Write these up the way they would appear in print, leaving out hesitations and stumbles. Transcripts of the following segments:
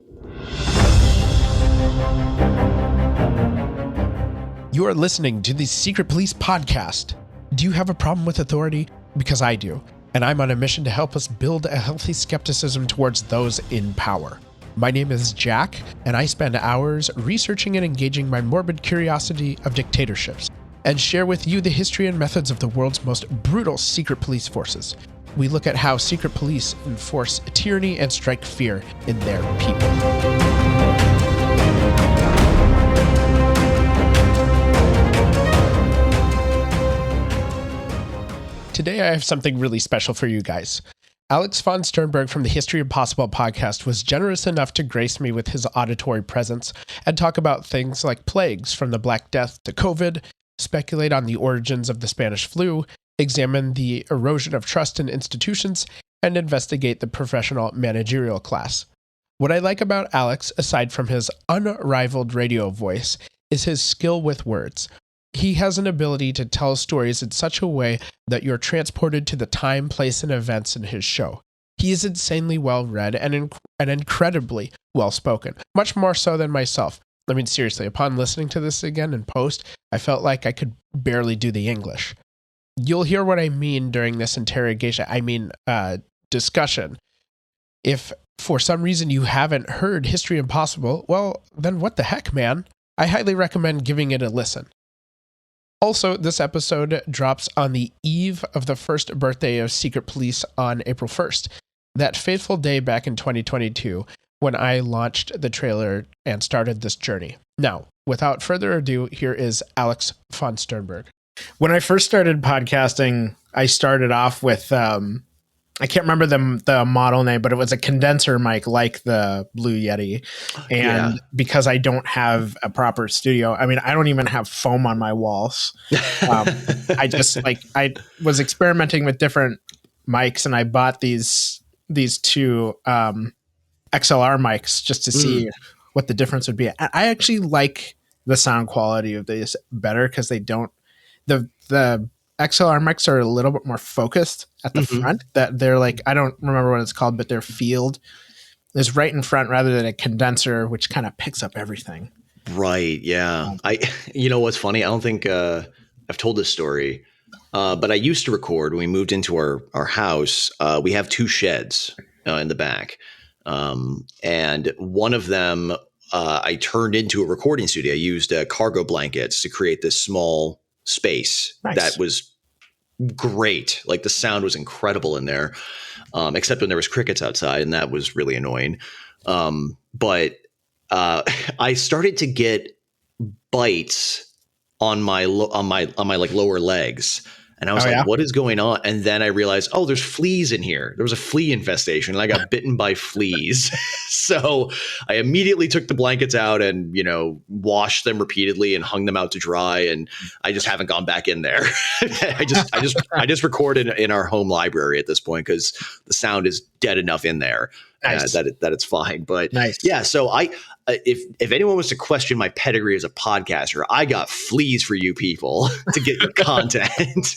You are listening to the Secret Police Podcast. Do you have a problem with authority? Because I do, and I'm on a mission to help us build a healthy skepticism towards those in power. My name is Jack, and I spend hours researching and engaging my morbid curiosity of dictatorships, and share with you the history and methods of the world's most brutal secret police forces. We look at how secret police enforce tyranny and strike fear in their people. Today I have something really special for you guys. Alex von Sternberg from the History of Possible podcast was generous enough to grace me with his auditory presence and talk about things like plagues from the Black Death to COVID, speculate on the origins of the Spanish flu, examine the erosion of trust in institutions, and investigate the professional managerial class. What I like about Alex, aside from his unrivaled radio voice, is his skill with words. He has an ability to tell stories in such a way that you're transported to the time, place, and events in his show. He is insanely well-read and incredibly well-spoken, much more so than myself. I mean, seriously, upon listening to this again in post, I felt like I could barely do the English. You'll hear what I mean during this discussion. If for some reason you haven't heard History Impossible, well, then what the heck, man? I highly recommend giving it a listen. Also, this episode drops on the eve of the first birthday of Secret Police on April 1st, that fateful day back in 2022 when I launched the trailer and started this journey. Now, without further ado, here is Alex von Sternberg. When I first started podcasting, I started off with, I can't remember the model name, but it was a condenser mic like the Blue Yeti. And because I don't have a proper studio, I mean, I don't even have foam on my walls. I was experimenting with different mics, and I bought these two XLR mics just to see what the difference would be. I actually like the sound quality of these better because they don't, the XLR mics are a little bit more focused at the front. That they're like, I don't remember what it's called, but their field is right in front rather than a condenser, which kind of picks up everything. Right. Yeah. You know what's funny? I don't think I've told this story, but I used to record when we moved into our house. We have two sheds in the back, and one of them I turned into a recording studio. I used cargo blankets to create this small space. Nice. That was great. Like the sound was incredible in there, except when there was crickets outside, and that was really annoying. But I started to get bites on my like lower legs. And I was what is going on? And then I realized, there's fleas in here. There was a flea infestation, and I got bitten by fleas. So I immediately took the blankets out and, washed them repeatedly and hung them out to dry. And I just haven't gone back in there. I just record in our home library at this point because the sound is dead enough in there. Nice. That it's fine. But nice. Yeah, so if anyone was to question my pedigree as a podcaster, I got fleas for you people to get your content.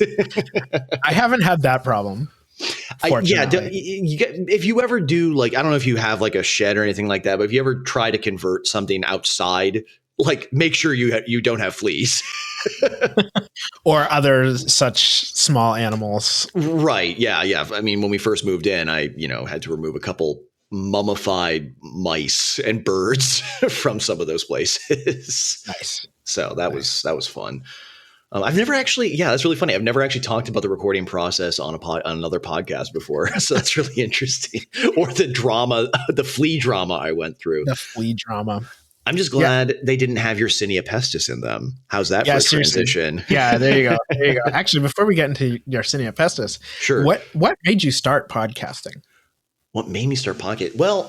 I haven't had that problem. If you ever do, like, I don't know if you have like a shed or anything like that, but if you ever try to convert something outside, like make sure you don't have fleas. Or other such small animals. Right. Yeah. I mean, when we first moved in, I, had to remove a couple mummified mice and birds from some of those places. Nice. So that was fun. I've never actually, that's really funny. I've never actually talked about the recording process on another podcast before. So that's really interesting. Or the flea drama I went through. The flea drama. I'm just glad they didn't have Yersinia pestis in them. How's that for a transition? Yeah, there you go. Actually, before we get into Yersinia pestis, sure. What made you start podcasting? What made me start podcasting? Well,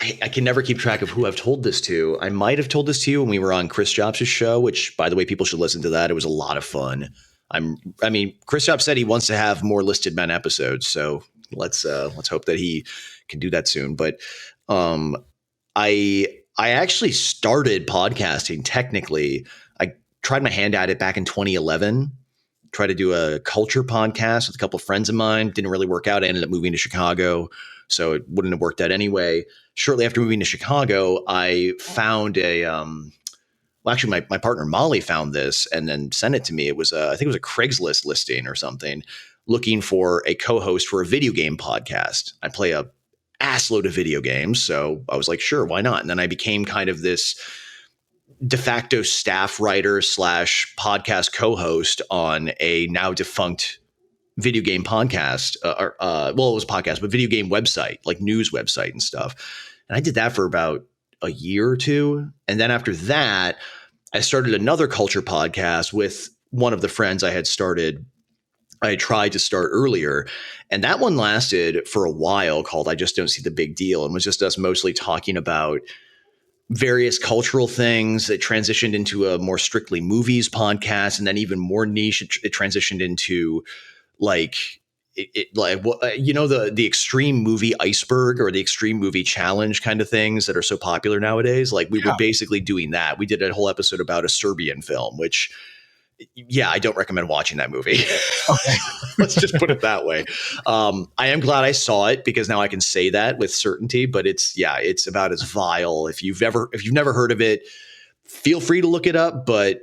I can never keep track of who I've told this to. I might have told this to you when we were on Chris Jobs' show, which, by the way, people should listen to that. It was a lot of fun. Chris Jobs said he wants to have more Listed Men episodes, so let's hope that he can do that soon. But I actually started podcasting technically. I tried my hand at it back in 2011. Tried to do a culture podcast with a couple of friends of mine. Didn't really work out. I ended up moving to Chicago. so it wouldn't have worked out anyway. Shortly after moving to Chicago, I found actually my partner Molly found this and then sent it to me. It was I think it was a Craigslist listing or something, looking for a co-host for a video game podcast. I play a ass load of video games, so I was like, sure, why not? And then I became kind of this de facto staff writer / podcast co-host on a now defunct video game podcast, well, it was a podcast, but video game website, like news website and stuff. And I did that for about a year or two. And then after that, I started another culture podcast with one of the friends I had tried to start earlier. And that one lasted for a while, called I Just Don't See the Big Deal, and was just us mostly talking about various cultural things. It transitioned into a more strictly movies podcast, and then even more niche, it transitioned into like the extreme movie iceberg or the extreme movie challenge kind of things that are so popular nowadays. Like we were basically doing that. We did a whole episode about a Serbian film, which I don't recommend watching that movie. Okay. Let's just put it that way. I am glad I saw it because now I can say that with certainty, but it's about as vile. If you've never heard of it, feel free to look it up, but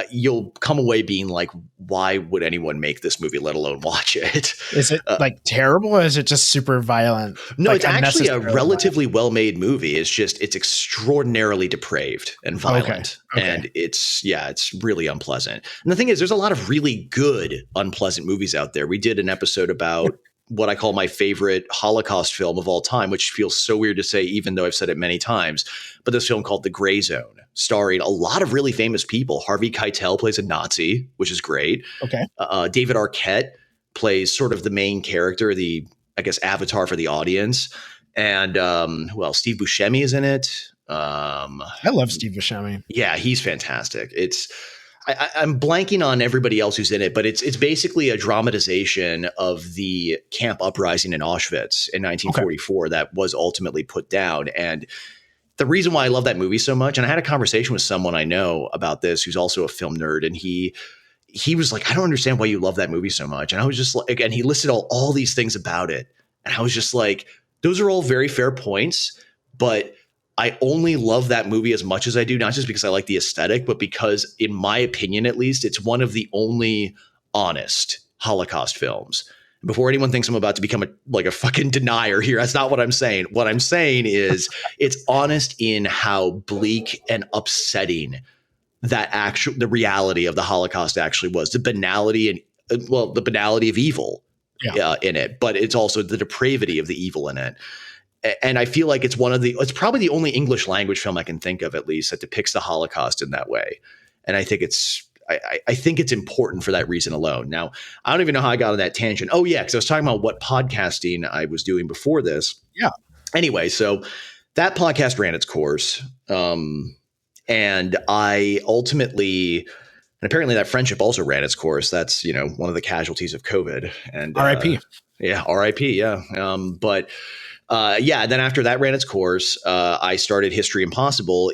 you'll come away being like, why would anyone make this movie, let alone watch it? Is it like terrible, or is it just super violent? No, like it's actually a relatively well-made movie. It's extraordinarily depraved and violent. Okay. And it's really unpleasant. And the thing is, there's a lot of really good unpleasant movies out there. We did an episode about what I call my favorite Holocaust film of all time, which feels so weird to say, even though I've said it many times, but this film called The Gray Zone, starring a lot of really famous people. Harvey Keitel plays a Nazi, which is great. Okay. David Arquette plays sort of the main character, the, I guess, avatar for the audience. And Steve Buscemi is in it. I love Steve Buscemi. Yeah, he's fantastic. I'm blanking on everybody else who's in it, but it's basically a dramatization of the camp uprising in Auschwitz in 1944 that was ultimately put down. And the reason why I love that movie so much, and I had a conversation with someone I know about this who's also a film nerd, and he was like, I don't understand why you love that movie so much. And I was just like, and he listed all these things about it. And I was just like, those are all very fair points, but I only love that movie as much as I do, not just because I like the aesthetic, but because, in my opinion, at least, it's one of the only honest Holocaust films. Before anyone thinks I'm about to become a fucking denier here, that's not what I'm saying. What I'm saying is it's honest in how bleak and upsetting the reality of the Holocaust actually was, the banality of evil in it, but it's also the depravity of the evil in it. And I feel like it's probably the only English language film I can think of, at least, that depicts the Holocaust in that way. And I think I think it's important for that reason alone. Now, I don't even know how I got on that tangent. Oh yeah, because I was talking about what podcasting I was doing before this. Yeah. Anyway, so that podcast ran its course. And I ultimately, and apparently that friendship also ran its course. That's, one of the casualties of COVID. And RIP. RIP. Yeah. Then after that ran its course, I started History Impossible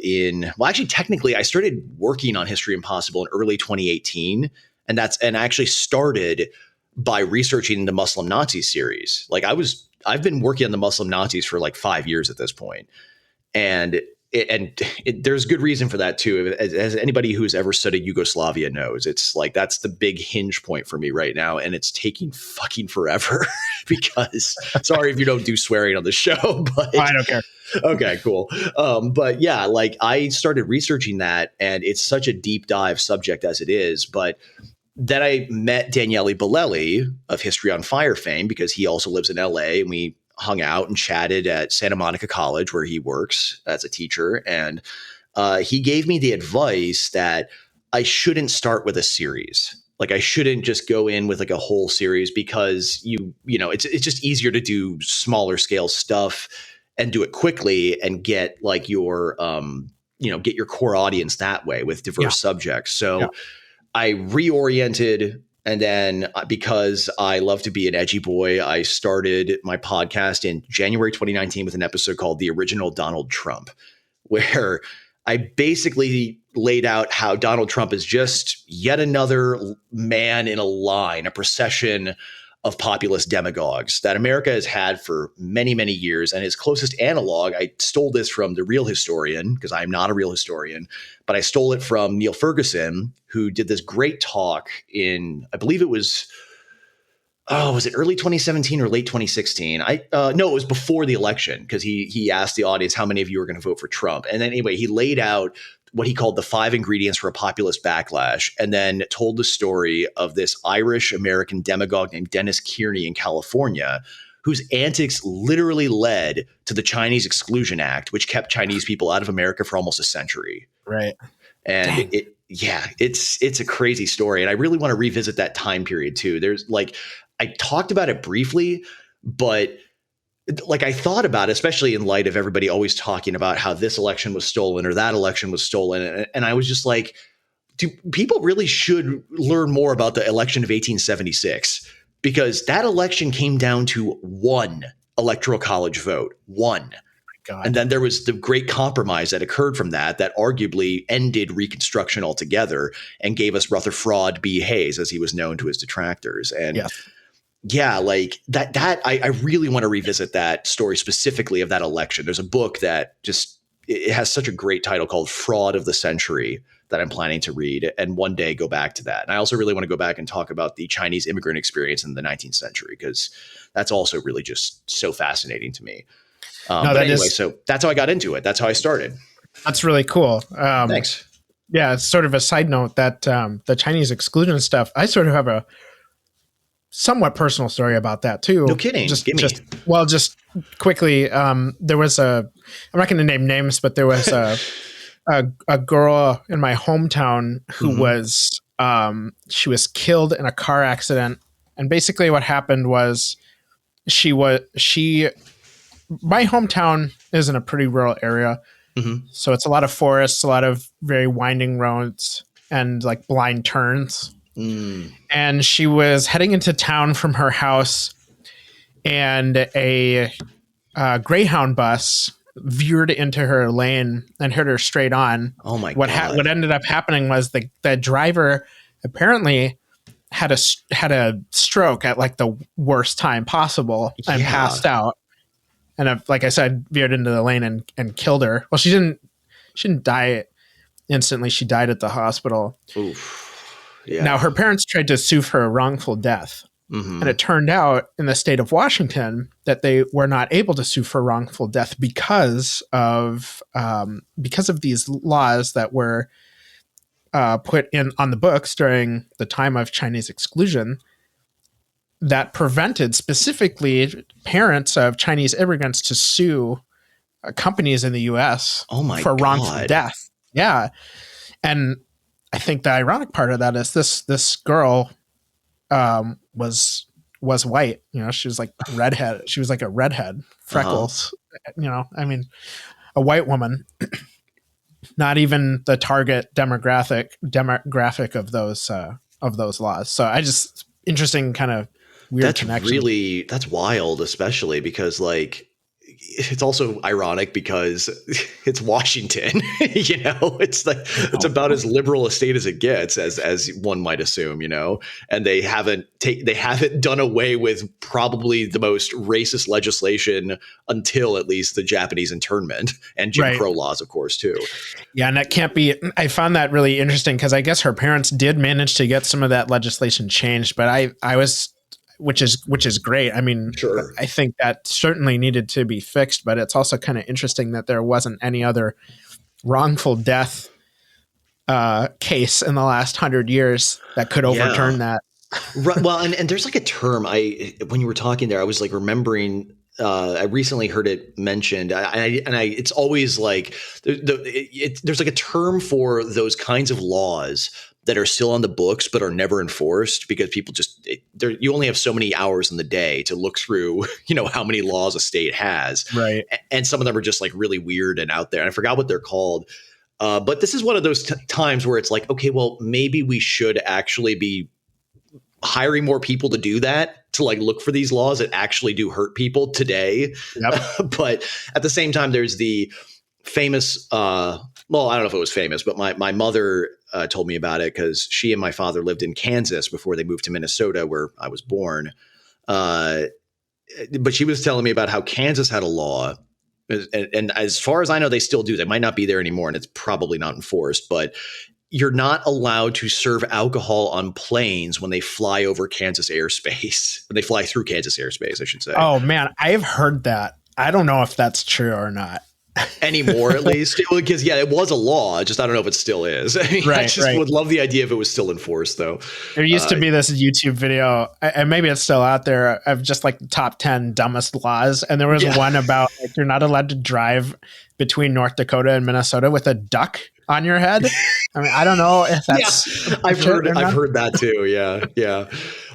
technically I started working on History Impossible in early 2018. And I actually started by researching the Muslim Nazi series. Like I've been working on the Muslim Nazis for like 5 years at this point. And there's good reason for that too. As anybody who's ever studied Yugoslavia knows, it's like, that's the big hinge point for me right now. And it's taking fucking forever because sorry if you don't do swearing on the show, but I don't care. Okay, cool. But yeah, like I started researching that, and it's such a deep dive subject as it is. But then I met Daniele Bolelli of History on Fire fame, because he also lives in LA, and we hung out and chatted at Santa Monica College, where he works as a teacher. And he gave me the advice that I shouldn't start with a series. Like I shouldn't just go in with like a whole series, because it's just easier to do smaller scale stuff and do it quickly and get like your get your core audience that way with diverse subjects. So I reoriented. And then because I love to be an edgy boy, I started my podcast in January 2019 with an episode called The Original Donald Trump, where I basically laid out how Donald Trump is just yet another man in a line, a procession of populist demagogues that America has had for many, many years. And his closest analog, I stole this from the real historian, because I'm not a real historian, but I stole it from Neil Ferguson, who did this great talk in, I believe it was, was it early 2017 or late 2016? No, it was before the election, because he asked the audience how many of you are going to vote for Trump. And then anyway, he laid out what he called the 5 ingredients for a populist backlash, and then told the story of this Irish American demagogue named Dennis Kearney in California, whose antics literally led to the Chinese Exclusion Act, which kept Chinese people out of America for almost a century. Right. And it's a crazy story. And I really want to revisit that time period too. There's like, I talked about it briefly, but like I thought about it, especially in light of everybody always talking about how this election was stolen or that election was stolen. And I was just like, people really should learn more about the election of 1876, because that election came down to one electoral college vote, one. God. And then there was the great compromise that occurred from that arguably ended Reconstruction altogether and gave us Rutherford B. Hayes, as he was known to his detractors. And yeah, like that I really want to revisit that story specifically of that election. There's a book that it has such a great title called Fraud of the Century that I'm planning to read and one day go back to that. And I also really want to go back and talk about the Chinese immigrant experience in the 19th century, because that's also really just so fascinating to me. But anyway, so that's how I got into it. That's how I started. That's really cool. Thanks. Yeah, it's sort of a side note that the Chinese exclusion stuff, I sort of have a somewhat personal story about that too. No kidding. Just quickly, there was I'm not going to name names, but there was a girl in my hometown who was she was killed in a car accident, and basically what happened was my hometown is in a pretty rural area, so it's a lot of forests, a lot of very winding roads, and like blind turns. And she was heading into town from her house, and a Greyhound bus veered into her lane and hit her straight on. Oh my God. What ended up happening was the driver apparently had a stroke at like the worst time possible and passed out. And like I said, veered into the lane and killed her. Well, she didn't die instantly. She died at the hospital. Oof. Yeah. Now, her parents tried to sue for a wrongful death. And it turned out in the state of Washington that they were not able to sue for wrongful death because of these laws that were put on the books during the time of Chinese exclusion that prevented specifically parents of Chinese immigrants to sue companies in the U.S. for wrongful death. Yeah. And I think the ironic part of that is this girl was white. You know, she was like redhead. She was like a redhead, freckles. You know, I mean, a white woman, not even the target demographic of those laws. So I just interesting kind of weird connection. That's wild, especially because like it's also ironic because it's Washington, you know, it's like, it's about as liberal a state as it gets, as one might assume, you know, and they haven't done away with probably the most racist legislation until at least the Japanese internment and Jim Crow laws, of course, too. Yeah. And that can't be, I found that really interesting because I guess her parents did manage to get some of that legislation changed, but I was, which is great. I mean, sure. I think that certainly needed to be fixed, but it's also kind of interesting that there wasn't any other wrongful death case in the last 100 years that could overturn that. Right. Well, and there's like a term when you were talking there, I was like remembering, I recently heard it mentioned, it's always like there's like a term for those kinds of laws that are still on the books but are never enforced because people just you only have so many hours in the day to look through, you know, how many laws a state has, right? And some of them are just like really weird and out there. And I forgot what they're called, but this is one of those times where it's like, okay, well, maybe we should actually be hiring more people to do that, to like look for these laws that actually do hurt people today. Yep. But at the same time, there's the famous, well, I don't know if it was famous, but my mother told me about it because she and my father lived in Kansas before they moved to Minnesota, where I was born. But she was telling me about how Kansas had a law. And as far as I know, they still do. They might not be there anymore, and it's probably not enforced. But you're not allowed to serve alcohol on planes when they fly over Kansas airspace. When they fly through Kansas airspace, I should say. Oh, man, I've heard that. I don't know if that's true or not. Anymore, at least. Because, yeah, it was a law. Just I don't know if it still is. I mean, I just would love the idea if it was still enforced, though. There used to be this YouTube video, and maybe it's still out there, of just like the top 10 dumbest laws. And there was one about like, you're not allowed to drive between North Dakota and Minnesota with a duck on your head. I mean, I don't know if that's. I've heard that too. Yeah.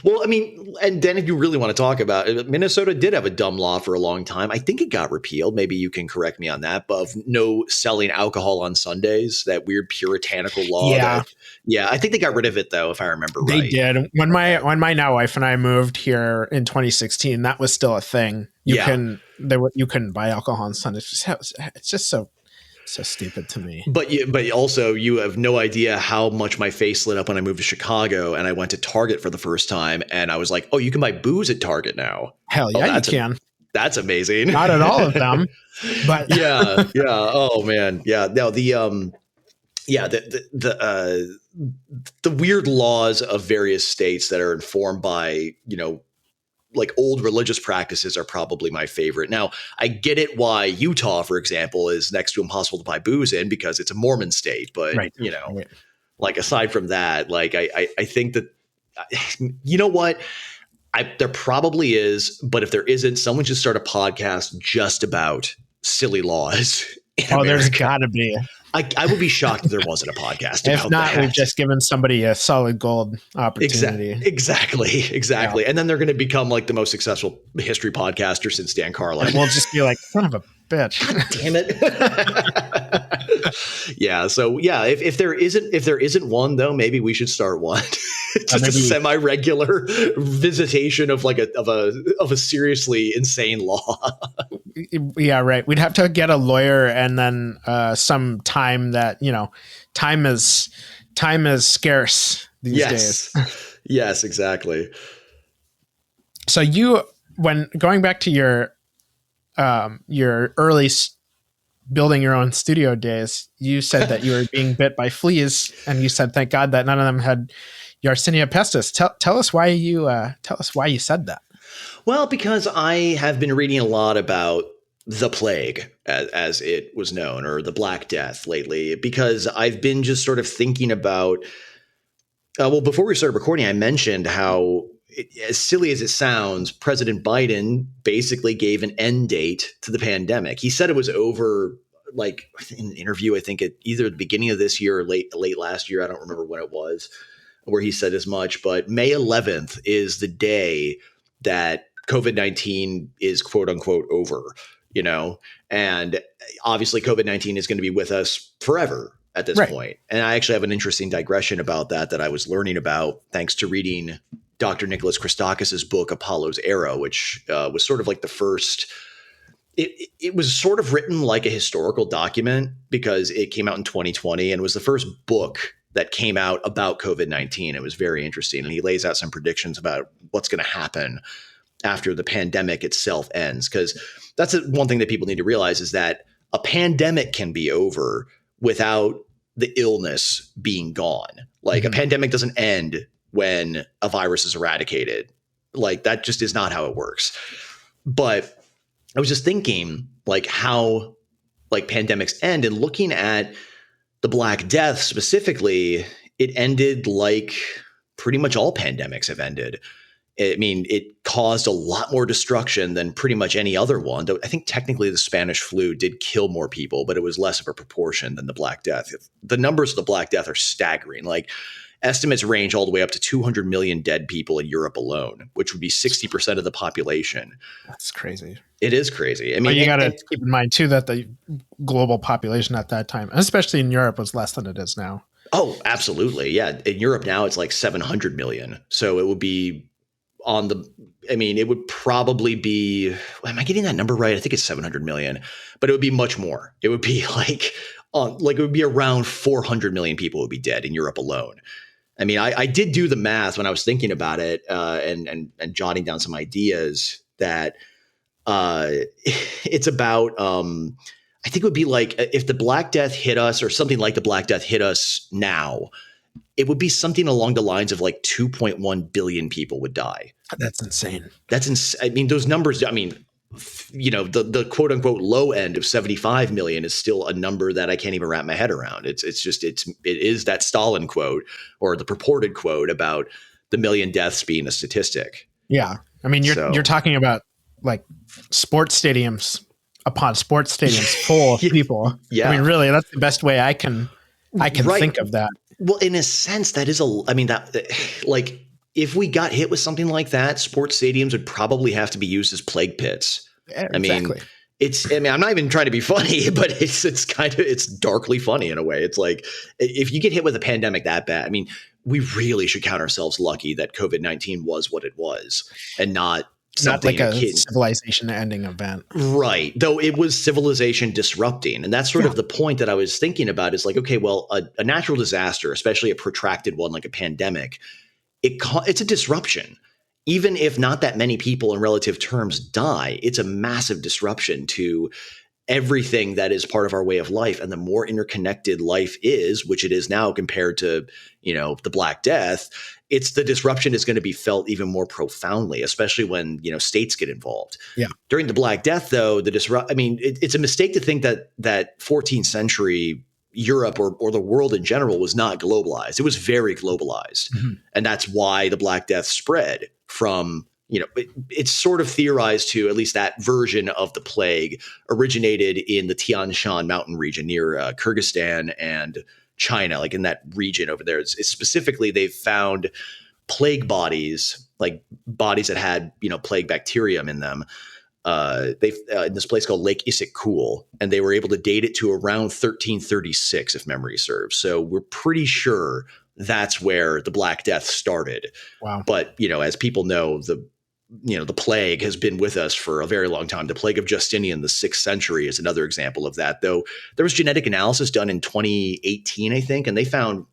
Well, I mean, and then if you really want to talk about it, Minnesota did have a dumb law for a long time. I think it got repealed. Maybe you can correct me on that. But of no selling alcohol on Sundays, that weird puritanical law. Yeah. I think they got rid of it though, if I remember right. They did. When my now wife and I moved here in 2016, that was still a thing. You couldn't buy alcohol on Sundays. It's just so stupid to me. But also you have no idea how much my face lit up when I moved to Chicago and I went to Target for the first time and I was like, oh, you can buy booze at Target now. Hell yeah, you can. That's amazing. Not at all of them, but yeah. Oh man, yeah. No, the weird laws of various states that are informed by like old religious practices are probably my favorite. Now, I get it why Utah, for example, is next to impossible to buy booze in because it's a Mormon state. But, like aside from that, like I think that, you know what? There probably is. But if there isn't, someone should start a podcast just about silly laws. There's got to be. I would be shocked if there wasn't a podcast. If not, we've just given somebody a solid gold opportunity. Exactly. Yeah. And then they're going to become like the most successful history podcaster since Dan Carlin. And we'll just be like, son of a bitch. God damn it. Yeah. So yeah, if there isn't one though, maybe we should start one. Just a semi-regular visitation of like a seriously insane law. Yeah, right. We'd have to get a lawyer and then some time that, time is scarce these days. Yes, exactly. So when going back to your early building your own studio days, you said that you were being bit by fleas, and you said, "Thank God that none of them had Yersinia pestis." Tell us why you said that. Well, because I have been reading a lot about the plague, as it was known, or the Black Death lately, because I've been just sort of thinking about. Before we started recording, I mentioned how, as silly as it sounds, President Biden basically gave an end date to the pandemic. He said it was over, like in an interview, I think at either the beginning of this year or late last year. I don't remember when it was, where he said as much. But May 11th is the day that COVID-19 is quote unquote over, and obviously COVID-19 is going to be with us forever at this point. And I actually have an interesting digression about that I was learning about thanks to reading Dr. Nicholas Christakis' book, Apollo's Era, which was sort of like the first. It was sort of written like a historical document because it came out in 2020 and was the first book that came out about COVID-19. It was very interesting. And he lays out some predictions about what's going to happen after the pandemic itself ends. Because that's one thing that people need to realize is that a pandemic can be over without the illness being gone. Like a pandemic doesn't end when a virus is eradicated. Like that just is not how it works. But I was just thinking like how like pandemics end, and looking at the Black Death specifically, it ended like pretty much all pandemics have ended. I mean, it caused a lot more destruction than pretty much any other one. Though I think technically the Spanish flu did kill more people, but it was less of a proportion than the Black Death. The numbers of the Black Death are staggering. Like estimates range all the way up to 200 million dead people in Europe alone, which would be 60% of the population. That's crazy. It is crazy. I mean, you got to keep in mind too that the global population at that time, especially in Europe, was less than it is now. Oh, absolutely. Yeah. In Europe now, it's like 700 million. So it would be it would probably be, am I getting that number right? I think it's 700 million, but it would be much more. It would be like it would be around 400 million people would be dead in Europe alone. I mean, I did do the math when I was thinking about it and jotting down some ideas that it's about, I think it would be like if the Black Death hit us or something like the Black Death hit us now, it would be something along the lines of like 2.1 billion people would die. That's insane. I mean, those numbers, I mean, the quote unquote low end of 75 million is still a number that I can't even wrap my head around. It is that Stalin quote or the purported quote about the million deaths being a statistic. Yeah. I mean, you're talking about like sports stadiums upon sports stadiums full of people. Yeah. I mean, really, that's the best way I can think of that. Well, in a sense, that is like if we got hit with something like that, sports stadiums would probably have to be used as plague pits. Yeah, exactly. I'm not even trying to be funny, but it's darkly funny in a way. It's like if you get hit with a pandemic that bad, I mean, we really should count ourselves lucky that COVID-19 was what it was and not something like a civilization ending event. Right. Though it was civilization disrupting. And that's sort of the point that I was thinking about is like, okay, well, a natural disaster, especially a protracted one like a pandemic, it's a disruption. Even if not that many people in relative terms die, it's a massive disruption to everything that is part of our way of life. And the more interconnected life is, which it is now compared to, the Black Death, the disruption is going to be felt even more profoundly, especially when, states get involved. Yeah. During the Black Death, though, it's a mistake to think that 14th century Europe or the world in general was not globalized. It was very globalized. Mm-hmm. And that's why the Black Death spread from, it's sort of theorized to at least that version of the plague originated in the Tian Shan mountain region near Kyrgyzstan and China, like in that region over there. It's specifically, they've found plague bodies, like bodies that had, plague bacterium in them. They've in this place called Lake Issyk-Kul, and they were able to date it to around 1336, if memory serves. So we're pretty sure that's where the Black Death started. Wow. But, as people know, the plague has been with us for a very long time. The plague of Justinian, the 6th century, is another example of that. Though there was genetic analysis done in 2018, I think, and they found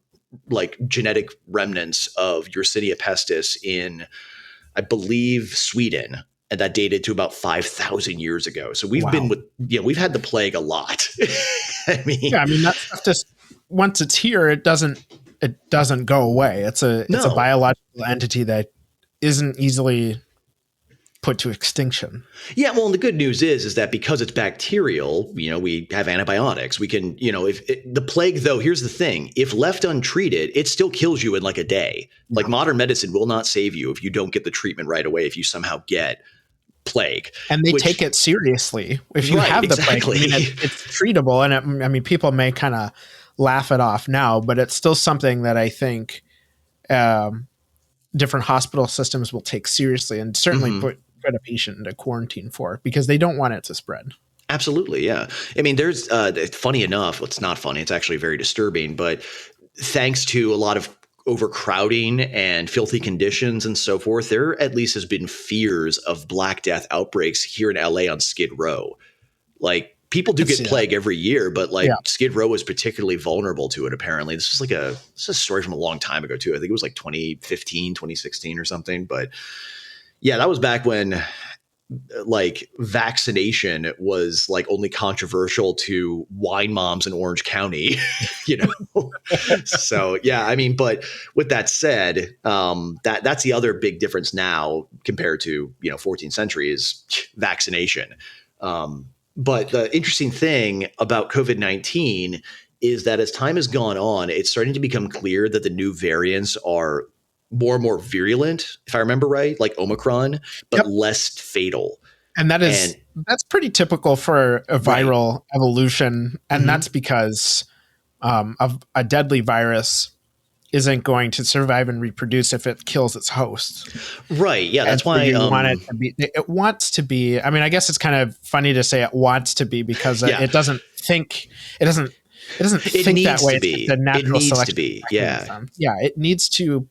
like genetic remnants of Yersinia pestis in, I believe, Sweden. And that dated to about 5,000 years ago. So we've been we've had the plague a lot. That stuff just, once it's here, it doesn't go away. It's a biological entity that isn't easily put to extinction. Yeah. Well, and the good news is that because it's bacterial, we have antibiotics. We can, the plague, though, here's the thing. If left untreated, it still kills you in like a day. Yeah. Like modern medicine will not save you if you don't get the treatment right away, if you somehow get plague. And they take it seriously. If you have the plague, it's treatable. And people may kind of laugh it off now, but it's still something that I think different hospital systems will take seriously and certainly put a patient into quarantine for, because they don't want it to spread. Absolutely. Yeah. I mean, there's funny enough, it's not funny. It's actually very disturbing, but thanks to a lot of overcrowding and filthy conditions and so forth, there at least has been fears of Black Death outbreaks here in LA on Skid Row. Like people do get plague every year, but Skid Row was particularly vulnerable to it. Apparently this is a story from a long time ago too. I think it was like 2015, 2016 or something, but yeah, that was back when like vaccination was like only controversial to wine moms in Orange County, So yeah, I mean, but with that said, that's the other big difference now compared to 14th century is vaccination. But the interesting thing about COVID-19 is that as time has gone on, it's starting to become clear that the new variants are more and more virulent, if I remember right, like Omicron, but less fatal. And that's pretty typical for a viral evolution. And that's because of a deadly virus isn't going to survive and reproduce if it kills its host. Right. Yeah. That's why it wants to be. I mean, I guess it's kind of funny to say it wants to be because it doesn't think that way. It's the natural selection to be. Yeah. Yeah. It needs to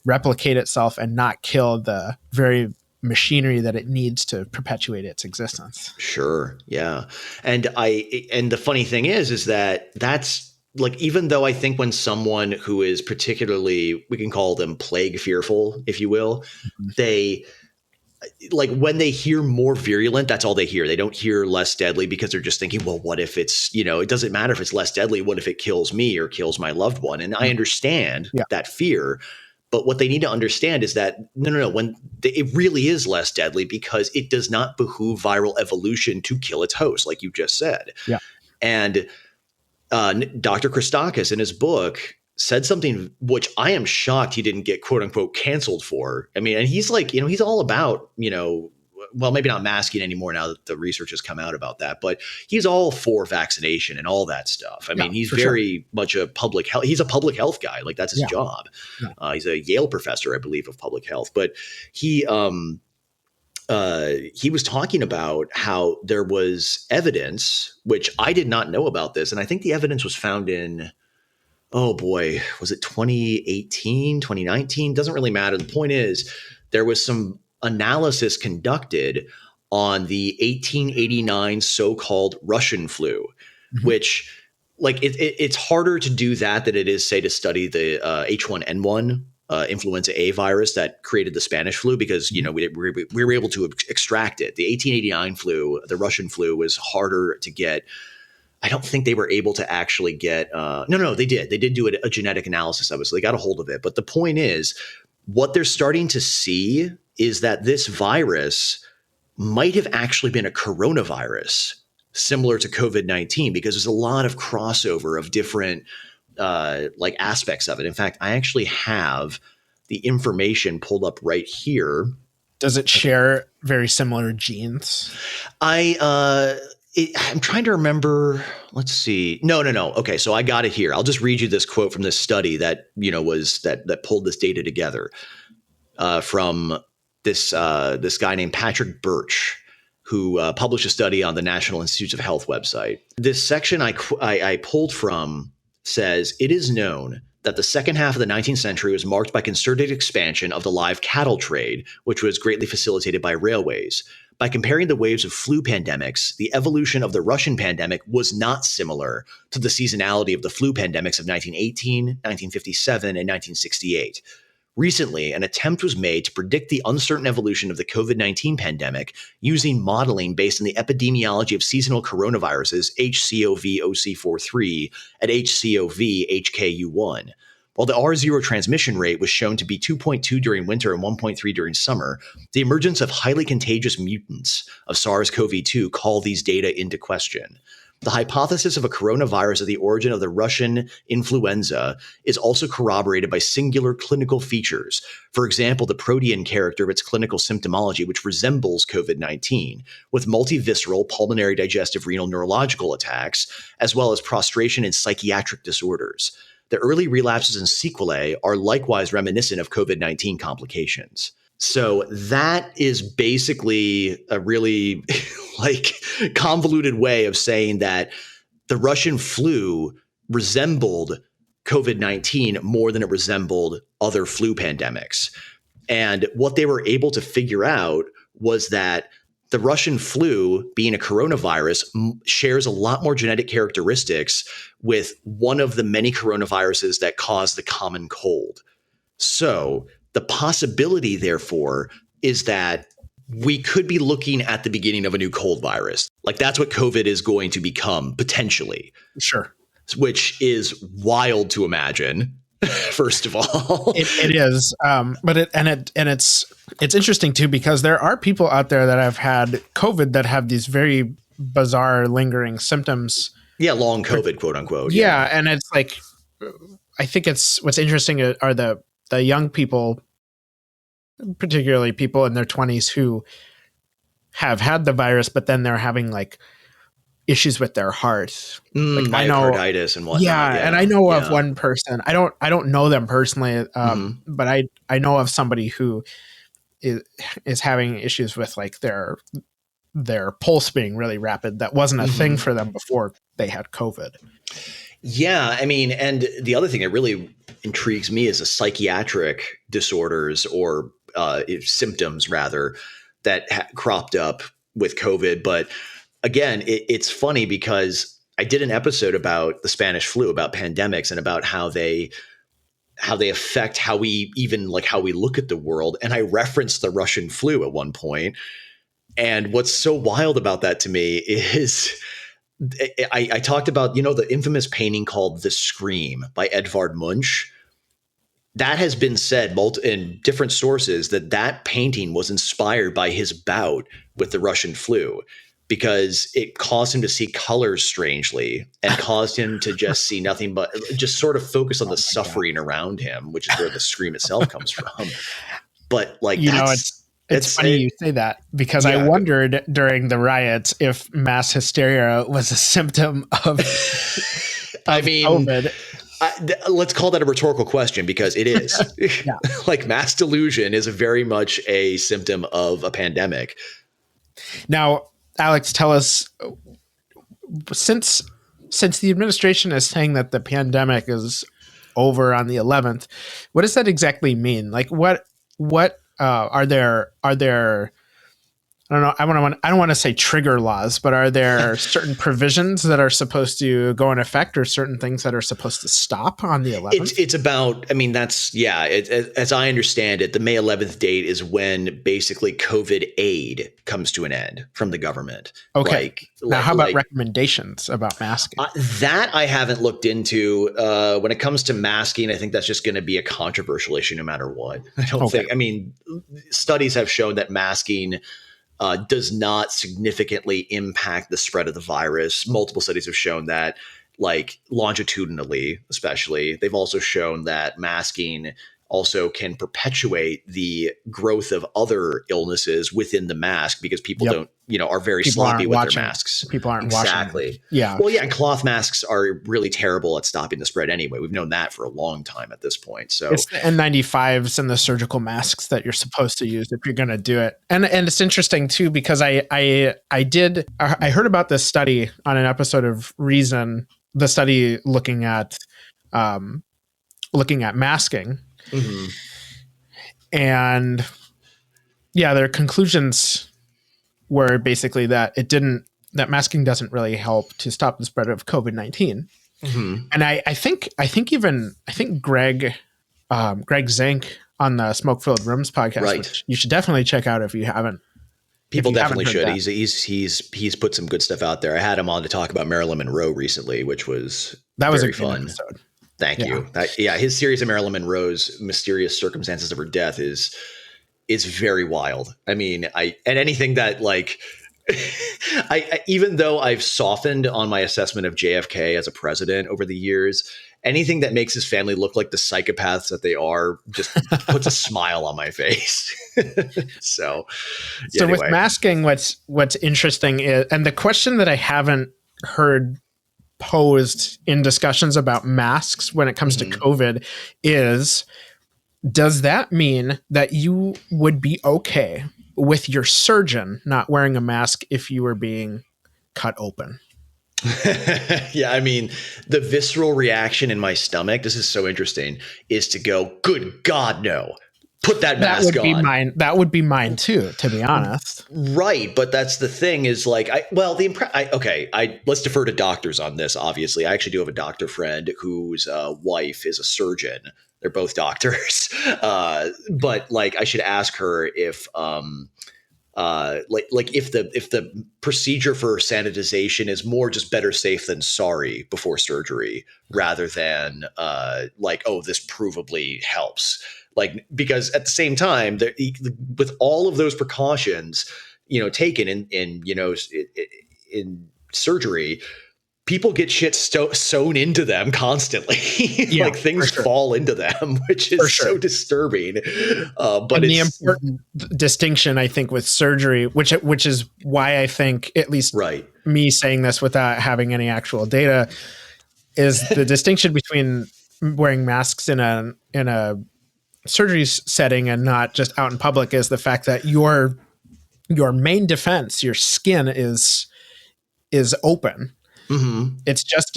replicate itself and not kill the very machinery that it needs to perpetuate its existence. Sure. Yeah. And the funny thing is that that's like, even though I think when someone who is particularly, we can call them plague fearful, if you will, they like when they hear more virulent, that's all they hear. They don't hear less deadly because they're just thinking, well, what if it's, it doesn't matter if it's less deadly. What if it kills me or kills my loved one? And I understand that fear. But what they need to understand is that no, when it really is less deadly because it does not behoove viral evolution to kill its host, like you just said. Yeah. And Dr. Christakis in his book said something which I am shocked he didn't get quote unquote canceled for. I mean, and he's like, he's all about, well, maybe not masking anymore now that the research has come out about that, but he's all for vaccination and all that stuff. I mean, he's very much a public health. He's a public health guy. Like that's his job. Yeah. He's a Yale professor, I believe, of public health, but he was talking about how there was evidence, which I did not know about this. And I think the evidence was found in, oh boy, was it 2018, 2019? Doesn't really matter. The point is there was some analysis conducted on the 1889 so-called Russian flu, which like it's harder to do that than it is, say, to study the H1N1 influenza A virus that created the Spanish flu, because, we were able to extract it. The 1889 flu, the Russian flu, was harder to get. I don't think they were able to actually get no, they did. They did do a genetic analysis of it, so they got a hold of it. But the point is, what they're starting to see is that this virus might have actually been a coronavirus similar to COVID-19, because there's a lot of crossover of different like aspects of it. In fact, I actually have the information pulled up right here. Does it share very similar genes? I'm trying to remember. Let's see. No. Okay, so I got it here. I'll just read you this quote from this study that was that pulled this data together from this guy named Patrick Birch, who published a study on the National Institutes of Health website. This section I pulled from says, it is known that the second half of the 19th century was marked by concerted expansion of the live cattle trade, which was greatly facilitated by railways. By comparing the waves of flu pandemics, the evolution of the Russian pandemic was not similar to the seasonality of the flu pandemics of 1918, 1957, and 1968. Recently, an attempt was made to predict the uncertain evolution of the COVID-19 pandemic using modeling based on the epidemiology of seasonal coronaviruses HCOV OC43 and HCOV HKU1. While the R0 transmission rate was shown to be 2.2 during winter and 1.3 during summer, the emergence of highly contagious mutants of SARS-CoV-2 call these data into question. The hypothesis of a coronavirus at the origin of the Russian influenza is also corroborated by singular clinical features. For example, the protean character of its clinical symptomology, which resembles COVID-19, with multivisceral pulmonary digestive renal neurological attacks, as well as prostration and psychiatric disorders. The early relapses and sequelae are likewise reminiscent of COVID-19 complications. So that is basically a really convoluted way of saying that the Russian flu resembled COVID-19 more than it resembled other flu pandemics. And what they were able to figure out was that the Russian flu, being a coronavirus, shares a lot more genetic characteristics with one of the many coronaviruses that cause the common cold. So the possibility, therefore, is that we could be looking at the beginning of a new cold virus. Like that's what COVID is going to become potentially. Sure. Which is wild to imagine. First of all, it is, but it's interesting too, because there are people out there that have had COVID that have these very bizarre lingering symptoms. Yeah, long COVID, quote unquote. Yeah, and it's like, I think it's what's interesting are the young people, particularly people in their 20s who have had the virus, but then they're having like issues with their heart, like myocarditis and whatnot. Yeah, and I know of one person. I don't know them personally, but I know of somebody who is having issues with like their pulse being really rapid. That wasn't a thing for them before they had COVID. Yeah, I mean, and the other thing that really intrigues me is the psychiatric disorders or symptoms rather that cropped up with COVID, but. Again, it's funny because I did an episode about the Spanish flu, about pandemics, and about how they affect how we look at the world. And I referenced the Russian flu at one point. And what's so wild about that to me is I talked about, the infamous painting called The Scream by Edvard Munch. That has been said in different sources that painting was inspired by his bout with the Russian flu, because it caused him to see colors strangely and caused him to just see nothing but just sort of focus on the suffering around him, which is where the scream itself comes from. But it's funny you say that, because I wondered during the riots if mass hysteria was a symptom of COVID. Let's call that a rhetorical question, because it is. Like, mass delusion is very much a symptom of a pandemic. Now, Alex, tell us, since the administration is saying that the pandemic is over on the 11th, what does that exactly mean? Like, what are there I don't know. I don't want to say trigger laws, but are there certain provisions that are supposed to go in effect, or certain things that are supposed to stop on the 11th? It's about, as I understand it, the May 11th date is when basically COVID aid comes to an end from the government. Okay. Now, how about recommendations about masking? That I haven't looked into. When it comes to masking, I think that's just going to be a controversial issue no matter what. I don't think, studies have shown that masking does not significantly impact the spread of the virus. Multiple studies have shown that, like longitudinally, especially. They've also shown that masking also can perpetuate the growth of other illnesses within the mask, because people are very sloppy with their masks. People aren't exactly. washing. Yeah. Well, yeah, and cloth masks are really terrible at stopping the spread anyway. We've known that for a long time at this point. So it's the N95s and the surgical masks that you're supposed to use if you're going to do it. And it's interesting too, because I heard about this study on an episode of Reason, the study looking at masking. Mm-hmm. And their conclusions were basically that that masking doesn't really help to stop the spread of COVID-19. Mm-hmm. And I think Greg Zink on the Smoke Filled Rooms podcast, which you should definitely check out if you haven't. People definitely should. He's put some good stuff out there. I had him on to talk about Marilyn Monroe recently, which was very fun. Episode. Thank you. His series of Marilyn Monroe's mysterious circumstances of her death is very wild. And anything that even though I've softened on my assessment of JFK as a president over the years, anything that makes his family look like the psychopaths that they are just puts a smile on my face. So anyway. With masking, what's interesting is, and the question that I haven't heard posed in discussions about masks when it comes to COVID is, does that mean that you would be okay with your surgeon not wearing a mask if you were being cut open? Yeah, the visceral reaction in my stomach, this is so interesting, is to go, good God, no. Put that mask on. That would be mine too, to be honest. Right, but that's the thing is let's defer to doctors on this. Obviously, I actually do have a doctor friend whose wife is a surgeon. They're both doctors, but I should ask her if if the procedure for sanitization is more just better safe than sorry before surgery, rather than this provably helps. Because at the same time, with all of those precautions, taken in surgery, people get shit sewn into them constantly. Things fall into them, which is so disturbing. But the important distinction, I think, with surgery, which is why I think, at least me saying this without having any actual data, is the distinction between wearing masks in a surgery setting and not just out in public, is the fact that your main defense, your skin, is open. Mm-hmm. It's just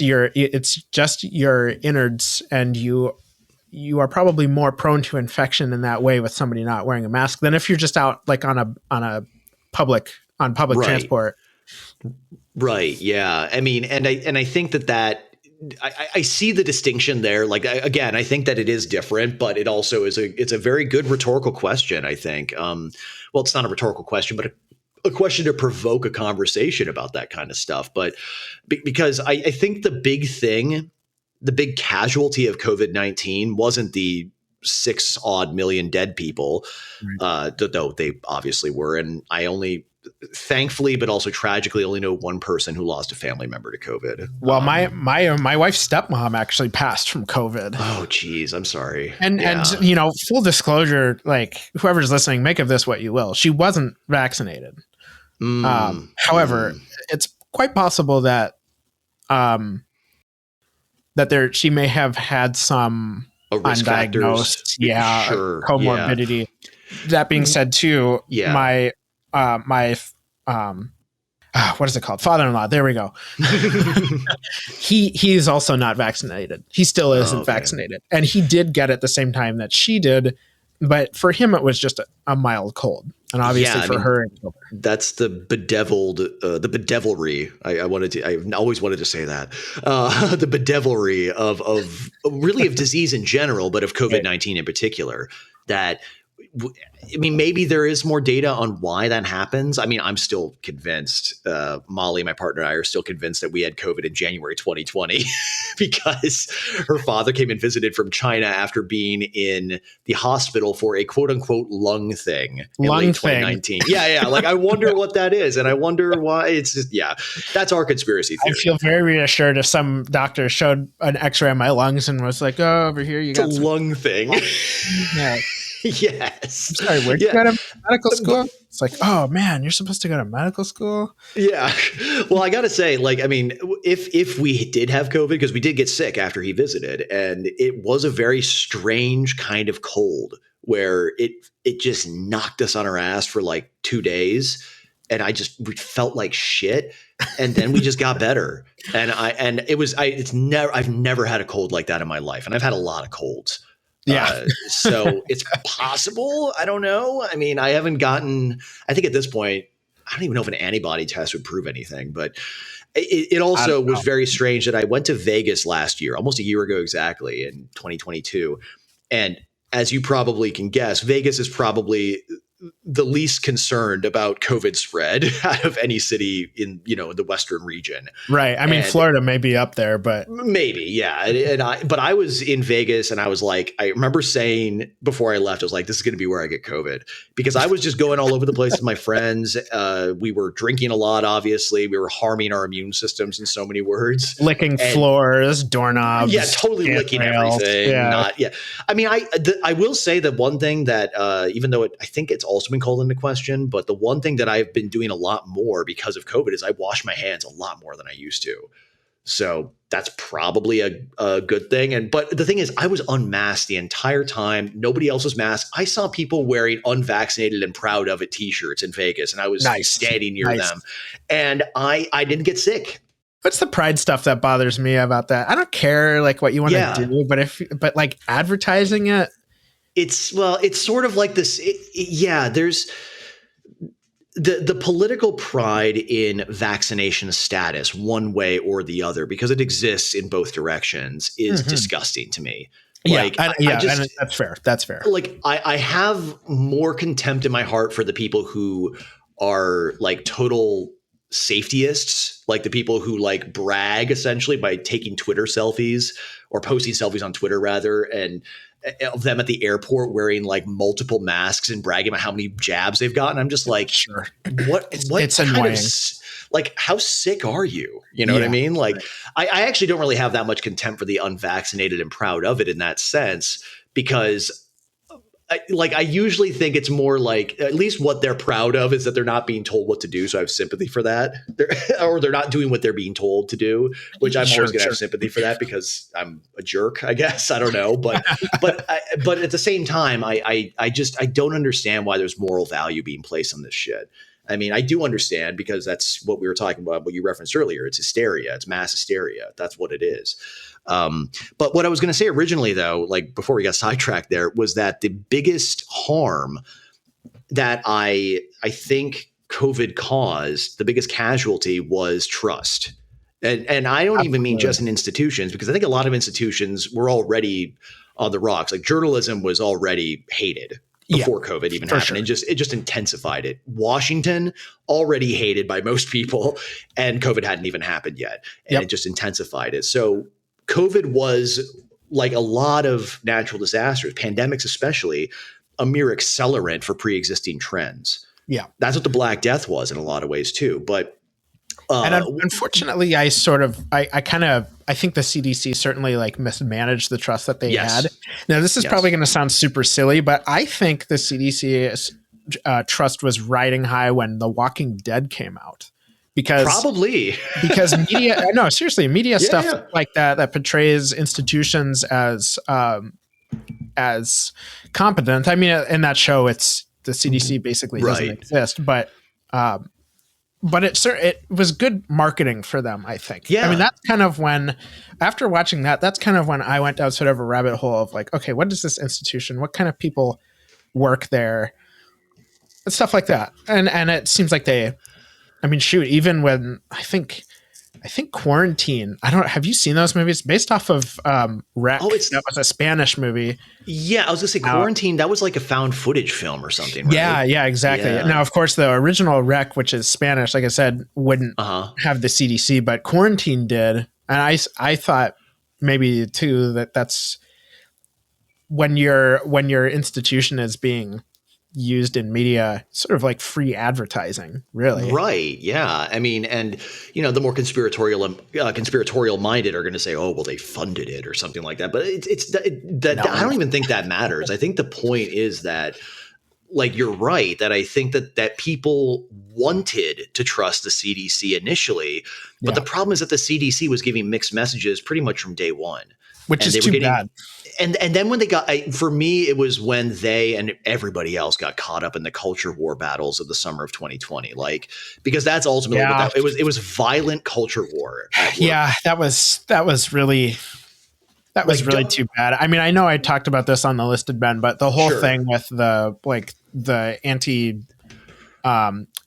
your innards, and you are probably more prone to infection in that way with somebody not wearing a mask than if you're just out on public transport. Right. Yeah. I mean, and I think that I see the distinction there. Like, again, I think that it is different, but it also it's a very good rhetorical question, I think. Well, it's not a rhetorical question, but a question to provoke a conversation about that kind of stuff. But because I think the big casualty of COVID-19 wasn't the 6 odd million dead people, though they obviously were. And I only, thankfully, but also tragically, only know one person who lost a family member to COVID. Well, my wife's stepmom actually passed from COVID. Oh, geez, I'm sorry. And full disclosure, like whoever's listening, make of this what you will. She wasn't vaccinated. However, it's quite possible that she may have had some undiagnosed comorbidity. That being said, too, my what is it called? Father-in-law. There we go. He's also not vaccinated. He still isn't vaccinated, and he did get it the same time that she did. But for him, it was just a mild cold, and obviously for her, that's the bedevilry. I've always wanted to say that the bedevilry of disease in general, but of COVID-19 in particular. That, I mean, maybe there is more data on why that happens. I mean, I'm still convinced, Molly, my partner, and I are still convinced that we had COVID in January 2020 because her father came and visited from China after being in the hospital for a quote unquote lung thing in late 2019. Yeah. Like, I wonder what that is. And I wonder why. It's just, that's our conspiracy theory. I feel very reassured if some doctor showed an x-ray of my lungs and was like, oh, over here, you got a lung thing. Yeah. Yes. I'm sorry, where'd you go to medical school? It's like, oh man, you're supposed to go to medical school? Yeah. Well, I got to say, like, I mean, if we did have COVID, because we did get sick after he visited, and it was a very strange kind of cold where it just knocked us on our ass for like 2 days. And we felt like shit. And then we just got better. I've never had a cold like that in my life. And I've had a lot of colds. Yeah. So it's possible. I don't know. I mean, I think at this point, I don't even know if an antibody test would prove anything, but it also was very strange that I went to Vegas last year, almost a year ago exactly, in 2022. And as you probably can guess, Vegas is probably the least concerned about COVID spread out of any city in, the Western region. Right. I mean, Florida may be up there, but maybe. Yeah. But I was in Vegas and I was like, I remember saying before I left, I was like, this is going to be where I get COVID, because I was just going all over the place with my friends. We were drinking a lot. Obviously we were harming our immune systems in so many words, licking floors, doorknobs. Yeah. Totally licking everything. I mean, I will say that one thing that, even though I think it's also been called into question, but the one thing that I've been doing a lot more because of COVID is I wash my hands a lot more than I used to. So that's probably a good thing. But the thing is, I was unmasked the entire time. Nobody else was masked. I saw people wearing unvaccinated and proud of it t-shirts in Vegas, and I was standing near them, and I didn't get sick. What's the pride stuff that bothers me about that? I don't care like what you want to do, but like advertising it. It's sort of like this. There's the political pride in vaccination status one way or the other, because it exists in both directions, is disgusting to me. Like, and that's fair. That's fair. Like I have more contempt in my heart for the people who are like total safetyists, like the people who like brag essentially by taking Twitter selfies or posting selfies on Twitter rather, and of them at the airport wearing like multiple masks and bragging about how many jabs they've gotten. I'm just like, what it's kind annoying. of, like, how sick are you? You know what I mean? Like, I actually don't really have that much contempt for the unvaccinated and proud of it in that sense, because I usually think it's more like, at least what they're proud of is that they're not being told what to do. So I have sympathy for that. Or they're not doing what they're being told to do, which I'm always going to have sympathy for that because I'm a jerk, I guess. I don't know. But at the same time, I don't understand why there's moral value being placed on this shit. I mean, I do understand, because that's what we were talking about, what you referenced earlier. It's hysteria. It's mass hysteria. That's what it is. But what I was going to say originally, though, like before we got sidetracked there, was that the biggest harm that I think COVID caused, the biggest casualty was trust. And I don't even mean just in institutions, because I think a lot of institutions were already on the rocks. Like journalism was already hated before COVID even happened. Sure. It just intensified it. Washington already hated by most people, and COVID hadn't even happened yet. And it just intensified it. So COVID was, like a lot of natural disasters, pandemics especially, a mere accelerant for pre-existing trends. Yeah. That's what the Black Death was in a lot of ways too. But and unfortunately, I think the CDC certainly like mismanaged the trust that they had. Now, this is probably going to sound super silly, but I think the CDC's trust was riding high when The Walking Dead came out. Because media, no, seriously, media stuff like that portrays institutions as competent. I mean, in that show, it's the CDC basically doesn't exist, but it was good marketing for them, I think. Yeah. I mean, that's kind of when, after watching that's kind of when I went down sort of a rabbit hole of like, okay, what is this institution? What kind of people work there? Stuff like that. And it seems like even when I think Quarantine, have you seen those movies? Based off of Rec. That was a Spanish movie. Yeah, I was gonna say Quarantine, that was like a found footage film or something, right? Yeah, exactly. Yeah. Now, of course, the original Rec, which is Spanish, like I said, wouldn't have the CDC, but Quarantine did. And I thought maybe too that's when your institution is being used in media, sort of like free advertising, really. Right. Yeah. I mean, and the more conspiratorial minded are going to say, oh, well, they funded it or something like that. But I don't even think that matters. I think the point is that, like, you're right, that I think that people wanted to trust the CDC initially, but the problem is that the CDC was giving mixed messages pretty much from day one. Which is too bad. And then when for me, it was when they and everybody else got caught up in the culture war battles of the summer of 2020, like, because that's ultimately what it was violent culture war. Yeah, that was really too bad. I mean, I know I talked about this on the listed Ben, but the whole thing with the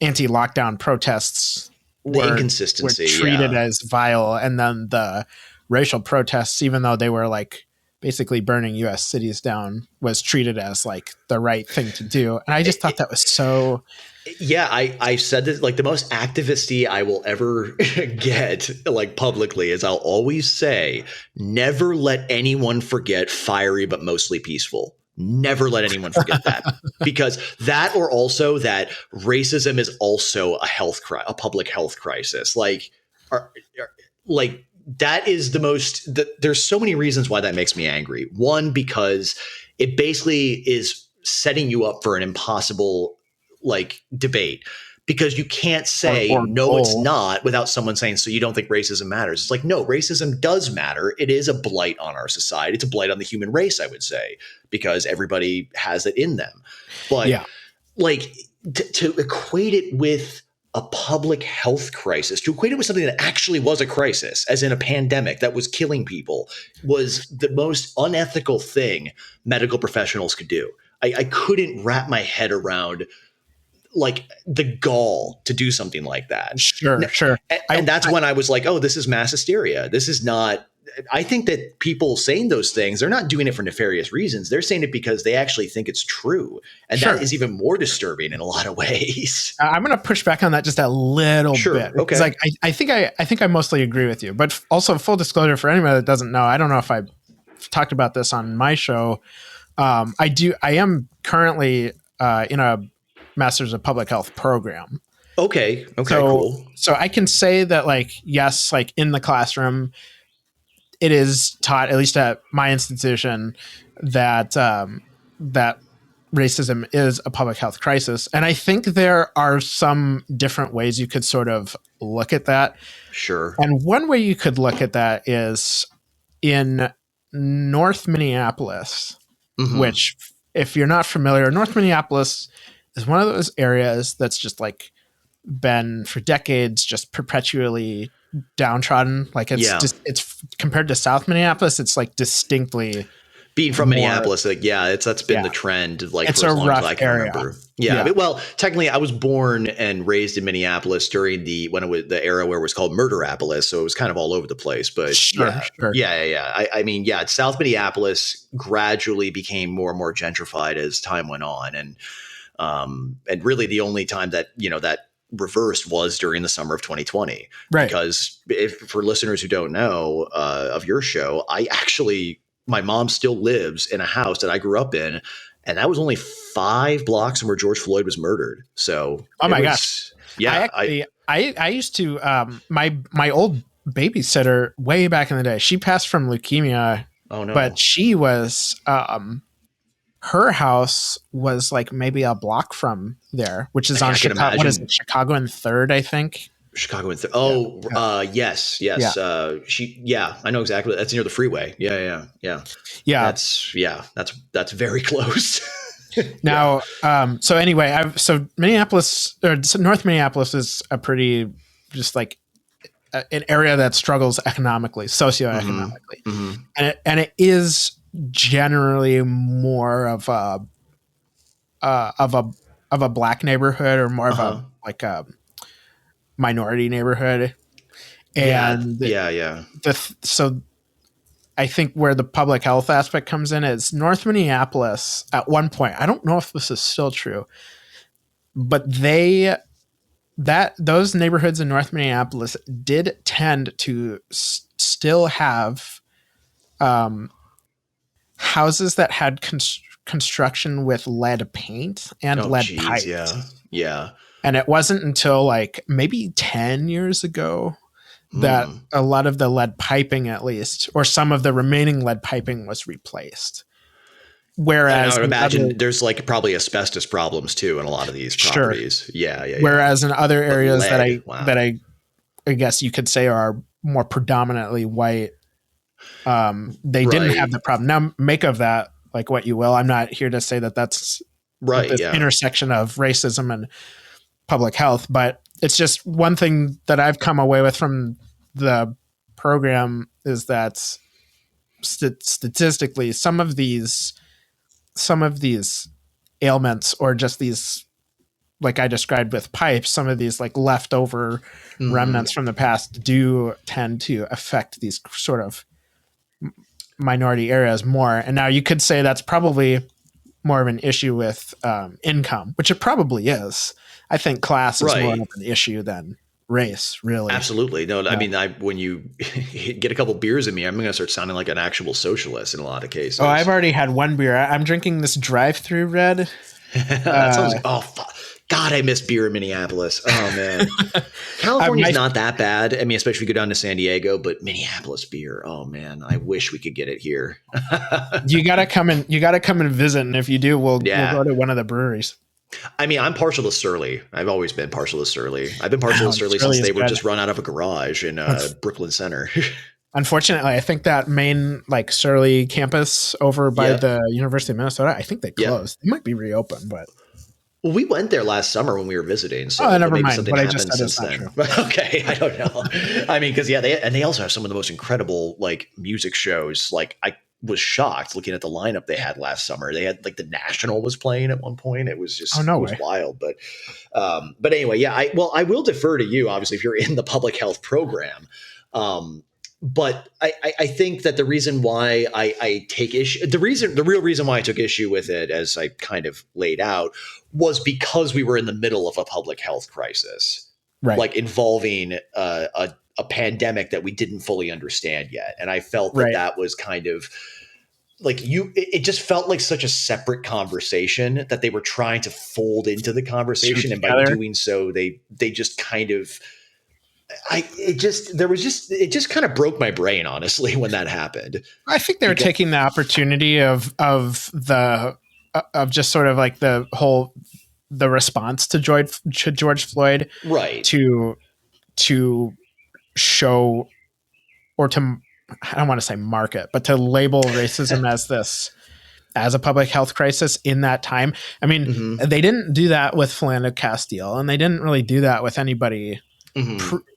anti-lockdown protests, the inconsistency, were treated as vile, and then the racial protests, even though they were like basically burning U.S. cities down, was treated as like the right thing to do. And I just thought that was so. Yeah, I said this, like, the most activisty I will ever get, like, publicly, is I'll always say, never let anyone forget fiery but mostly peaceful. Never let anyone forget that, because that, or also that racism is also a public health crisis. Like, that is there's so many reasons why that makes me angry. One, because it basically is setting you up for an impossible, like, debate, because you can't say no, it's not, without someone saying, so you don't think racism matters. It's like, no, racism does matter. It is a blight on our society. It's a blight on the human race, I would say, because everybody has it in them. But like, to equate it with a public health crisis, to equate it with something that actually was a crisis, as in a pandemic that was killing people, was the most unethical thing medical professionals could do. I couldn't wrap my head around, like, the gall to do something like that. Sure. And that's when I was like, oh, this is mass hysteria. This is not. I think that people saying those things, they're not doing it for nefarious reasons. They're saying it because they actually think it's true. And that is even more disturbing in a lot of ways. I'm going to push back on that just a little bit. Okay. Like, I think I mostly agree with you, but also, full disclosure for anyone that doesn't know, I don't know if I've talked about this on my show. I am currently in a Masters of Public Health program. Okay, cool. So I can say that, like, yes, like, in the classroom, it is taught, at least at my institution, that that racism is a public health crisis. And I think there are some different ways you could sort of look at that. Sure. And one way you could look at that is in North Minneapolis, which, if you're not familiar, North Minneapolis is one of those areas that's just, like, been for decades just perpetually downtrodden. Like, it's just, it's compared to South Minneapolis, it's like distinctly being from more, Minneapolis, like, that's been the trend, like, it's for as a long rough as I can area. remember. Yeah. But, well, technically, I was born and raised in Minneapolis during when it was the era where it was called Murderapolis, so it was kind of all over the place. But Sure. I mean, South Minneapolis gradually became more and more gentrified as time went on, and really the only time that that reversed was during the summer of 2020. Right. Because for listeners who don't know of your show, my mom still lives in a house that I grew up in, and that was only 5 blocks from where George Floyd was murdered. So, oh my gosh, yeah, I used to my old babysitter way back in the day. She passed from leukemia. Oh no! But she was her house was like maybe a block from there, which is on Chicago. What is it? Chicago and 3rd, I think. Chicago and 3rd. Oh, yes. I know exactly. That's near the freeway. Yeah. That's very close. Now, so anyway, Minneapolis, or North Minneapolis, is a pretty just like an area that struggles economically, socioeconomically, and it is generally more of a black neighborhood, or more of a minority neighborhood. And so I think where the public health aspect comes in is North Minneapolis at one point, I don't know if this is still true, but those neighborhoods in North Minneapolis did tend to still have houses that had construction with lead paint and lead pipes. Yeah. And it wasn't until like maybe 10 years ago that a lot of the lead piping, at least, or some of the remaining lead piping, was replaced. Whereas I would imagine there's like probably asbestos problems too in a lot of these properties. Yeah. Whereas in other areas that I guess you could say are more predominantly white, they didn't have the problem. Now, make of that like what you will. I'm not here to say that that's right. This intersection of racism and public health, but it's just one thing that I've come away with from the program is that statistically, some of these ailments, or just these, like I described with pipes, some of these like leftover remnants from the past do tend to affect these sort of minority areas more. And now you could say that's probably more of an issue with income, which it probably is. I think class is more of an issue than race, really. Absolutely. No, I mean, when you get a couple beers in me, I'm going to start sounding like an actual socialist in a lot of cases. Oh, I've already had one beer. I'm drinking this drive-through red. That sounds like, God, I miss beer in Minneapolis. Oh, man. California's not that bad. I mean, especially if you go down to San Diego, but Minneapolis beer. Oh, man. I wish we could get it here. You got to come and visit. And if you do, we'll go to one of the breweries. I mean, I'm partial to Surly. I've always been partial to Surly. I've been partial to Surly since they were just run out of a garage in Brooklyn Center. Unfortunately, I think that main like Surly campus over by the University of Minnesota, I think they closed. It might be reopened, but. Well, we went there last summer when we were visiting. So never mind. What I just said is not true. Okay, I don't know. I mean, because they also have some of the most incredible like music shows. Like I was shocked looking at the lineup they had last summer. They had like the National was playing at one point. It was just it was wild. But anyway, I will defer to you obviously if you're in the public health program. But I think that the reason why I take issue, the real reason why I took issue with it, as I kind of laid out, was because we were in the middle of a public health crisis, like involving a pandemic that we didn't fully understand yet. And I felt that was kind of like it just felt like such a separate conversation that they were trying to fold into the conversation. And by doing so, they just kind of, it just kind of broke my brain, honestly, when that happened. I think they were taking the opportunity of just sort of like the response to George Floyd, to show, or to, I don't want to say market, but to label racism as a public health crisis in that time. I mean, they didn't do that with Philando Castile, and they didn't really do that with anybody.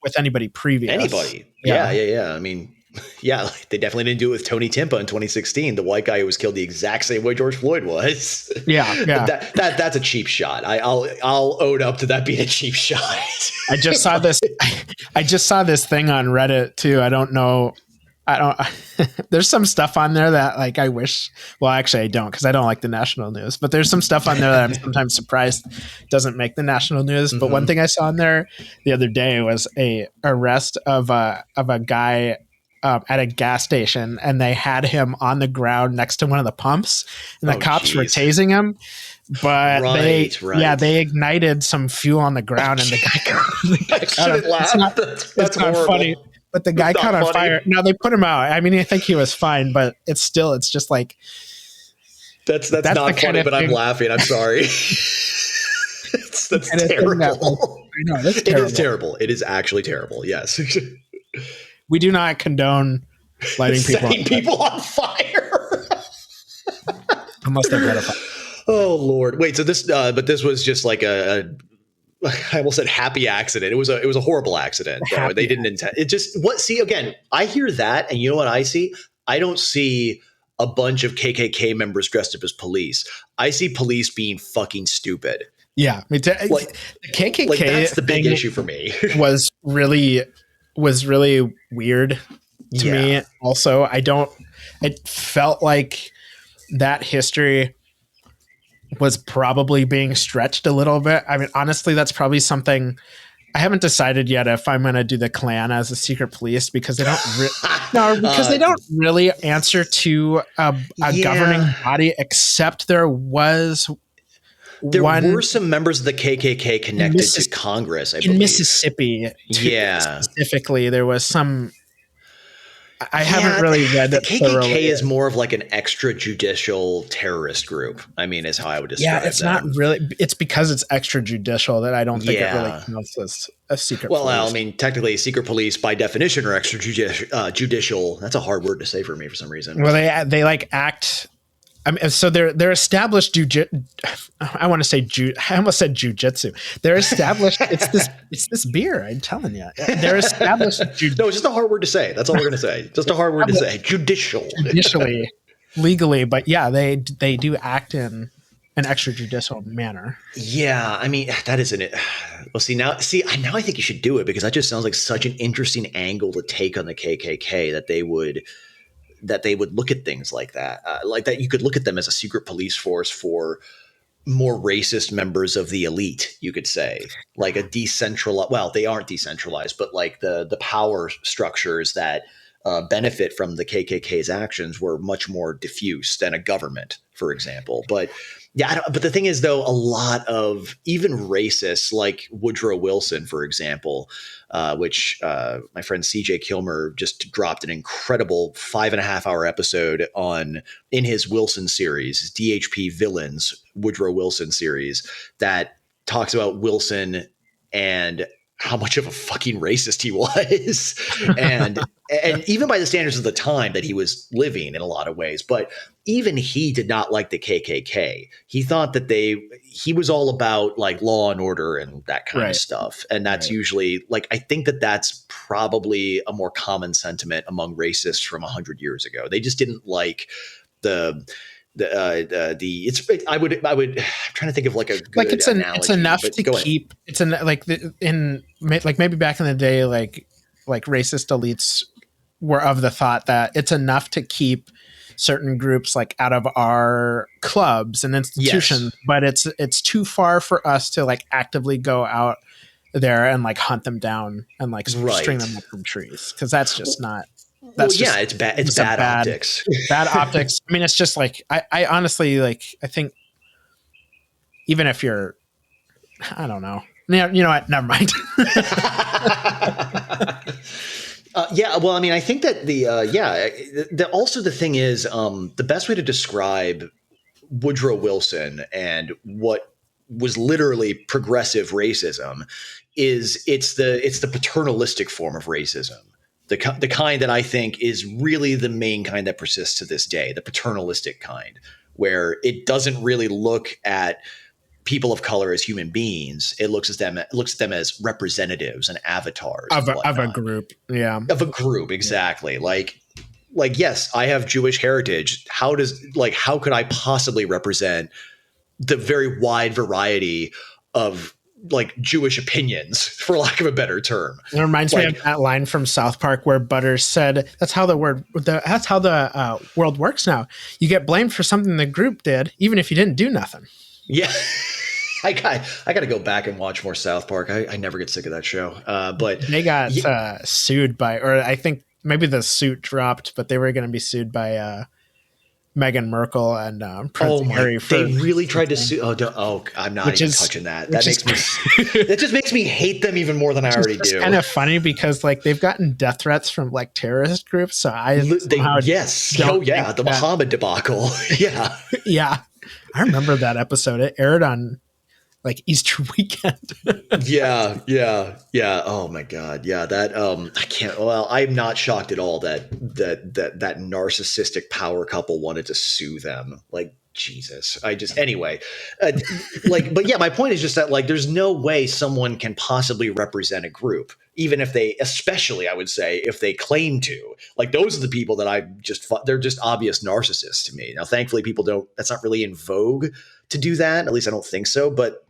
With anybody previous. Anybody. Yeah. I mean, Yeah, they definitely didn't do it with Tony Timpa in 2016, the white guy who was killed the exact same way George Floyd was. Yeah. That's a cheap shot. I'll own up to that being a cheap shot. I just saw this. I just saw this thing on Reddit too. I don't know. There's some stuff on there that like I wish. Well, actually, I don't because I don't like the national news. But there's some stuff on there that I'm sometimes surprised doesn't make the national news. But one thing I saw on there the other day was a arrest of a guy at a gas station, and they had him on the ground next to one of the pumps, and the cops were tasing him. But they ignited some fuel on the ground, and the guy It's not funny. But the guy caught on fire. No, they put him out. I mean, I think he was fine, but it's just like that's not funny. But I'm laughing. I'm sorry. that's terrible. I know that's terrible. It is terrible. It is actually terrible. Yes. We do not condone lighting people on fire. Unless they're gratified. Oh Lord! Wait. So this, but this was just like I almost said happy accident. It was a horrible accident. They didn't intend it. See again, I hear that, and you know what I see? I don't see a bunch of KKK members dressed up as police. I see police being fucking stupid. Yeah, me too. Like, the KKK. Like, that's the big issue for me. was really weird to me. Also, it felt like that history was probably being stretched a little bit. I mean, honestly, that's probably something I haven't decided yet if I'm going to do the Klan as a secret police because they don't they don't really answer to a governing body, except there were some members of the KKK connected to Congress, I believe. In Mississippi, specifically, there was some. I haven't really read that. The KKK is more of like an extrajudicial terrorist group. I mean, is how I would describe it. Yeah, it's not really. It's because it's extrajudicial that I don't think it really counts as a secret police. Well, I mean, technically, secret police by definition are extrajudicial. That's a hard word to say for me for some reason. Well, they like act. I mean, so they're established I want to say I almost said jujitsu. They're established. It's this beer. I'm telling you, they're established. No, it's just a hard word to say. That's all we're gonna say. Just a hard word to say. Judicially, legally, but yeah, they do act in an extrajudicial manner. Yeah, I mean that isn't it. Well, now I think you should do it because that just sounds like such an interesting angle to take on the KKK that they would look at things like that. You could look at them as a secret police force for more racist members of the elite, you could say, like a decentralized, well, they aren't decentralized, but like the power structures that benefit from the KKK's actions were much more diffuse than a government, for example. But yeah, but the thing is, though, a lot of even racists like Woodrow Wilson, for example, which my friend CJ Kilmer just dropped an incredible 5.5-hour episode in his Wilson series, his DHP Villains Woodrow Wilson series, that talks about Wilson and how much of a fucking racist he was. and even by the standards of the time that he was living in a lot of ways, but even he did not like the KKK. He thought that he was all about like law and order and that kind of stuff. And that's usually like, I think that's probably a more common sentiment among racists from 100 years ago. They just didn't like I'm trying to think of like a good analogy, it's enough to keep maybe back in the day, like racist elites were of the thought that it's enough to keep certain groups like out of our clubs and institutions, but it's too far for us to like actively go out there and like hunt them down and like string them up from trees. Cause that's just not, it's bad. It's bad optics. Bad optics. I mean, it's just like I honestly like. I think even if you're, I don't know. You know what? Never mind. Well, I mean, I think that also the thing is, the best way to describe Woodrow Wilson and what was literally progressive racism is it's the paternalistic form of racism. The kind that I think is really the main kind that persists to this day, the paternalistic kind, where it doesn't really look at people of color as human beings. It looks at them as representatives and avatars of and a group. Yeah. Of a group, exactly. Like, yes, I have Jewish heritage. How could I possibly represent the very wide variety of like Jewish opinions, for lack of a better term? It reminds me of that line from South Park where Butters said, "That's how the world works now. You get blamed for something the group did, even if you didn't do nothing." Yeah. I got to go back and watch more South Park. I never get sick of that show. But they got sued by, or I think maybe the suit dropped, but they were going to be sued by Meghan Merkel and Prince Harry. They really tried to sue. I'm not even touching that. That just makes me hate them even more than I already do. It's kind of funny because like they've gotten death threats from like terrorist groups. So the Muhammad debacle. Yeah. Yeah. I remember that episode. It aired on like Easter weekend. Yeah. Oh my God. Yeah. That, I can't, well, I'm not shocked at all that narcissistic power couple wanted to sue them. Like, Jesus. Anyway, but yeah, my point is just that like, there's no way someone can possibly represent a group, even if especially I would say if they claim to. Like, those are the people that they're just obvious narcissists to me. Now, thankfully that's not really in vogue to do that. At least I don't think so, but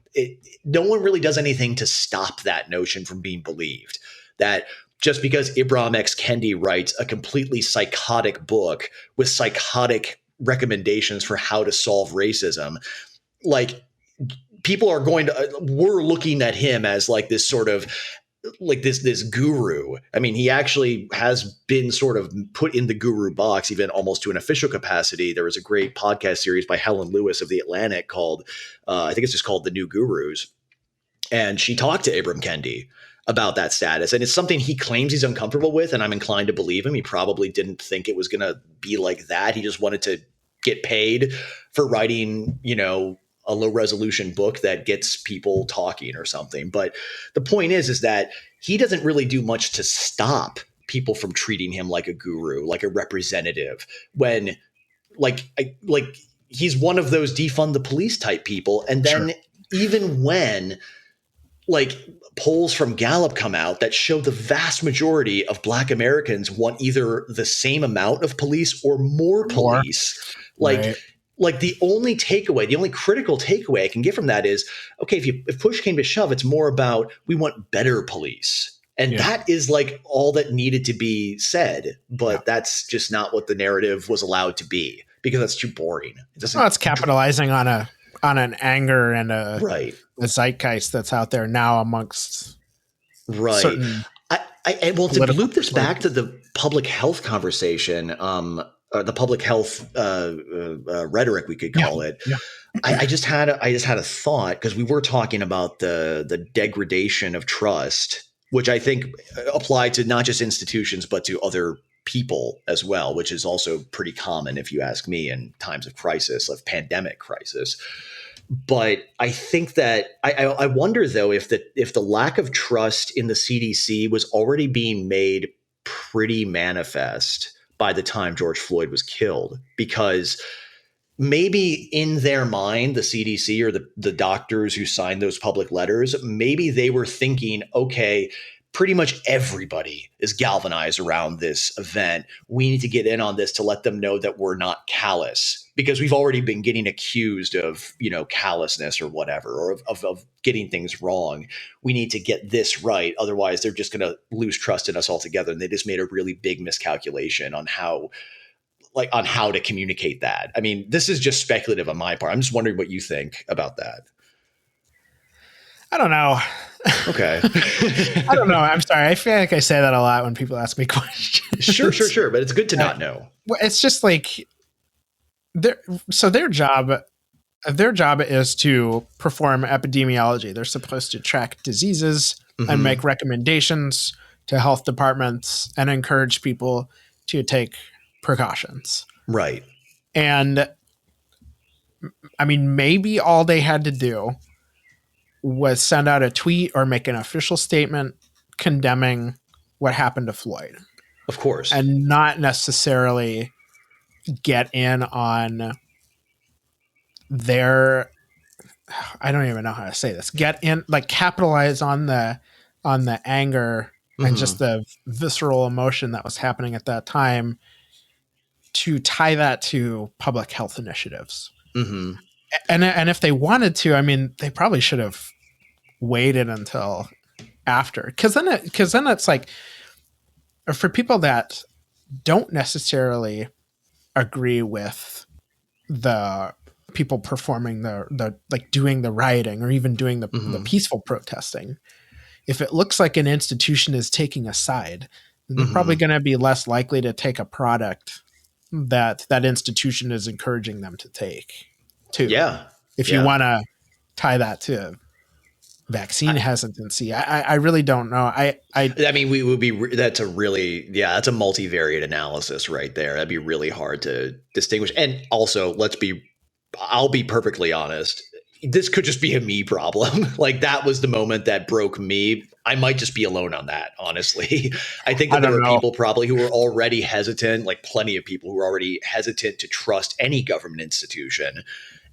no one really does anything to stop that notion from being believed. That just because Ibram X. Kendi writes a completely psychotic book with psychotic recommendations for how to solve racism, like people are we're looking at him as like this sort of like this guru. I mean, he actually has been sort of put in the guru box, even almost to an official capacity. There was a great podcast series by Helen Lewis of The Atlantic called, I think it's just called The New Gurus. And she talked to Ibram Kendi about that status. And it's something he claims he's uncomfortable with. And I'm inclined to believe him. He probably didn't think it was going to be like that. He just wanted to get paid for writing, a low resolution book that gets people talking or something. But the point is that he doesn't really do much to stop people from treating him like a guru, like a representative, when he's one of those defund the police type people. And then even when like polls from Gallup come out that show the vast majority of Black Americans want either the same amount of police or more police, Like the only critical takeaway I can get from that is, okay, if push came to shove, it's more about we want better police. And that is like all that needed to be said. But that's just not what the narrative was allowed to be, because that's too boring. It's capitalizing on an anger and a zeitgeist that's out there now amongst certain to loop this back to the public health conversation, the public health rhetoric, we could call it. Yeah. I just had a thought, because we were talking about the degradation of trust, which I think applied to not just institutions but to other people as well, which is also pretty common, if you ask me, in times of crisis, of pandemic crisis. But I think that I wonder though if the lack of trust in the CDC was already being made pretty manifest by the time George Floyd was killed, because maybe in their mind, the CDC or the doctors who signed those public letters, maybe they were thinking, okay, pretty much everybody is galvanized around this event. We need to get in on this to let them know that we're not callous, because we've already been getting accused of, callousness or whatever, or of getting things wrong. We need to get this right. Otherwise, they're just going to lose trust in us altogether. And they just made a really big miscalculation on how to communicate that. I mean, this is just speculative on my part. I'm just wondering what you think about that. I don't know. Okay. I don't know. I'm sorry. I feel like I say that a lot when people ask me questions. Sure. But it's good to not know. It's just like their job is to perform epidemiology. They're supposed to track diseases and make recommendations to health departments and encourage people to take precautions. Right. And I mean, maybe all they had to do was send out a tweet or make an official statement condemning what happened to Floyd. Of course. And not necessarily get in on their I don't even know how to say this, get in, like capitalize on the anger and just the visceral emotion that was happening at that time to tie that to public health initiatives. Mm-hmm. And if they wanted to, I mean, they probably should have waited until after, because then it's like, for people that don't necessarily agree with the people performing the like doing the rioting or even doing the peaceful protesting, if it looks like an institution is taking a side, then they're probably going to be less likely to take a product that institution is encouraging them to take too. Yeah. If you want to tie that to vaccine hesitancy, I really don't know. I mean, we would be, that's a multivariate analysis right there. That'd be really hard to distinguish. And also, I'll be perfectly honest. This could just be a me problem. Like, that was the moment that broke me. I might just be alone on that, honestly. I think that there were people probably who were already hesitant, like plenty of people who were already hesitant to trust any government institution.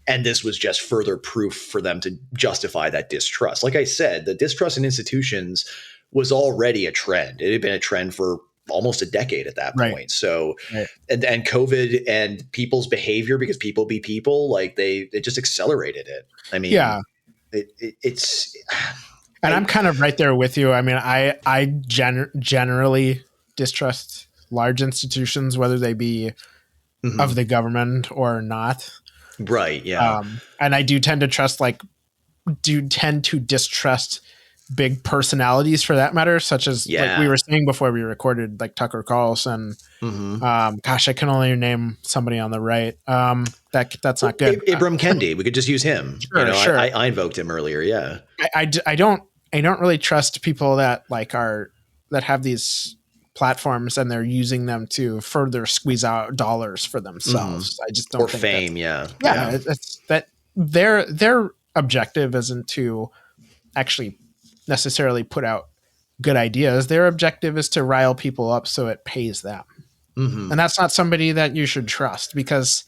And this was just further proof for them to justify that distrust. Like I said, the distrust in institutions was already a trend. It had been a trend for almost a decade at that point. So, and COVID and people's behavior, because people be people, like it just accelerated it. I mean, it's. And I'm kind of right there with you. I mean, I generally distrust large institutions, whether they be of the government or not. Right. Yeah. And I do tend to distrust big personalities for that matter, such as like we were saying before we recorded, like Tucker Carlson. Gosh, I can only name somebody on the right. That's not good. Ibram Kendi. We could just use him. Sure. I invoked him earlier. Yeah. I don't really trust people that that have these platforms and they're using them to further squeeze out dollars for themselves. I just don't think fame. It's that their objective isn't to actually necessarily put out good ideas. Their objective is to rile people up so it pays them. And that's not somebody that you should trust, because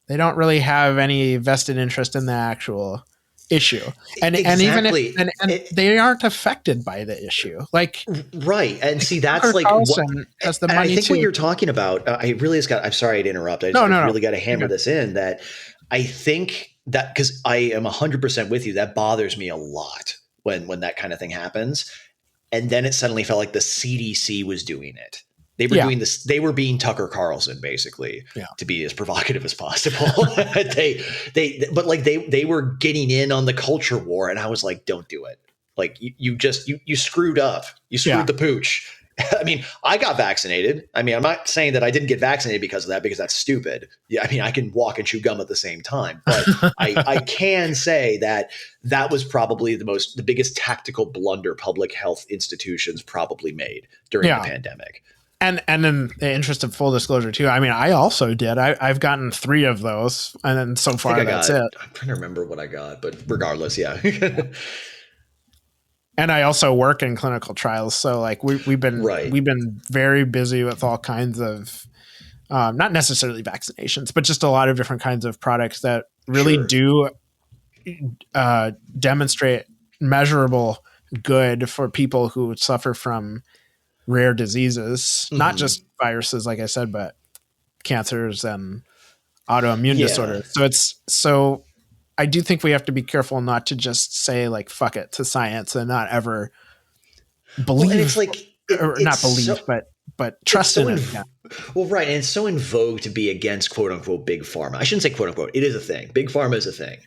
they don't really have any vested interest in the actual issue. And even if they aren't affected by the issue, like right. And see, that's like has the money. I think what you're talking about, I'm sorry to interrupt. I really got to hammer this in, that I think that, because I am 100% with you, that bothers me a lot when that kind of thing happens. And then it suddenly felt like the CDC was doing it. They were doing this. They were being Tucker Carlson, basically, to be as provocative as possible. They were getting in on the culture war, and I was like, "Don't do it! Like you screwed up. You screwed the pooch." I mean, I got vaccinated. I mean, I'm not saying that I didn't get vaccinated because of that, because that's stupid. Yeah, I mean, I can walk and chew gum at the same time, but I can say that was probably the biggest tactical blunder public health institutions probably made during the pandemic. And in the interest of full disclosure too, I mean, I also did. I've gotten 3 of those, and then so far that's it. I'm trying to remember what I got, but regardless, yeah. And I also work in clinical trials, so like we've been very busy with all kinds of not necessarily vaccinations, but just a lot of different kinds of products that really do demonstrate measurable good for people who suffer from rare diseases, not just viruses, like I said, but cancers and autoimmune disorders. So I do think we have to be careful not to just say like, fuck it to science and not ever believe, but trust in it. Well, right. And it's so in vogue to be against quote unquote big pharma. I shouldn't say quote unquote. It is a thing. Big pharma is a thing.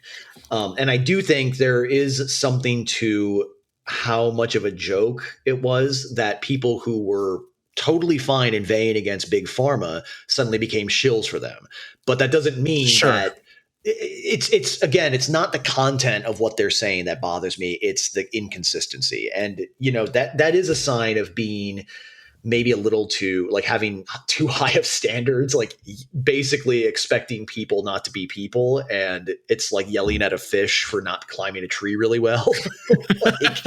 And I do think there is something to how much of a joke it was that people who were totally fine inveighing against big pharma suddenly became shills for them. But that doesn't mean that it's not the content of what they're saying that bothers me. It's the inconsistency. And, that is a sign of being maybe a little too, like having too high of standards, like basically expecting people not to be people. And it's like yelling at a fish for not climbing a tree really well. Like,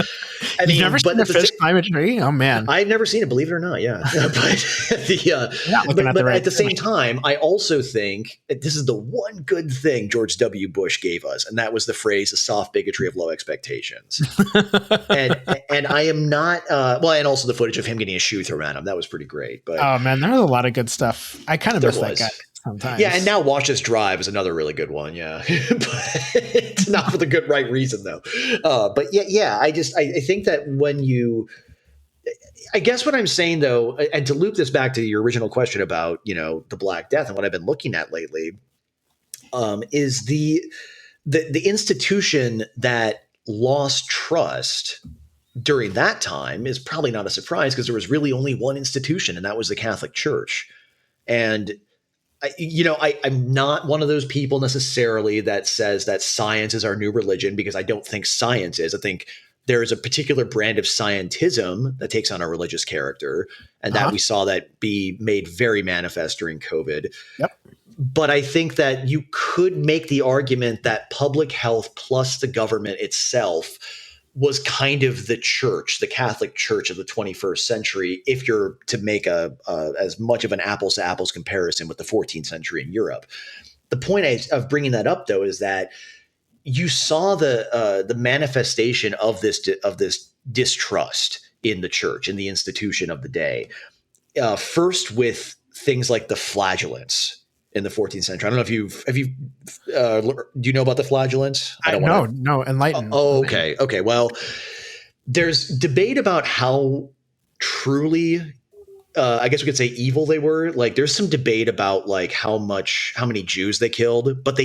You've never seen a fish climb a tree? Oh man. I've never seen it, believe it or not. Yeah. But at the same time, I also think this is the one good thing George W. Bush gave us. And that was the phrase, a soft bigotry of low expectations. and I am not, and also the footage of him getting a shoe thrown at him. That was pretty great. But oh man, there was a lot of good stuff. I kind of miss that guy sometimes. Yeah, and now Watch Us Drive is another really good one. Yeah, but it's not for the good right reason though. But yeah, I think that when you, I guess what I'm saying though, and to loop this back to your original question about the Black Death and what I've been looking at lately, is the institution that lost trust during that time is probably not a surprise because there was really only one institution, and that was the Catholic Church. And I'm not one of those people necessarily that says that science is our new religion, because I don't think science is. I think there is a particular brand of scientism that takes on a religious character, and that we saw that be made very manifest during COVID. Yep. But I think that you could make the argument that public health plus the government itself was kind of the church, the Catholic Church of the 21st century, if you're to make as much of an apples to apples comparison with the 14th century in Europe. The point of bringing that up, though, is that you saw the manifestation of this distrust in the church, in the institution of the day. First with things like the flagellants in the 14th century. I don't know if do you know about the flagellants? No, enlighten. Okay. Well, there's debate about how truly, I guess we could say, evil they were. Like, there's some debate about like how many Jews they killed, but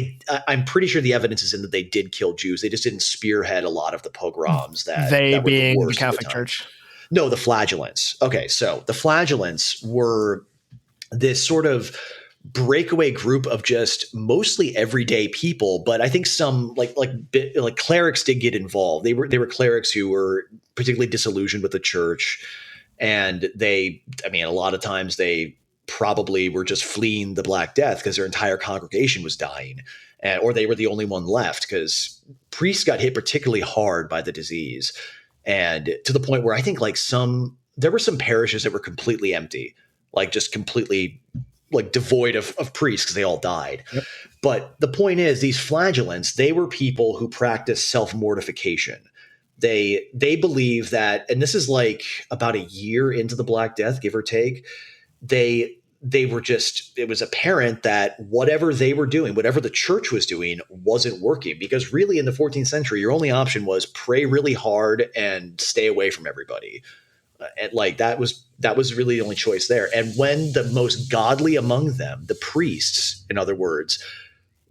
I'm pretty sure the evidence is in that they did kill Jews. They just didn't spearhead a lot of the pogroms that being the Catholic Church. No, the flagellants. Okay, so the flagellants were this sort of breakaway group of just mostly everyday people, but I think some like clerics did get involved. They were clerics who were particularly disillusioned with the church, and a lot of times they probably were just fleeing the Black Death because their entire congregation was dying, or they were the only one left because priests got hit particularly hard by the disease, and to the point where I think there were some parishes that were completely empty, like just completely like devoid of priests because they all died. Yep. But the point is, these flagellants, they were people who practiced self-mortification. They believe that, and this is like about a year into the Black Death, give or take, they were just, it was apparent that whatever they were doing, whatever the church was doing, wasn't working, because really in the 14th century, your only option was pray really hard and stay away from everybody. And like that was really the only choice there. And when the most godly among them, the priests, in other words,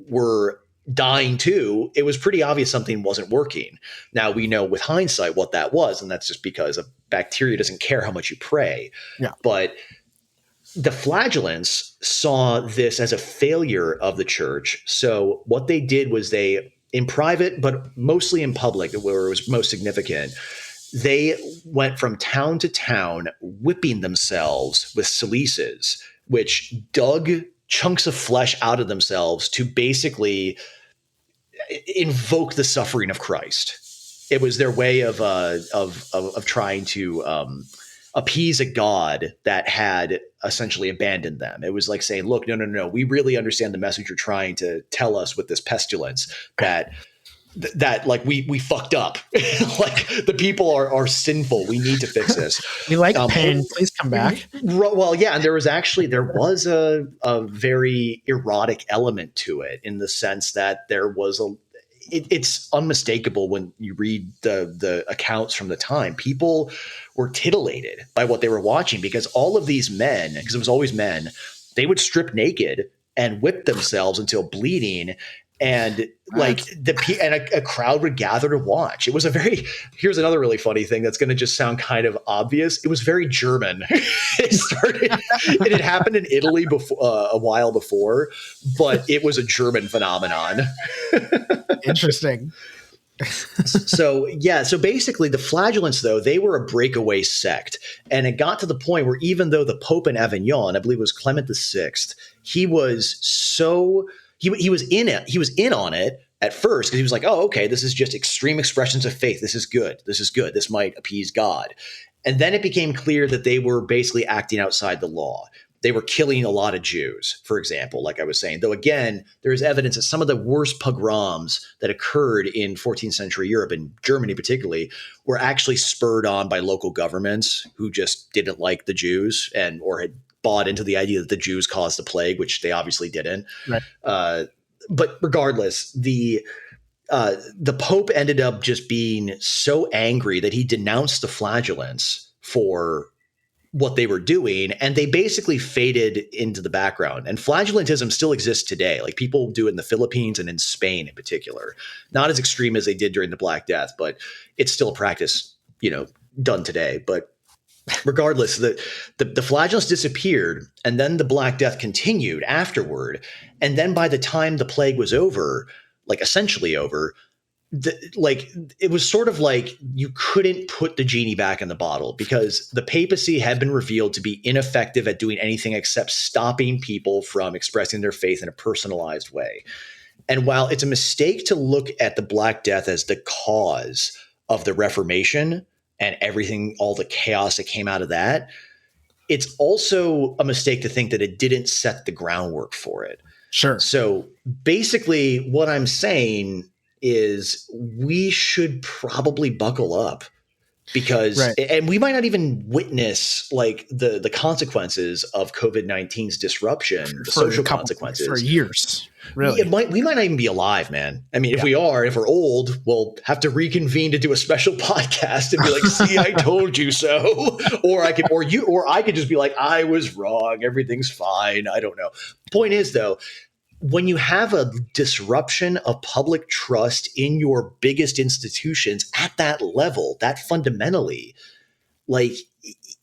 were dying too, it was pretty obvious something wasn't working. Now we know with hindsight what that was, and that's just because a bacteria doesn't care how much you pray. Yeah. But the flagellants saw this as a failure of the church. So what they did was they, in private, but mostly in public, where it was most significant, they went from town to town whipping themselves with silices, which dug chunks of flesh out of themselves to basically invoke the suffering of Christ. It was their way of trying to appease a God that had essentially abandoned them. It was like saying, look, no, we really understand the message you're trying to tell us with this pestilence, that like we fucked up. Like the people are sinful. We need to fix this. We like pain. Please come back. Well, yeah. And there was a very erotic element to it, in the sense that there was it's unmistakable when you read the accounts from the time. People were titillated by what they were watching, because all of these men, because it was always men, they would strip naked and whip themselves until bleeding. And like a crowd would gather to watch. It was here's another really funny thing that's going to just sound kind of obvious. It was very German. It had happened in Italy before, a while before, but it was a German phenomenon. Interesting. So basically the flagellants, though, they were a breakaway sect. And it got to the point where even though the Pope in Avignon, I believe it was Clement VI, he was so he was in it. He was in on it at first because he was like, oh, okay, this is just extreme expressions of faith. This is good. This is good. This might appease God. And then it became clear that they were basically acting outside the law. They were killing a lot of Jews, for example, like I was saying. Though, again, there is evidence that some of the worst pogroms that occurred in 14th century Europe, and Germany particularly, were actually spurred on by local governments who just didn't like the Jews or had bought into the idea that the Jews caused the plague, which they obviously didn't. Right. But regardless, the Pope ended up just being so angry that he denounced the flagellants for what they were doing, and they basically faded into the background. And flagellantism still exists today. Like, people do it in the Philippines and in Spain in particular. Not as extreme as they did during the Black Death, but it's still a practice, done today. But regardless, the flagellants disappeared, and then the Black Death continued afterward. And then by the time the plague was over, like essentially over, it was sort of like you couldn't put the genie back in the bottle because the papacy had been revealed to be ineffective at doing anything except stopping people from expressing their faith in a personalized way. And while it's a mistake to look at the Black Death as the cause of the Reformation and everything, all the chaos that came out of that, it's also a mistake to think that it didn't set the groundwork for it. Sure. So basically what I'm saying is we should probably buckle up because, and we might not even witness like the consequences of COVID-19's disruption, the social consequences for years. Really, we might not even be alive, man. I mean, if we're old, we'll have to reconvene to do a special podcast and be like, "See, I told you so," or I could just be like, "I was wrong. Everything's fine." I don't know. Point is, though, when you have a disruption of public trust in your biggest institutions at that level, that fundamentally, like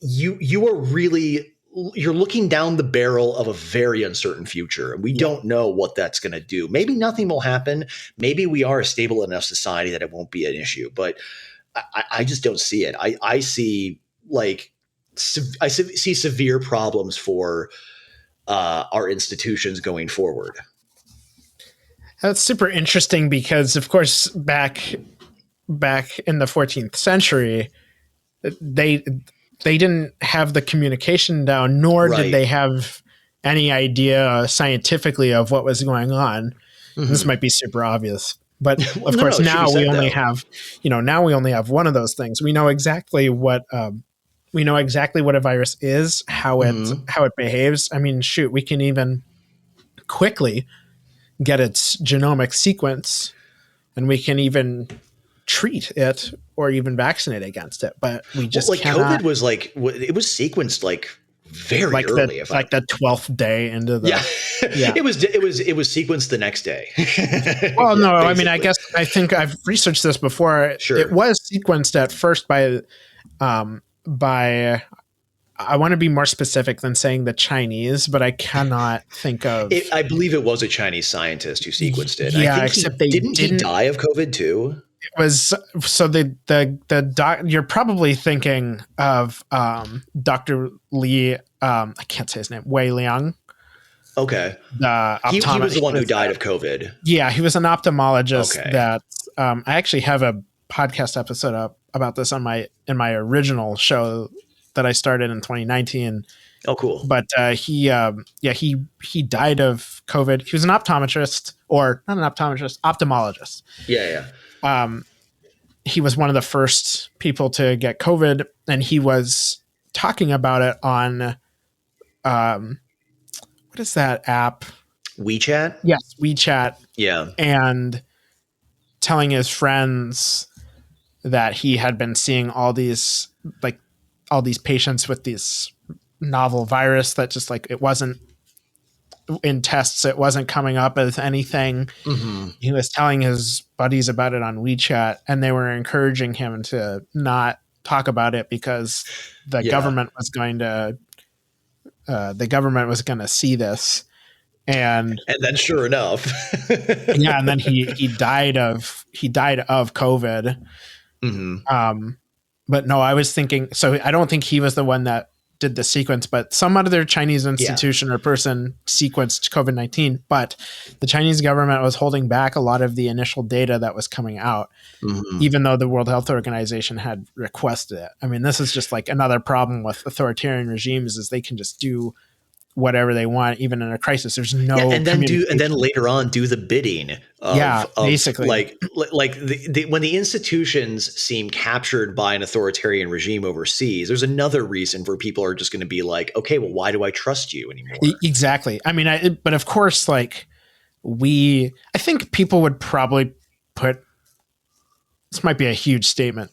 you are really, you're looking down the barrel of a very uncertain future. And we don't know what that's going to do. Maybe nothing will happen. Maybe we are a stable enough society that it won't be an issue, but I just don't see it. I see see severe problems for our institutions going forward. That's super interesting because, of course, back in the 14th century, they didn't have the communication down, nor did they have any idea scientifically of what was going on. Mm-hmm. This might be super obvious, but of course now we only have one of those things. We know exactly what a virus is, how it behaves. I mean, shoot, we can even quickly get its genomic sequence, and we can even treat it or even vaccinate against it. But we just cannot. COVID was it was sequenced very early, the 12th day into the it was sequenced the next day. Well, no, basically. I mean, I think I've researched this before. Sure. It was sequenced at first by I want to be more specific than saying the Chinese, but I cannot think of it. I believe it was a Chinese scientist who sequenced it. Yeah, I think didn't he die of COVID too? It was so you're probably thinking of Dr. Li. I can't say his name. Wei Liang. Okay. He was the one who died of COVID. Yeah, he was an ophthalmologist that I actually have a podcast episode about this in my original show that I started in 2019. Oh, cool. But he died of COVID. He was an optometrist, or not an optometrist, ophthalmologist. Yeah. He was one of the first people to get COVID, and he was talking about it on what is that app? WeChat? Yes, WeChat. Yeah. And telling his friends that he had been seeing all these patients with this novel virus that just it wasn't in tests. It wasn't coming up as anything. Mm-hmm. He was telling his buddies about it on WeChat, and they were encouraging him to not talk about it because the government was going to see this. And then sure enough, yeah, and then he died of COVID. Mm-hmm. But no, I was thinking, so I don't think he was the one that did the sequence, but some other Chinese institution or person sequenced COVID-19. But the Chinese government was holding back a lot of the initial data that was coming out, even though the World Health Organization had requested it. I mean, this is just like another problem with authoritarian regimes, is they can just do whatever they want, even in a crisis. There's no and then later on do the bidding of basically like when the institutions seem captured by an authoritarian regime overseas, there's another reason for people are just going to be like, okay, well, why do I trust you anymore? Exactly. I mean, but of course, like I think people would probably put, this might be a huge statement.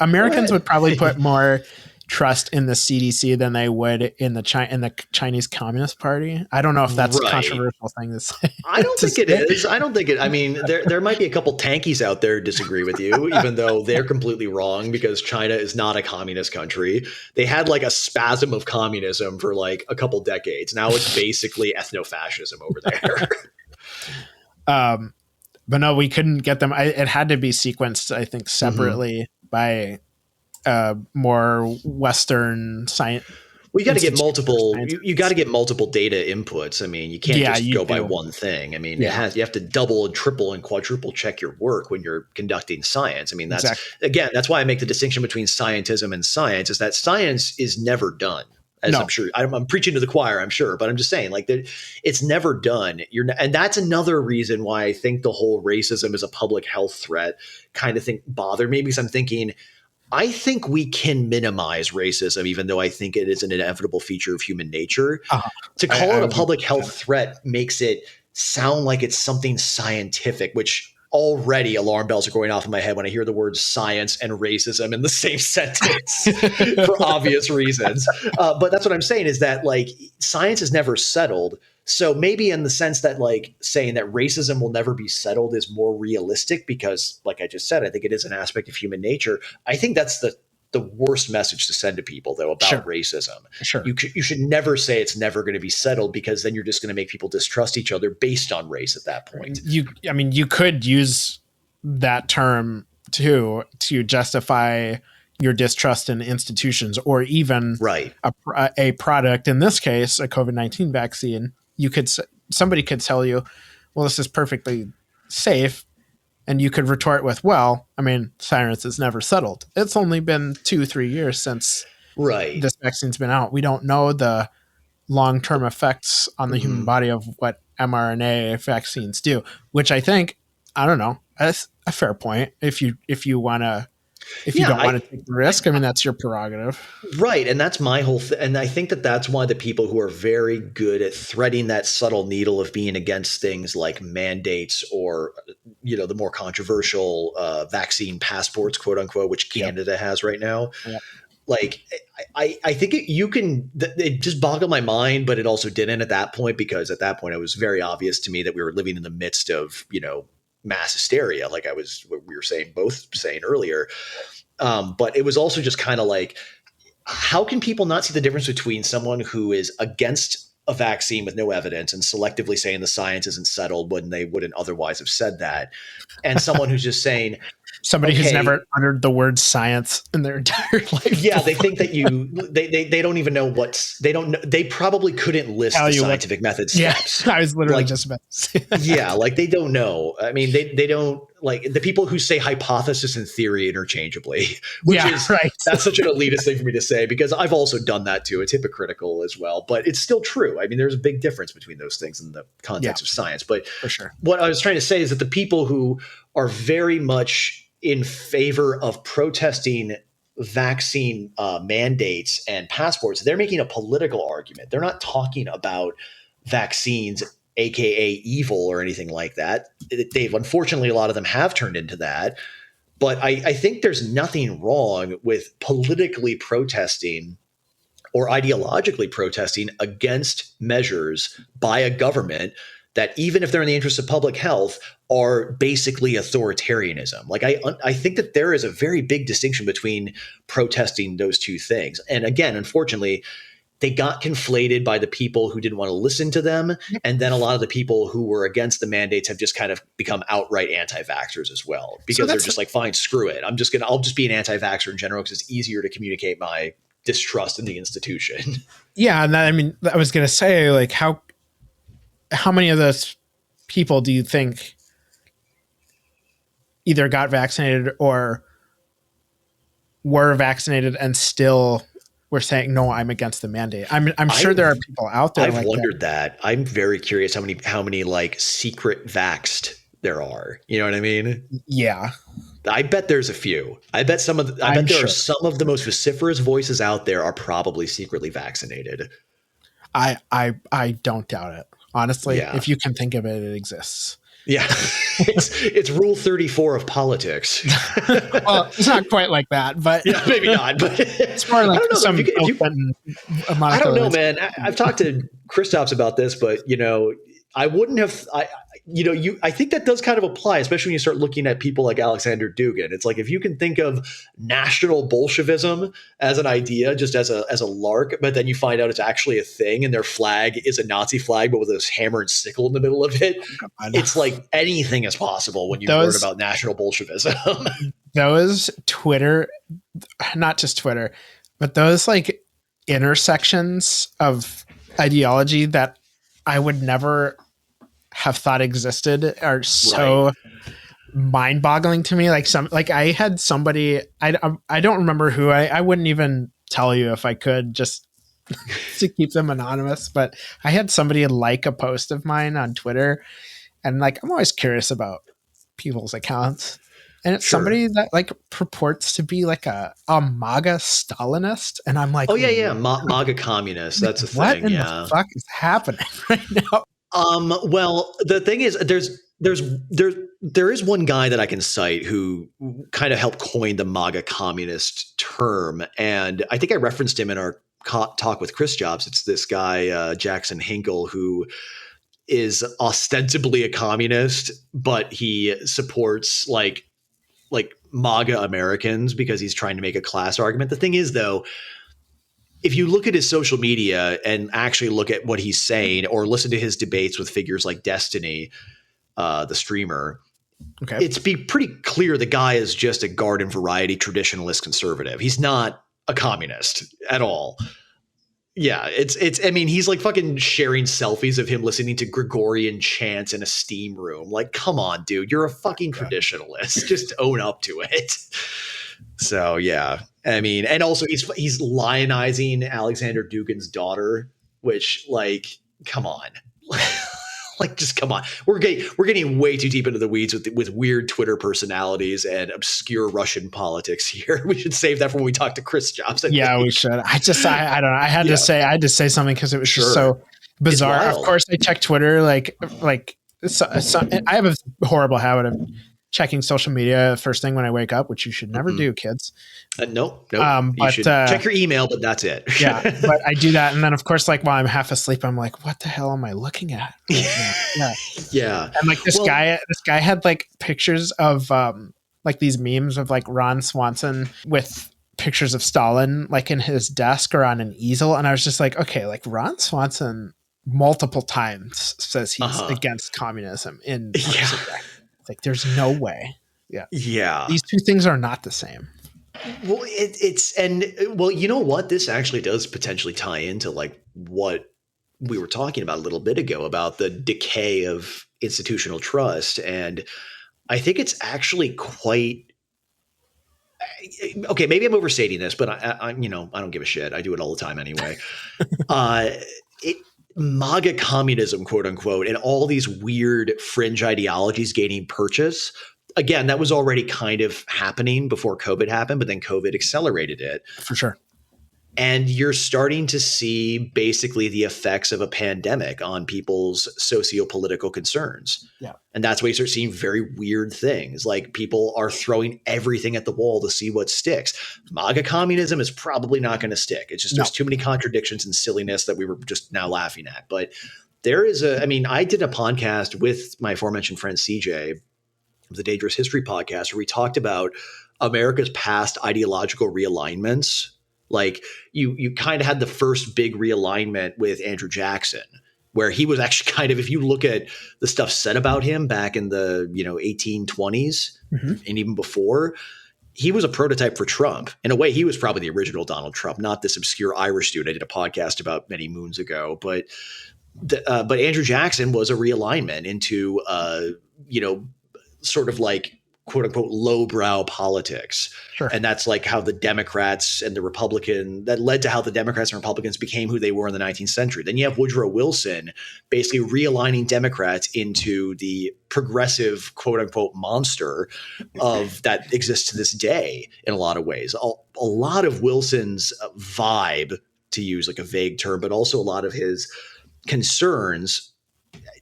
Americans would probably put more trust in the CDC than they would in the Chinese Communist Party. I don't know if that's a controversial thing to say. I don't think it is. I don't think it. I mean, there might be a couple tankies out there who disagree with you, even though they're completely wrong, because China is not a communist country. They had like a spasm of communism for like a couple decades. Now it's basically ethno-fascism over there. But no, we couldn't get them. It had to be sequenced, I think, separately by more Western science. Well, you got to get multiple. You got to get multiple data inputs. I mean, you can't just go by one thing. I mean, you have to double and triple and quadruple check your work when you're conducting science. I mean, again, that's why I make the distinction between scientism and science. Is that science is never done. I'm sure I'm preaching to the choir, I'm sure, but I'm just saying, like, it's never done. And that's another reason why I think the whole racism is a public health threat kind of thing bothered me, because I'm thinking, I think we can minimize racism, even though I think it is an inevitable feature of human nature. To call it a public health threat makes it sound like it's something scientific, which already alarm bells are going off in my head when I hear the words science and racism in the same sentence for obvious reasons. But that's what I'm saying, is that like science is never settled. So maybe in the sense that like saying that racism will never be settled is more realistic, because like I just said, I think it is an aspect of human nature. I think that's the worst message to send to people, though, about racism. You should never say it's never going to be settled, because then you're just going to make people distrust each other based on race at that point. I mean, you could use that term to justify your distrust in institutions, or even a product. In this case, a COVID-19 vaccine. Somebody could tell you, well, this is perfectly safe. And you could retort with, well, I mean, science is never settled. It's only been 2-3 years since this vaccine's been out. We don't know the long-term effects on the human body of what mRNA vaccines do, which I think, I don't know, that's a fair point. If you want to, you don't want to take the risk, I mean, that's your prerogative. Right. And that's my whole thing. And I think that that's why the people who are very good at threading that subtle needle of being against things like mandates, or, you know, the more controversial vaccine passports, quote unquote, which Canada has right now. Like, I think it just boggled my mind, but it also didn't at that point, because at that point it was very obvious to me that we were living in the midst of, you know, mass hysteria, like we were both saying earlier. But it was also just kind of like, how can people not see the difference between someone who is against a vaccine with no evidence and selectively saying the science isn't settled when they wouldn't otherwise have said that, and someone who's just saying, somebody who's never uttered the word science in their entire life. Yeah, they think that they don't even know they probably couldn't list the scientific method steps. Yeah, I was literally just about to say that. Yeah, like they don't know. I mean, they don't, like the people who say hypothesis and theory interchangeably, which is that's such an elitist thing for me to say, because I've also done that too. It's hypocritical as well, but it's still true. I mean, there's a big difference between those things in the context of science. But for sure, what I was trying to say is that the people who are very much in favor of protesting vaccine mandates and passports, they're making a political argument. They're not talking about vaccines, aka evil or anything like that. They've, unfortunately, a lot of them have turned into that. But I think there's nothing wrong with politically protesting or ideologically protesting against measures by a government that, even if they're in the interest of public health, are basically authoritarianism. Like I think that there is a very big distinction between protesting those two things. And again, unfortunately, they got conflated by the people who didn't want to listen to them. And then a lot of the people who were against the mandates have just kind of become outright anti-vaxxers as well, because they're just like, fine, screw it. I'll just be an anti-vaxxer in general because it's easier to communicate my distrust in the institution. Yeah. And that, I mean, I was going to say, like, how many of those people do you think either got vaccinated or were vaccinated and still were saying, no, I'm against the mandate? I'm sure there are people out there. I've wondered that. I'm very curious how many like secret vaxxed there are. You know what I mean? Yeah. I bet there's a few. I bet there are some of the most vociferous voices out there are probably secretly vaccinated. I don't doubt it. Honestly, Yeah. If you can think of it, it exists. Yeah. it's rule 34 of politics. Well, it's not quite like that, but yeah, maybe not, but it's more like some I don't know, man. I've talked to Christophs about this, but I wouldn't have, I think that does kind of apply, especially when you start looking at people like Alexander Dugin. It's like, if you can think of national Bolshevism as an idea, just as a lark, but then you find out it's actually a thing and their flag is a Nazi flag, but with this hammer and sickle in the middle of it. It's like anything is possible when you learn about national Bolshevism. Those Twitter, not just Twitter, but those like intersections of ideology that I would never have thought existed are so mind-boggling to me. Like I had somebody, I don't remember who, I wouldn't even tell you if I could, just to keep them anonymous, but I had somebody like a post of mine on Twitter, and like, I'm always curious about people's accounts. And it's somebody that like purports to be like a MAGA Stalinist. And I'm like, oh yeah. MAGA communist. That's a thing. What in the fuck is happening right now? Well, the thing is, there is one guy that I can cite who kind of helped coin the MAGA communist term, and I think I referenced him in our talk with Chris Jobs. It's this guy Jackson Hinkle, who is ostensibly a communist, but he supports like MAGA Americans because he's trying to make a class argument. The thing is, though, if you look at his social media and actually look at what he's saying, or listen to his debates with figures like Destiny, the streamer, it's pretty clear the guy is just a garden variety traditionalist conservative. He's not a communist at all. Yeah, I mean, he's like fucking sharing selfies of him listening to Gregorian chants in a steam room. Like, come on, dude, you're a fucking traditionalist. Just own up to it. So yeah, I mean, and also he's lionizing Alexander Dugin's daughter, which, like, come on. Like, just come on. We're getting way too deep into the weeds with weird Twitter personalities and obscure Russian politics here. We should save that for when we talk to Chris Jobs. Yeah, we should. I don't know. I had to say something because it was just so bizarre. Of course, I check Twitter. I have a horrible habit of checking social media first thing when I wake up, which you should never do, kids. Nope. You should check your email, but that's it. Yeah, but I do that, and then of course, like, while I'm half asleep, I'm like, "What the hell am I looking at?" Yeah. And like this guy had like pictures of like these memes of like Ron Swanson with pictures of Stalin like in his desk or on an easel, and I was just like, okay, like Ron Swanson multiple times says he's against communism in like, there's no way. Yeah. These two things are not the same. Well, you know what? This actually does potentially tie into like what we were talking about a little bit ago about the decay of institutional trust. And I think it's actually quite, okay, maybe I'm overstating this, but I don't give a shit. I do it all the time anyway. MAGA communism, quote unquote, and all these weird fringe ideologies gaining purchase. Again, that was already kind of happening before COVID happened, but then COVID accelerated it. For sure. And you're starting to see basically the effects of a pandemic on people's socio-political concerns. Yeah. And that's why you start seeing very weird things. Like, people are throwing everything at the wall to see what sticks. MAGA communism is probably not going to stick. It's just there's too many contradictions and silliness that we were just now laughing at. But there is I did a podcast with my aforementioned friend CJ, the Dangerous History podcast, where we talked about America's past ideological realignments Like you kind of had the first big realignment with Andrew Jackson, where he was actually kind of, if you look at the stuff said about him back in the 1820s and even before, he was a prototype for Trump. In a way, he was probably the original Donald Trump, not this obscure Irish dude I did a podcast about many moons ago. But Andrew Jackson was a realignment into sort of like quote unquote lowbrow politics. Sure. And that's like how the Democrats and that led to how the Democrats and Republicans became who they were in the 19th century. Then you have Woodrow Wilson basically realigning Democrats into the progressive quote unquote monster of that exists to this day in a lot of ways. A lot of Wilson's vibe, to use like a vague term, but also a lot of his concerns,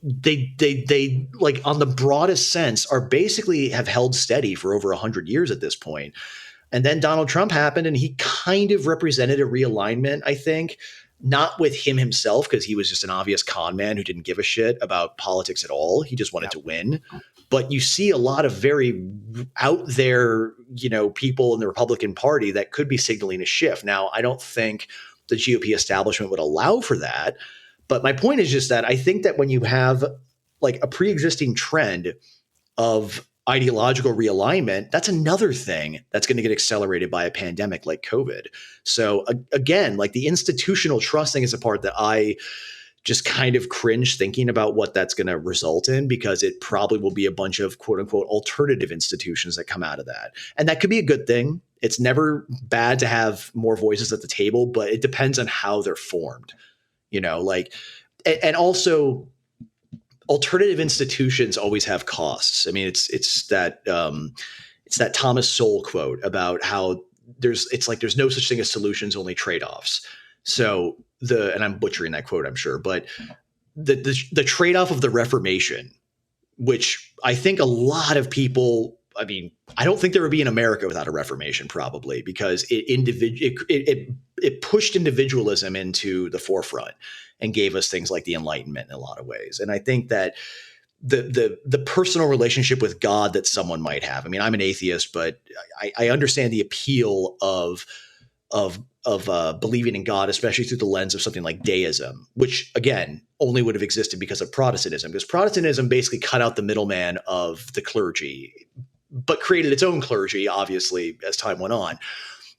they like on the broadest sense are basically have held steady for over 100 years at this point. And then Donald Trump happened and he kind of represented a realignment, I think, not with him himself, because he was just an obvious con man who didn't give a shit about politics at all. He just wanted to win. But you see a lot of very out there, people in the Republican Party that could be signaling a shift. Now, I don't think the GOP establishment would allow for that. But my point is just that I think that when you have like a pre-existing trend of ideological realignment, that's another thing that's going to get accelerated by a pandemic like COVID. So again, like the institutional trust thing is a part that I just kind of cringe thinking about what that's going to result in, because it probably will be a bunch of quote unquote alternative institutions that come out of that. And that could be a good thing. It's never bad to have more voices at the table, but it depends on how they're formed. And also alternative institutions always have costs. I mean, it's that Thomas Sowell quote about how there's no such thing as solutions, only trade-offs. So and I'm butchering that quote, I'm sure, but the trade-off of the Reformation, which I think a lot of people, I mean, I don't think there would be an America without a Reformation, probably, because it pushed individualism into the forefront and gave us things like the Enlightenment in a lot of ways. And I think that the personal relationship with God that someone might have, I mean, I'm an atheist, but I understand the appeal of believing in God, especially through the lens of something like deism, which again only would have existed because of Protestantism, because Protestantism basically cut out the middleman of the clergy, but created its own clergy, obviously, as time went on.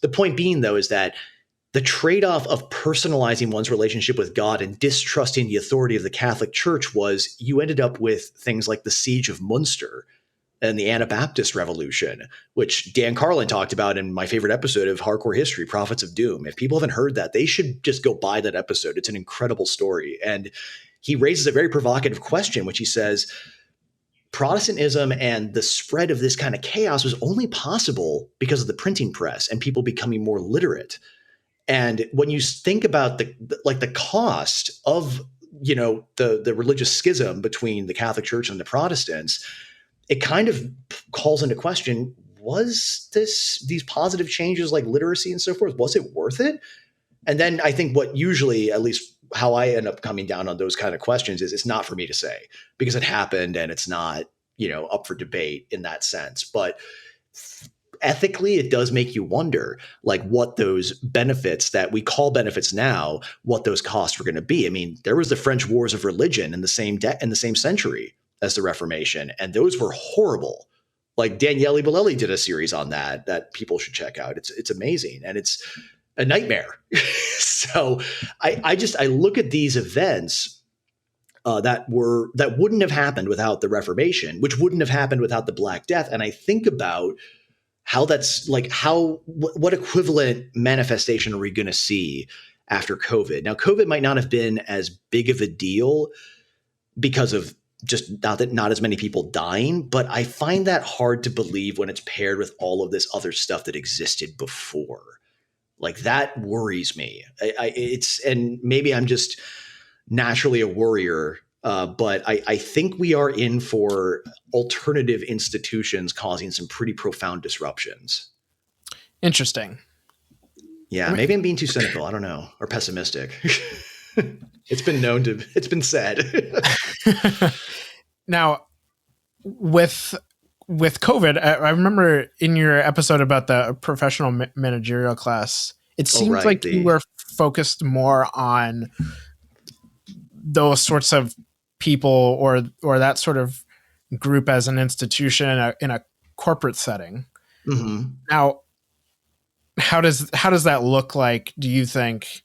The point being, though, is that the trade-off of personalizing one's relationship with God and distrusting the authority of the Catholic Church was you ended up with things like the Siege of Munster and the Anabaptist Revolution, which Dan Carlin talked about in my favorite episode of Hardcore History, Prophets of Doom. If people haven't heard that, they should just go buy that episode. It's an incredible story. And he raises a very provocative question, which he says, Protestantism and the spread of this kind of chaos was only possible because of the printing press and people becoming more literate. And when you think about the cost of, the religious schism between the Catholic Church and the Protestants, it kind of calls into question, was these positive changes like literacy and so forth, was it worth it? And then I think what usually, at least how I end up coming down on those kind of questions, is it's not for me to say, because it happened and it's not, up for debate in that sense. But ethically, it does make you wonder, like, what those benefits that we call benefits now, what those costs were going to be. I mean, there was the French Wars of Religion in the same century as the Reformation, and those were horrible. Like Daniele Bolelli did a series on that people should check out. It's amazing, and it's a nightmare. So I look at these events that wouldn't have happened without the Reformation, which wouldn't have happened without the Black Death, and I think about how that's like what equivalent manifestation are we going to see after COVID? Now, COVID might not have been as big of a deal because of just not as many people dying, but I find that hard to believe when it's paired with all of this other stuff that existed before. Like, that worries me. And maybe I'm just naturally a worrier, but I think we are in for alternative institutions causing some pretty profound disruptions. Interesting. Yeah, maybe I'm being too cynical. I don't know, or pessimistic. It's been said. Now, with COVID, I remember in your episode about the professional managerial class, It seems like you were focused more on those sorts of people or that sort of group as an institution in a corporate setting. Mm-hmm. Now, how does that look like, do you think,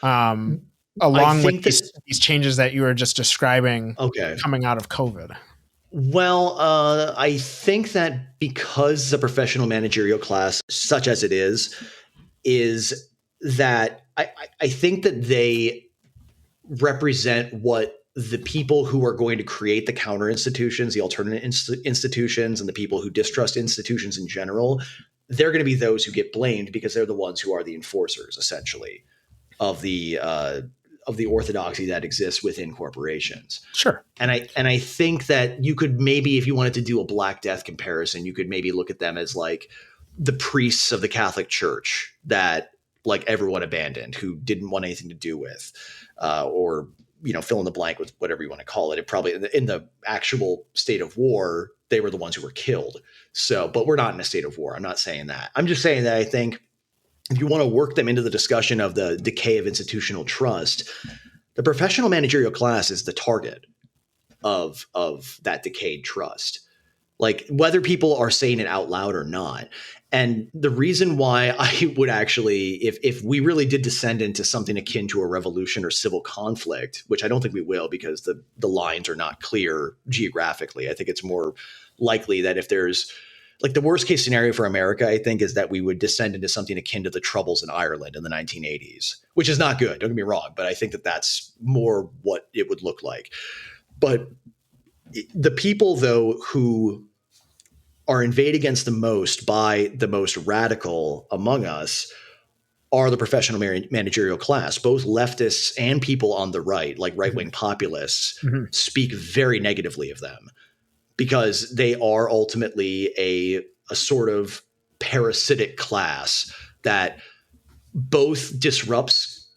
along with these changes that you were just describing coming out of COVID? Well, I think that because the professional managerial class, such as it is that I think that they represent what the people who are going to create the counter institutions, the alternate institutions, and the people who distrust institutions in general, they're going to be those who get blamed because they're the ones who are the enforcers, essentially, of the orthodoxy that exists within corporations. Sure. And I think that you could maybe, if you wanted to do a Black Death comparison, you could maybe look at them as like the priests of the Catholic Church that like everyone abandoned, who didn't want anything to do with, or, you know, fill in the blank with whatever you want to call it. It probably in the actual state of war, they were the ones who were killed. So, but we're not in a state of war. I'm not saying that. I'm just saying that I think if you want to work them into the discussion of the decay of institutional trust, the professional managerial class is the target of that decayed trust. Like whether people are saying it out loud or not. And the reason why I would actually, if we really did descend into something akin to a revolution or civil conflict, which I don't think we will because the lines are not clear geographically. I think it's more likely that if there's like the worst case scenario for America, I think, is that we would descend into something akin to the Troubles in Ireland in the 1980s, which is not good. Don't get me wrong, but I think that that's more what it would look like. But the people, though, who are inveighed against the most by the most radical among us are the professional managerial class. Both leftists and people on the right, like right-wing populists, speak very negatively of them because they are ultimately a sort of parasitic class that both disrupts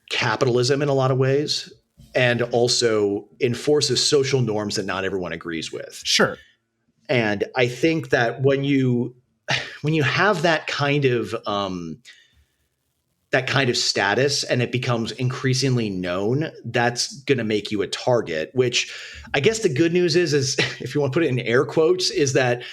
capitalism in a lot of ways and also enforces social norms that not everyone agrees with. Sure. And I think that when you have that kind of status and it becomes increasingly known, that's going to make you a target, which I guess the good news is if you want to put it in air quotes, is that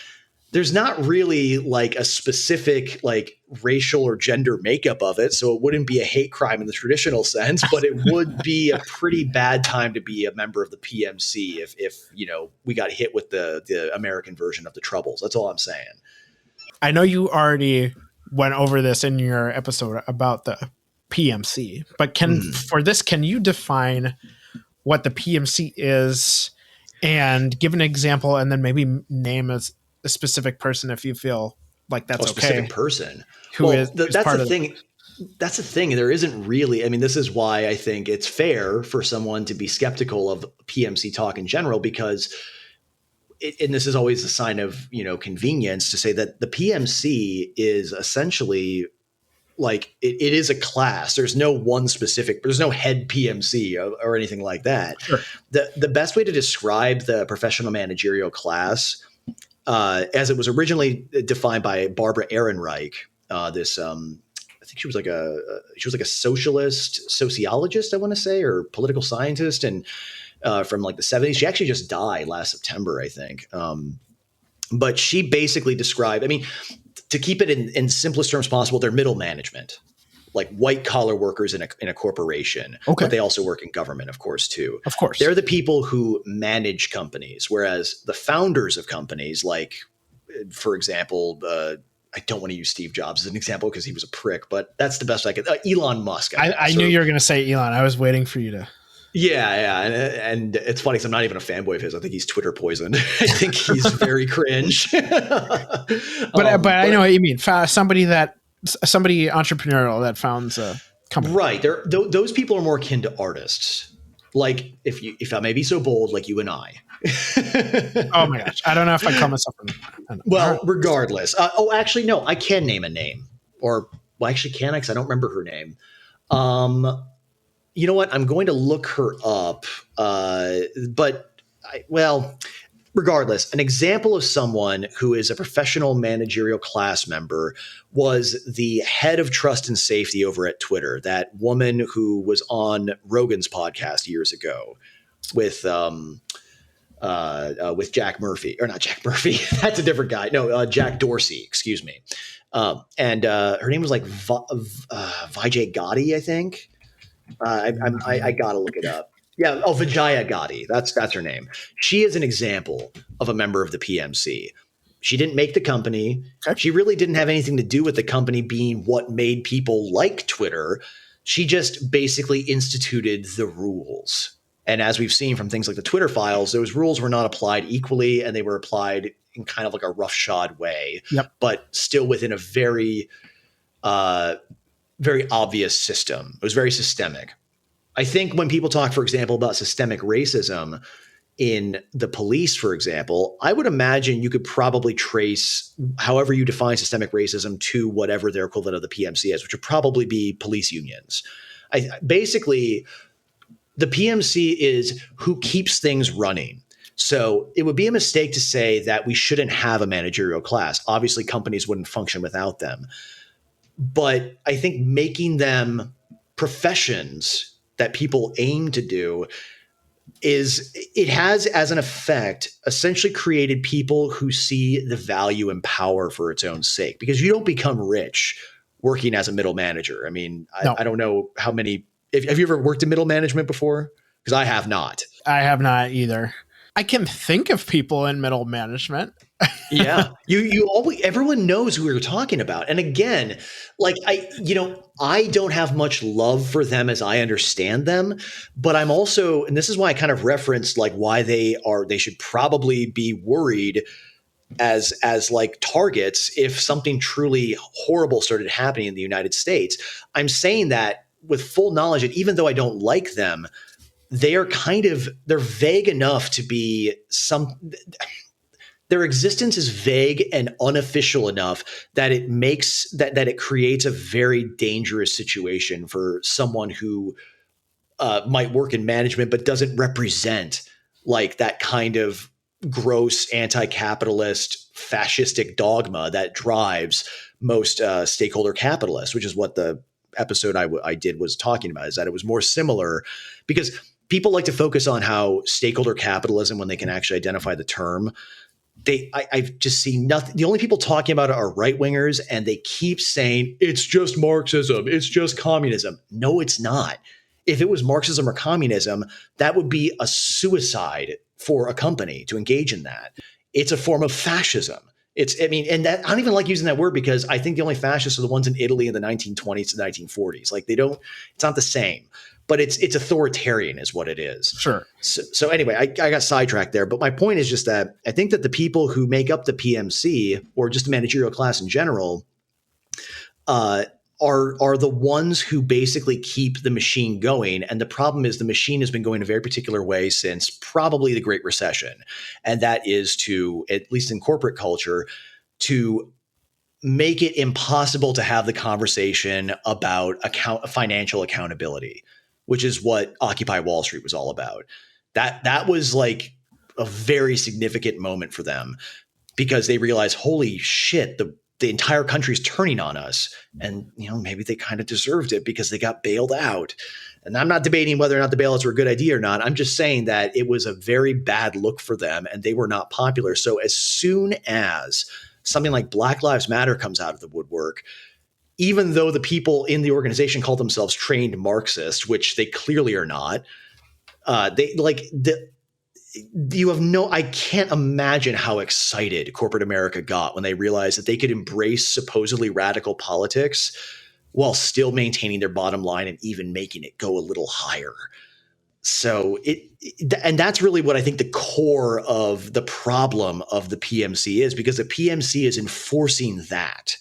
there's not really like a specific like racial or gender makeup of it. So it wouldn't be a hate crime in the traditional sense, but it would be a pretty bad time to be a member of the PMC if you know, we got hit with the American version of the Troubles. That's all I'm saying. I know you already went over this in your episode about the PMC, but for this, can you define what the PMC is and give an example and then maybe name a specific person if you feel like that's okay. Specific person. That's the thing. That's the thing. There isn't really, I mean, this is why I think it's fair for someone to be skeptical of PMC talk in general, because and this is always a sign of, you know, convenience to say that the PMC is essentially like, it is a class. There's no one specific, there's no head PMC or anything like that. Sure. The best way to describe the professional managerial class, as it was originally defined by Barbara Ehrenreich, I think she was like a sociologist, I want to say, or political scientist, and from like the 70s. She actually just died last September, I think. But she basically described, I mean, to keep it in simplest terms possible, they're middle management, like white collar workers in a corporation. Okay. But they also work in government, of course, too. Of course. They're the people who manage companies, whereas the founders of companies, like, for example, I don't want to use Steve Jobs as an example because he was a prick, but that's the best I could. Elon Musk. I knew you were going to say Elon. I was waiting for you to. Yeah. And it's funny because I'm not even a fanboy of his. I think he's Twitter poisoned. I think he's very cringe. But I know what you mean. Somebody entrepreneurial that founds a company. Right. Those people are more akin to artists. Like if I may be so bold, like you and I. Oh my gosh. I don't know if I call myself well, regardless. Actually, no, I can name a name. Actually, can I? Because I don't remember her name. You know what? I'm going to look her up. But regardless, an example of someone who is a professional managerial class member was the head of trust and safety over at Twitter, that woman who was on Rogan's podcast years ago with Jack Murphy, or not Jack Murphy. That's a different guy. No, Jack Dorsey, excuse me. And her name was like Vijay Gotti, I think. I got to look it up. Yeah. Oh, Vijaya Gotti. That's her name. She is an example of a member of the PMC. She didn't make the company. Okay. She really didn't have anything to do with the company being what made people like Twitter. She just basically instituted the rules. And as we've seen from things like the Twitter files, those rules were not applied equally, and they were applied in kind of like a roughshod way, but still within a very, very obvious system. It was very systemic. I think when people talk, for example, about systemic racism in the police, for example, I would imagine you could probably trace however you define systemic racism to whatever their equivalent of the PMC is, which would probably be police unions. Basically, the PMC is who keeps things running. So it would be a mistake to say that we shouldn't have a managerial class. Obviously, companies wouldn't function without them. But I think making them professions that people aim to do it has as an effect essentially created people who see the value and power for its own sake, because you don't become rich working as a middle manager. I mean, I don't know how many, have you ever worked in middle management before? Because I have not. I have not either. I can think of people in middle management. Yeah. You always, everyone knows who we're talking about. And again, like I don't have much love for them as I understand them, but I'm also, and this is why I kind of referenced like why they should probably be worried as like targets if something truly horrible started happening in the United States. I'm saying that with full knowledge that even though I don't like them, they're vague enough to be their existence is vague and unofficial enough that it makes that it creates a very dangerous situation for someone who might work in management but doesn't represent like that kind of gross anti-capitalist fascistic dogma that drives most stakeholder capitalists, which is what the episode I did was talking about, is that it was more similar because people like to focus on how stakeholder capitalism, when they can actually identify the term, I've just seen nothing. The only people talking about it are right wingers, and they keep saying it's just Marxism, it's just communism. No, it's not. If it was Marxism or communism, that would be a suicide for a company to engage in that. It's a form of fascism. And that I don't even like using that word because I think the only fascists are the ones in Italy in the 1920s to 1940s. Like it's not the same. But it's authoritarian is what it is. Sure. So anyway, I got sidetracked there. But my point is just that I think that the people who make up the PMC or just the managerial class in general are the ones who basically keep the machine going. And the problem is the machine has been going a very particular way since probably the Great Recession. And that is to, at least in corporate culture, to make it impossible to have the conversation about financial accountability, which is what Occupy Wall Street was all about. That was like a very significant moment for them because they realized, holy shit, the entire country's turning on us. And, maybe they kind of deserved it because they got bailed out. And I'm not debating whether or not the bailouts were a good idea or not. I'm just saying that it was a very bad look for them and they were not popular. So as soon as something like Black Lives Matter comes out of the woodwork, even though the people in the organization call themselves trained Marxists, which they clearly are not, I can't imagine how excited corporate America got when they realized that they could embrace supposedly radical politics while still maintaining their bottom line and even making it go a little higher. So and that's really what I think the core of the problem of the PMC is, because the PMC is enforcing that.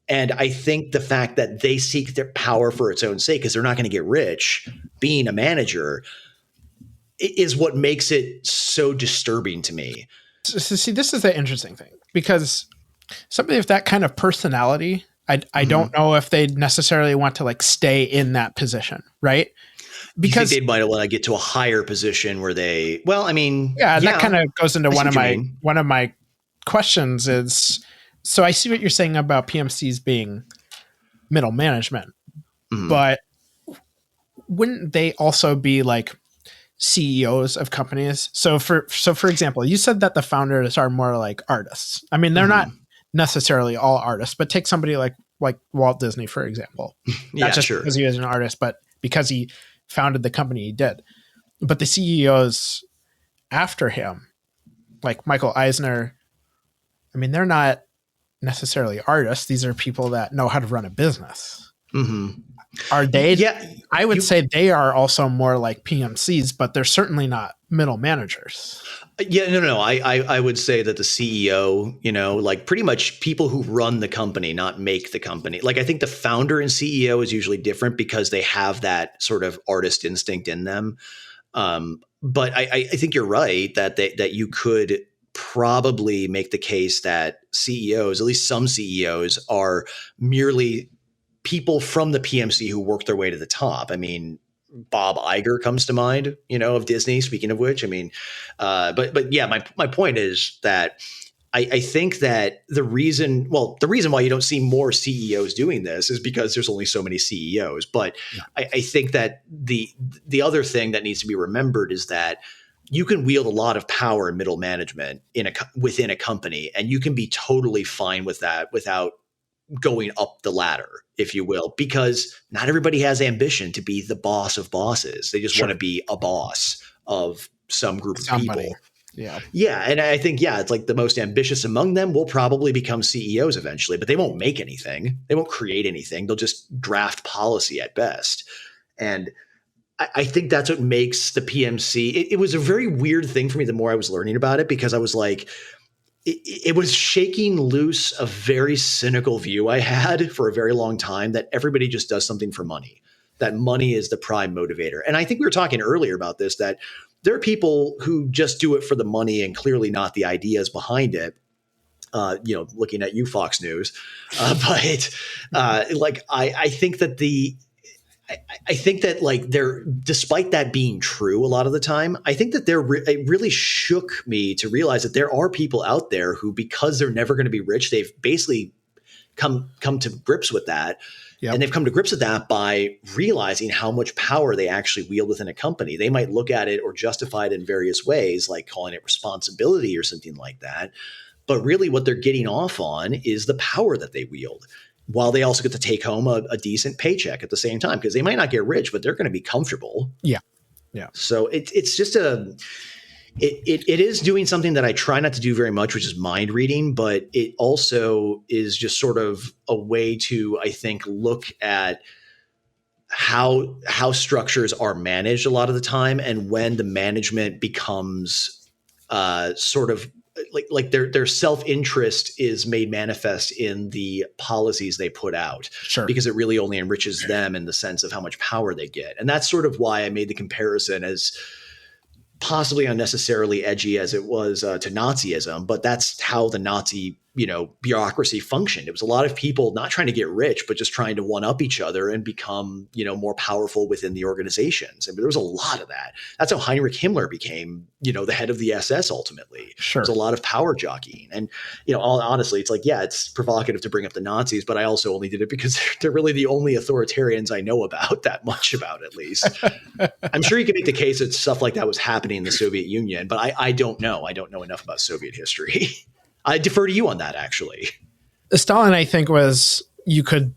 And I think the fact that they seek their power for its own sake, because they're not going to get rich being a manager, is what makes it so disturbing to me. So see, this is the interesting thing, because somebody with that kind of personality, I don't know if they'd necessarily want to like stay in that position, right? because they might want to get to a higher position where they, well, I mean, that kind of goes into one of my questions is, so I see what you're saying about PMCs being middle management, but wouldn't they also be like CEOs of companies? So for example, you said that the founders are more like artists. I mean, they're not necessarily all artists, but take somebody like Walt Disney, for example. Not just because he was an artist, but because he founded the company he did. But the CEOs after him, like Michael Eisner, I mean, they're not necessarily artists. These are people that know how to run a business. Are they? Yeah, I would say they are also more like PMCs, but they're certainly not middle managers. Yeah, no. I would say that the CEO, like pretty much people who run the company, not make the company. Like I think the founder and CEO is usually different because they have that sort of artist instinct in them. But I think you're right that you could probably make the case that CEOs, at least some CEOs, are merely people from the PMC who work their way to the top. I mean, Bob Iger comes to mind, of Disney, speaking of which. I mean, but yeah, my point is that I think that the reason why you don't see more CEOs doing this is because there's only so many CEOs. But I think that the other thing that needs to be remembered is that you can wield a lot of power in middle management within a company, and you can be totally fine with that without going up the ladder, if you will, because not everybody has ambition to be the boss of bosses. They just want to be a boss of some group of people. Yeah. Yeah. And I think, it's like the most ambitious among them will probably become CEOs eventually, but they won't make anything. They won't create anything. They'll just draft policy at best. And I think that's what makes the PMC. It was a very weird thing for me the more I was learning about it, because I was like, it was shaking loose a very cynical view I had for a very long time that everybody just does something for money, that money is the prime motivator. And I think we were talking earlier about this, that there are people who just do it for the money and clearly not the ideas behind it. Looking at you, Fox News. But I think that I think that like despite that being true a lot of the time, I think that it really shook me to realize that there are people out there who, because they're never going to be rich, they've basically come to grips with that. Yep. And they've come to grips with that by realizing how much power they actually wield within a company. They might look at it or justify it in various ways, like calling it responsibility or something like that. But really what they're getting off on is the power that they wield, while they also get to take home a decent paycheck at the same time, because they might not get rich, but they're going to be comfortable. Yeah. Yeah. So it's just it is doing something that I try not to do very much, which is mind reading, but it also is just sort of a way to, I think, look at how structures are managed a lot of the time, and when the management becomes sort of like their self-interest is made manifest in the policies they put out, because it really only enriches them in the sense of how much power they get. And that's sort of why I made the comparison, as possibly unnecessarily edgy as it was to Nazism, but that's how the Nazi bureaucracy functioned. It was a lot of people not trying to get rich, but just trying to one up each other and become, more powerful within the organizations. I mean, there was a lot of that. That's how Heinrich Himmler became, the head of the SS ultimately. There's a lot of power jockeying. And, honestly, it's like, it's provocative to bring up the Nazis, but I also only did it because they're really the only authoritarians I know about, that much about, at least. I'm sure you can make the case that stuff like that was happening in the Soviet Union, but I don't know. I don't know enough about Soviet history. I defer to you on that, actually. Stalin, I think, you could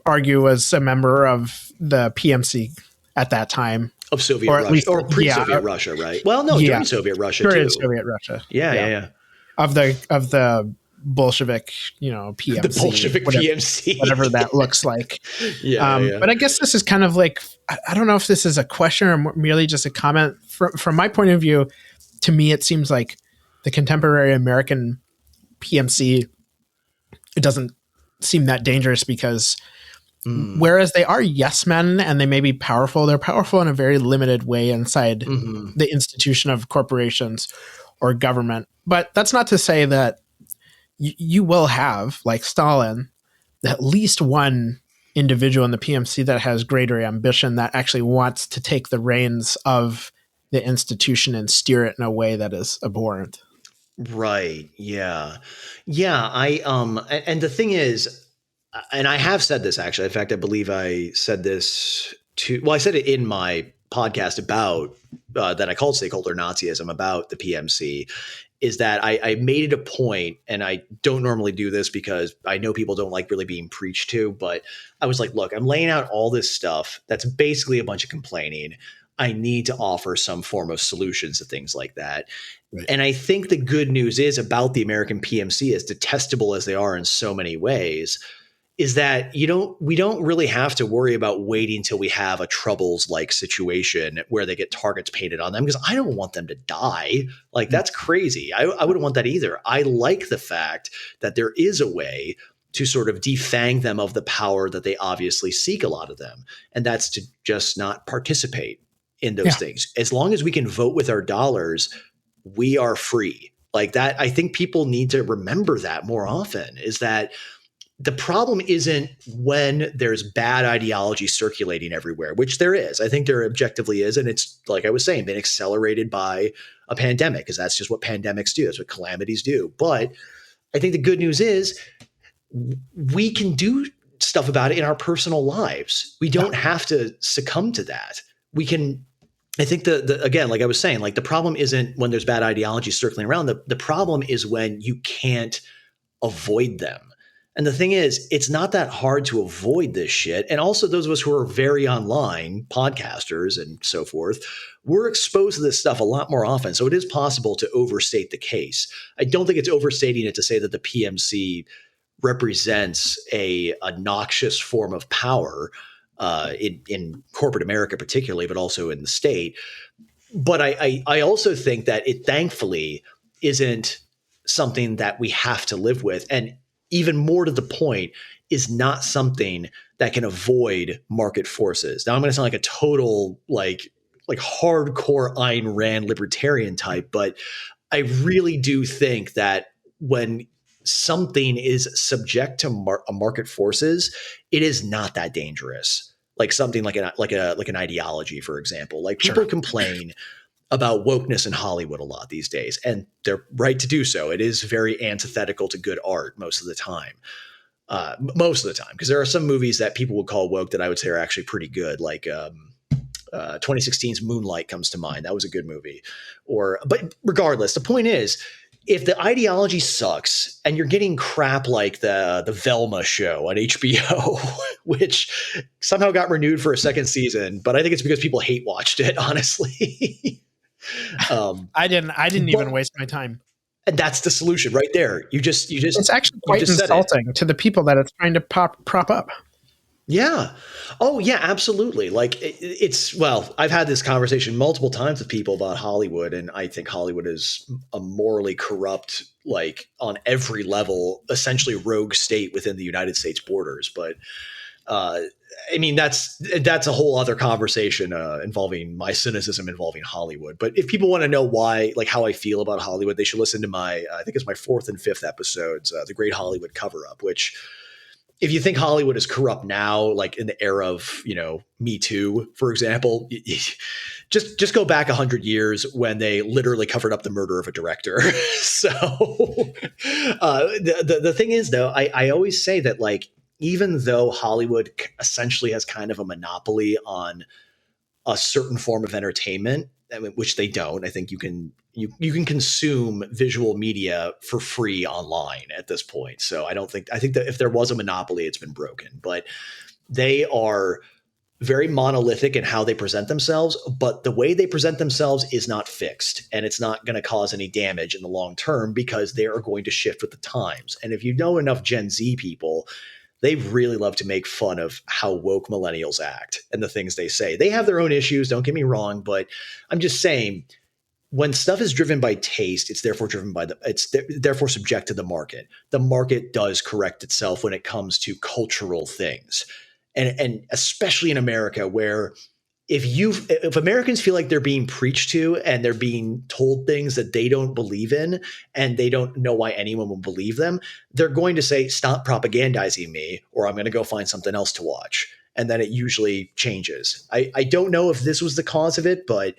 argue, was a member of the PMC at that time. Of Soviet Russia, or pre-Soviet Russia, right? Well, no, during Soviet Russia, too. During Soviet Russia. Yeah. Of the Bolshevik, PMC. The Bolshevik PMC. Whatever that looks like. Yeah. But I guess this is kind of like, I don't know if this is a question or merely just a comment. From my point of view, to me, it seems like the contemporary American PMC, it doesn't seem that dangerous, because whereas they are yes men and they may be powerful, they're powerful in a very limited way inside the institution of corporations or government. But that's not to say that you will have, like Stalin, at least one individual in the PMC that has greater ambition, that actually wants to take the reins of the institution and steer it in a way that is abhorrent. Right. Yeah. Yeah. And the thing is, and I have said this actually. In fact, I believe I said this I said it in my podcast about that I called Stakeholder Nazism about the PMC, is that I made it a point, and I don't normally do this because I know people don't like really being preached to, but I was like, look, I'm laying out all this stuff that's basically a bunch of complaining. I need to offer some form of solutions to things like that. Right. And I think the good news is about the American PMC, as detestable as they are in so many ways, is that we don't really have to worry about waiting till we have a troubles like situation where they get targets painted on them, because I don't want them to die. Like, that's crazy. I wouldn't want that either. I like the fact that there is a way to sort of defang them of the power that they obviously seek, a lot of them. And that's to just not participate in those things. As long as we can vote with our dollars, we are free. Like that. I think people need to remember that more often, is that the problem isn't when there's bad ideology circulating everywhere, which there is. I think there objectively is. And it's, like I was saying, been accelerated by a pandemic, because that's just what pandemics do. That's what calamities do. But I think the good news is we can do stuff about it in our personal lives. We don't have to succumb to that. We can. I think the again, like I was saying, like the problem isn't when there's bad ideology circling around. The problem is when you can't avoid them. And the thing is, it's not that hard to avoid this shit. And also, those of us who are very online, podcasters and so forth, we're exposed to this stuff a lot more often. So it is possible to overstate the case. I don't think it's overstating it to say that the PMC represents a noxious form of power in corporate America particularly, but also in the state. But I also think that it thankfully isn't something that we have to live with. And even more to the point, is not something that can avoid market forces. Now, I'm going to sound like a total like hardcore Ayn Rand libertarian type, but I really do think that when something is subject to market forces, it is not that dangerous. Like something like an ideology, for example. Like people complain about wokeness in Hollywood a lot these days, and they're right to do so. It is very antithetical to good art most of the time. Because there are some movies that people would call woke that I would say are actually pretty good, like 2016's Moonlight comes to mind. That was a good movie. But regardless, the point is, if the ideology sucks and you're getting crap like the Velma show on HBO, which somehow got renewed for a second season, but I think it's because people hate watched it, honestly. I didn't even waste my time. And that's the solution right there. It's actually quite insulting to the people that it's trying to prop up. Yeah. Oh yeah, absolutely. Like I've had this conversation multiple times with people about Hollywood, and I think Hollywood is a morally corrupt, like on every level, essentially rogue state within the United States borders. But I mean, that's a whole other conversation involving my cynicism involving Hollywood. But if people want to know why, like how I feel about Hollywood, they should listen to I think it's my 4th and 5th episodes, The Great Hollywood Cover-Up, which, if you think Hollywood is corrupt now, like in the era of, Me Too, for example, just go back 100 years when they literally covered up the murder of a director. So the thing is, though, I always say that, like, even though Hollywood essentially has kind of a monopoly on a certain form of entertainment, I mean, which they don't, I think you can consume visual media for free online at this point. So I think that if there was a monopoly, it's been broken. But they are very monolithic in how they present themselves, but the way they present themselves is not fixed, and it's not going to cause any damage in the long term, because they are going to shift with the times. And if you know enough Gen Z people, they really love to make fun of how woke millennials act and the things they say. They have their own issues, don't get me wrong, but I'm just saying, when stuff is driven by taste, it's therefore therefore subject to the market. The market does correct itself when it comes to cultural things. And especially in America, where if Americans feel like they're being preached to and they're being told things that they don't believe in and they don't know why anyone will believe them, they're going to say, stop propagandizing me, or I'm going to go find something else to watch. And then it usually changes. I don't know if this was the cause of it, but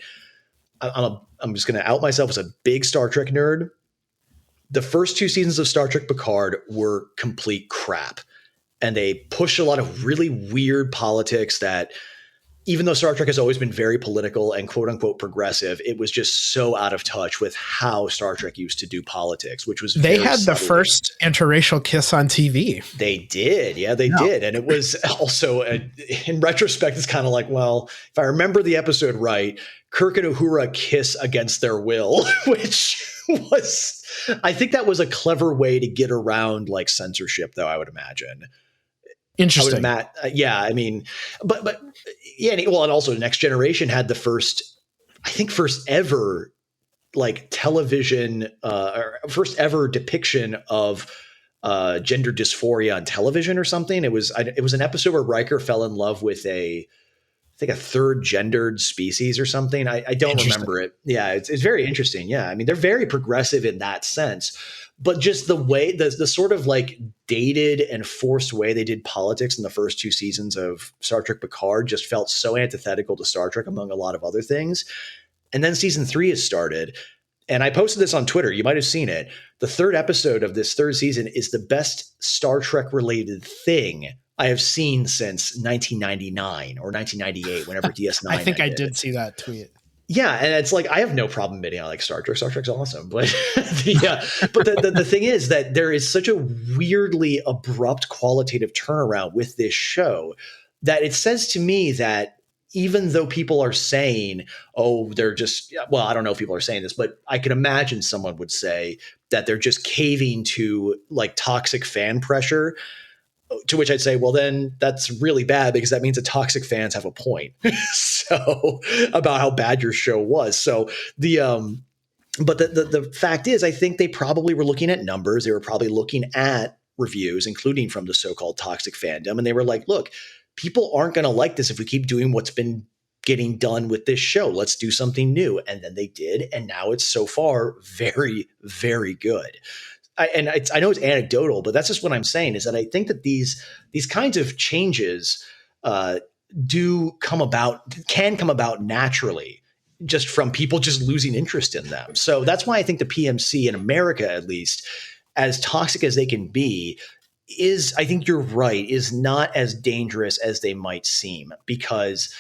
I'm just going to out myself as a big Star Trek nerd. The first 2 seasons of Star Trek Picard were complete crap. And they pushed a lot of really weird politics that, even though Star Trek has always been very political and quote unquote progressive, it was just so out of touch with how Star Trek used to do politics, which was they had the first interracial kiss on TV. They did. Yeah, they did. And it was also, in retrospect, it's kind of like, well, if I remember the episode right, Kirk and Uhura kiss against their will, which was, I think that was a clever way to get around like censorship, though, I would imagine. Interesting. Yeah, I mean, but yeah, and also Next Generation had the first ever like television, or first ever depiction of gender dysphoria on television or something. It was an episode where Riker fell in love with a third gendered species or something. I don't remember it. Yeah, it's very interesting. Yeah, I mean, they're very progressive in that sense. But just the way, the sort of like dated and forced way they did politics in the first 2 seasons of Star Trek Picard just felt so antithetical to Star Trek, among a lot of other things. And then season 3 has started. And I posted this on Twitter. You might have seen it. The 3rd episode of this 3rd season is the best Star Trek related thing I have seen since 1999 or 1998, whenever DS9. I think I did see that tweet. Yeah, and it's like, I have no problem admitting I like Star Trek. Star Trek's awesome, but the thing is that there is such a weirdly abrupt qualitative turnaround with this show that it says to me that even though people are saying, oh, they're just, well, I don't know if people are saying this, but I can imagine someone would say that they're just caving to like toxic fan pressure. To which I'd say, well, then that's really bad, because that means the toxic fans have a point. So about how bad your show was. So but the fact is, I think they probably were looking at numbers. They were probably looking at reviews, including from the so-called toxic fandom. And they were like, look, people aren't going to like this if we keep doing what's been getting done with this show. Let's do something new. And then they did. And now it's so far very, very good. I know it's anecdotal, but that's just what I'm saying, is that I think that these kinds of changes can come about naturally, just from people just losing interest in them. So that's why I think the PMC in America, at least, as toxic as they can be, I think you're right, is not as dangerous as they might seem. Because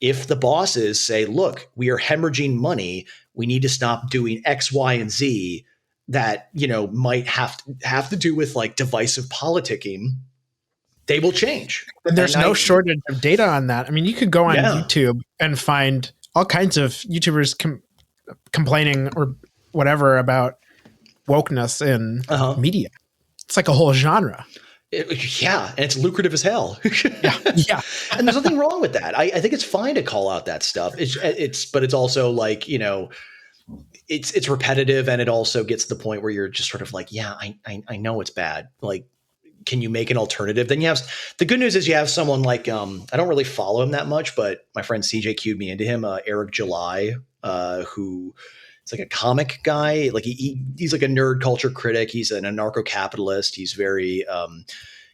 if the bosses say, look, we are hemorrhaging money, we need to stop doing X, Y, and Z, that, might have to do with like divisive politicking, they will change. And there's no shortage of data on that. I mean, you could go on YouTube and find all kinds of YouTubers complaining or whatever about wokeness in media. It's like a whole genre. And it's lucrative as hell. Yeah. And there's nothing wrong with that. I think it's fine to call out that stuff. But it's also like, it's repetitive, and it also gets to the point where you're just sort of like, yeah, I know it's bad. Like, can you make an alternative? Then you have, the good news is you have someone like, I don't really follow him that much, but my friend CJ queued me into him, Eric July, who is like a comic guy. Like he's like a nerd culture critic. He's an anarcho-capitalist. He's very,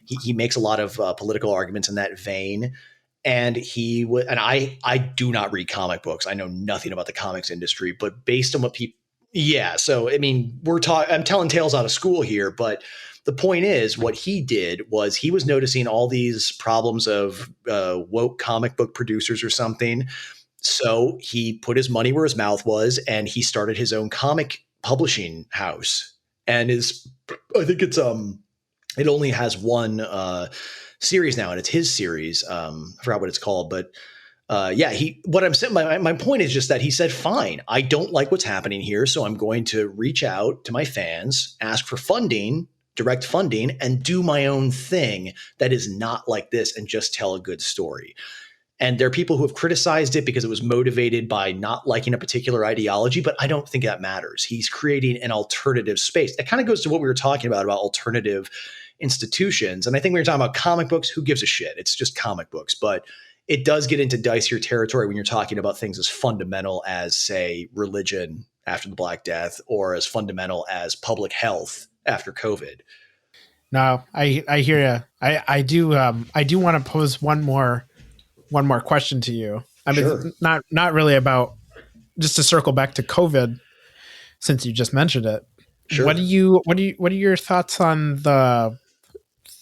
he makes a lot of political arguments in that vein. And I do not read comic books. I know nothing about the comics industry, but based on what people, so, I mean, I'm telling tales out of school here, but the point is, what he did was he was noticing all these problems of woke comic book producers or something. So he put his money where his mouth was, and he started his own comic publishing house. And I think it only has one series now, and it's his series. I forgot what it's called, but what I'm saying, my point is just that he said, fine, I don't like what's happening here, so I'm going to reach out to my fans, ask for funding, direct funding, and do my own thing that is not like this, and just tell a good story. And there are people who have criticized it because it was motivated by not liking a particular ideology, but I don't think that matters. He's creating an alternative space. It kind of goes to what we were talking about alternative institutions. And I think we were talking about comic books. Who gives a shit? It's just comic books. But it does get into dicier territory when you're talking about things as fundamental as, say, religion after the Black Death, or as fundamental as public health after COVID. No, I hear you. I do want to pose one more question to you. I mean, Sure. not really about, just to circle back to COVID, since you just mentioned it. Sure. What are your thoughts on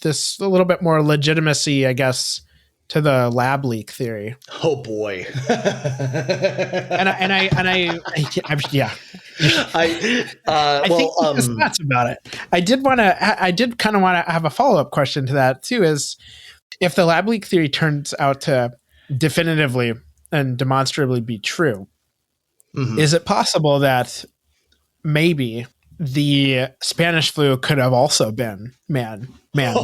this a little bit more legitimacy, I guess, to the lab leak theory? Oh boy. Yeah. Well, think nuts about it. I did kind of want to have a follow-up question to that too, is if the lab leak theory turns out to definitively and demonstrably be true, is it possible that maybe the Spanish flu could have also been man-made?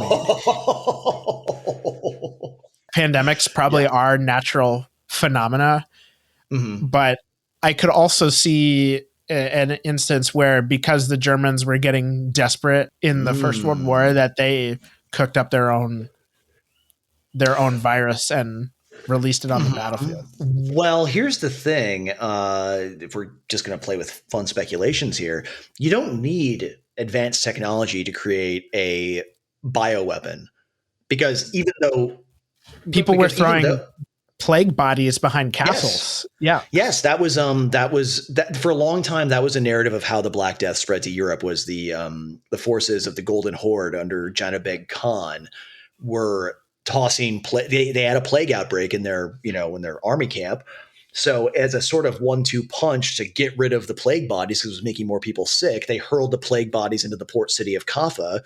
Pandemics probably are natural phenomena, but I could also see an instance where, because the Germans were getting desperate in the First World War, that they cooked up their own virus and released it on the battlefield. Well, here's the thing. If we're just going to play with fun speculations here, you don't need advanced technology to create a bioweapon, because even though people were throwing plague bodies behind castles. Yes, that was for a long time. That was a narrative of how the Black Death spread to Europe. Was the forces of the Golden Horde under Janibeg Khan were tossing they had a plague outbreak in their army camp. So as a sort of 1-2 punch to get rid of the plague bodies, because it was making more people sick, they hurled the plague bodies into the port city of Kaffa.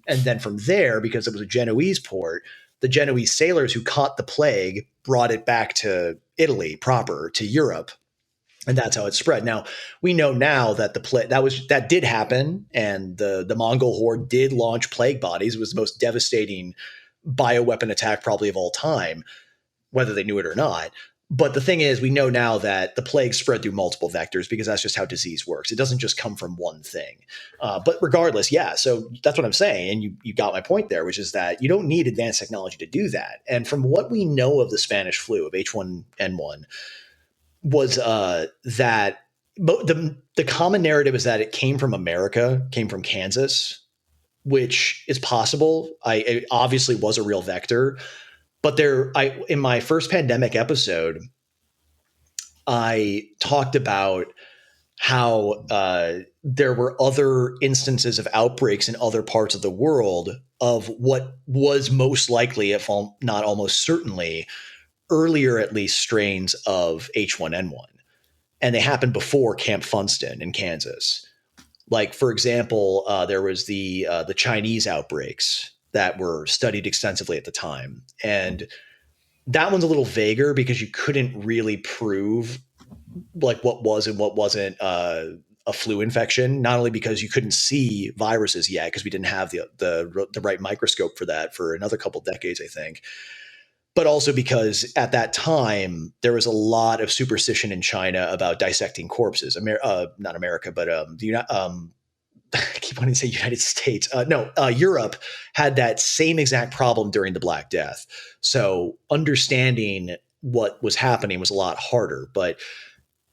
And then from there, because it was a Genoese port, the Genoese sailors who caught the plague brought it back to Italy proper, to Europe. And that's how it spread. Now, we know now that that did happen, and the Mongol horde did launch plague bodies. It was the most devastating bioweapon attack probably of all time, whether they knew it or not. But the thing is, we know now that the plague spread through multiple vectors, because that's just how disease works. It doesn't just come from one thing. But regardless, yeah, so that's what I'm saying. And you got my point there, which is that you don't need advanced technology to do that. And from what we know of the Spanish flu, of H1N1, was that the common narrative is that it came from America, came from Kansas, which is possible. It obviously was a real vector. But in my first pandemic episode, I talked about how there were other instances of outbreaks in other parts of the world of what was most likely, if not almost certainly, earlier at least, strains of H1N1. And they happened before Camp Funston in Kansas. Like, for example, there was the Chinese outbreaks that were studied extensively at the time. And that one's a little vaguer because you couldn't really prove like what was and what wasn't a flu infection, not only because you couldn't see viruses yet, because we didn't have the right microscope for that for another couple decades, I think, but also because at that time there was a lot of superstition in China about dissecting corpses. Not America, but I keep wanting to say United States. Europe had that same exact problem during the Black Death. So understanding what was happening was a lot harder. But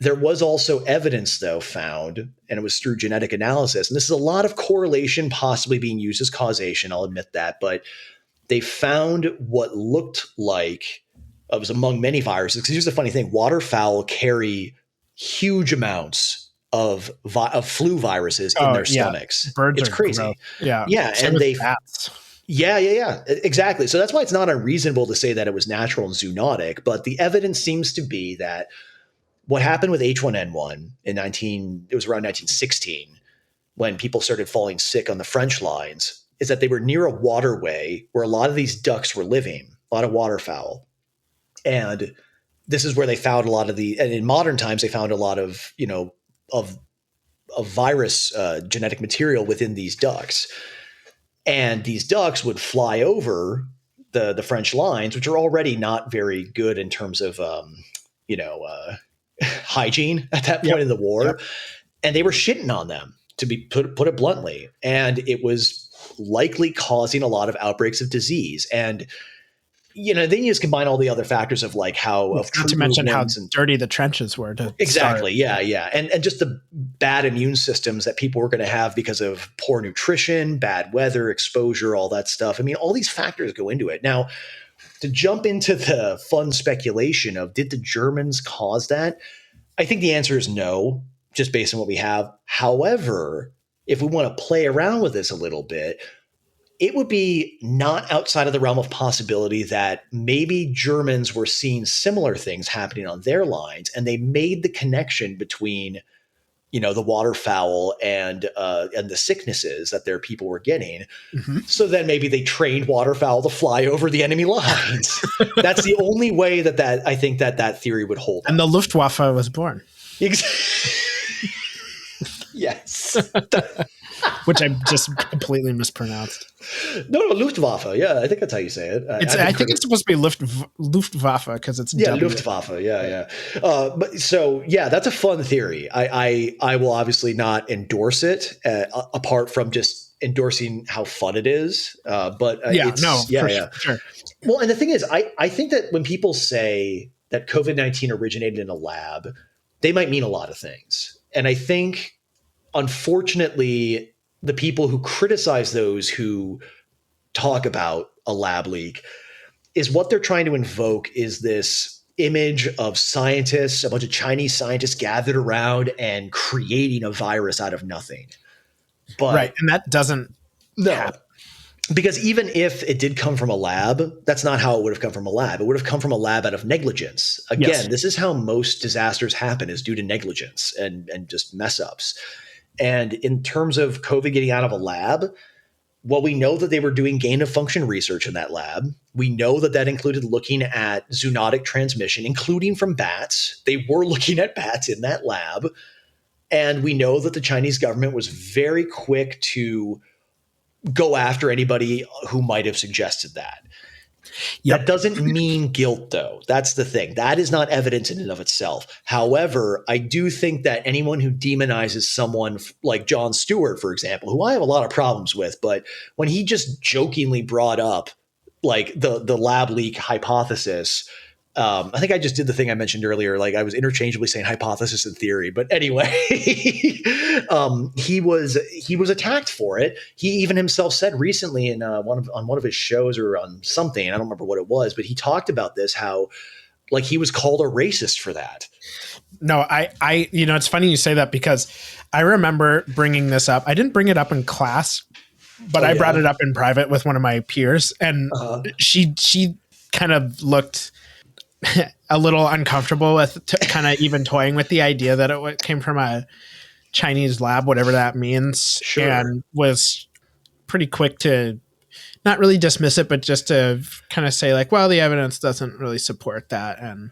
there was also evidence, though, found, and it was through genetic analysis. And this is a lot of correlation possibly being used as causation, I'll admit that. But they found what looked like, it was among many viruses. Because here's the funny thing, waterfowl carry huge amounts of flu viruses in their stomachs. Birds it's crazy. Gross. Yeah. And they bats. Yeah, exactly. So that's why it's not unreasonable to say that it was natural and zoonotic, but the evidence seems to be that what happened with H1N1 it was around 1916, when people started falling sick on the French lines, is that they were near a waterway where a lot of these ducks were living, a lot of waterfowl. And this is where they found a lot of and in modern times, they found a lot of, of virus genetic material within these ducks. And these ducks would fly over the French lines, which are already not very good in terms of, hygiene at that point in the war. Yep. And they were shitting on them, to be put it bluntly. And it was likely causing a lot of outbreaks of disease. And then you just combine all the other factors of like not to mention how dirty the trenches were to exactly. start. Yeah. And just the bad immune systems that people were going to have because of poor nutrition, bad weather, exposure, all that stuff. I mean, all these factors go into it. Now, to jump into the fun speculation of did the Germans cause that? I think the answer is no, just based on what we have. However, if we want to play around with this a little bit, it would be not outside of the realm of possibility that maybe Germans were seeing similar things happening on their lines, and they made the connection between, the waterfowl and the sicknesses that their people were getting. Mm-hmm. So then maybe they trained waterfowl to fly over the enemy lines. That's the only way that I think that theory would hold. And the Luftwaffe was born. Yes. Which I just completely mispronounced. No, Luftwaffe. Yeah, I think that's how you say it. I think it's supposed to be Luftwaffe because it's Luftwaffe. Yeah. But so yeah, that's a fun theory. I will obviously not endorse it apart from just endorsing how fun it is. But sure. Well, and the thing is, I think that when people say that COVID-19 originated in a lab, they might mean a lot of things, and I think, unfortunately, the people who criticize those who talk about a lab leak is what they're trying to invoke is this image of scientists, a bunch of Chinese scientists gathered around and creating a virus out of nothing. But right. And that doesn't happen. Because even if it did come from a lab, that's not how it would have come from a lab. It would have come from a lab out of negligence. Again, This is how most disasters happen, is due to negligence and just mess ups. And in terms of COVID getting out of a lab, well, we know that they were doing gain of function research in that lab. We know that included looking at zoonotic transmission, including from bats. They were looking at bats in that lab. And we know that the Chinese government was very quick to go after anybody who might have suggested that. Yep. That doesn't mean guilt, though. That's the thing. That is not evidence in and of itself. However, I do think that anyone who demonizes someone like Jon Stewart, for example, who I have a lot of problems with, but when he just jokingly brought up like the lab leak hypothesis, I think I just did the thing I mentioned earlier. Like I was interchangeably saying hypothesis and theory, but anyway, he was attacked for it. He even himself said recently in on one of his shows or on something, I don't remember what it was, but he talked about this, how like he was called a racist for that. No, I it's funny you say that because I remember bringing this up. I didn't bring it up in class, but I brought it up in private with one of my peers, and she kind of looked a little uncomfortable with kind of even toying with the idea that it came from a Chinese lab, whatever that means, and was pretty quick to not really dismiss it, but just to kind of say like, well, the evidence doesn't really support that. And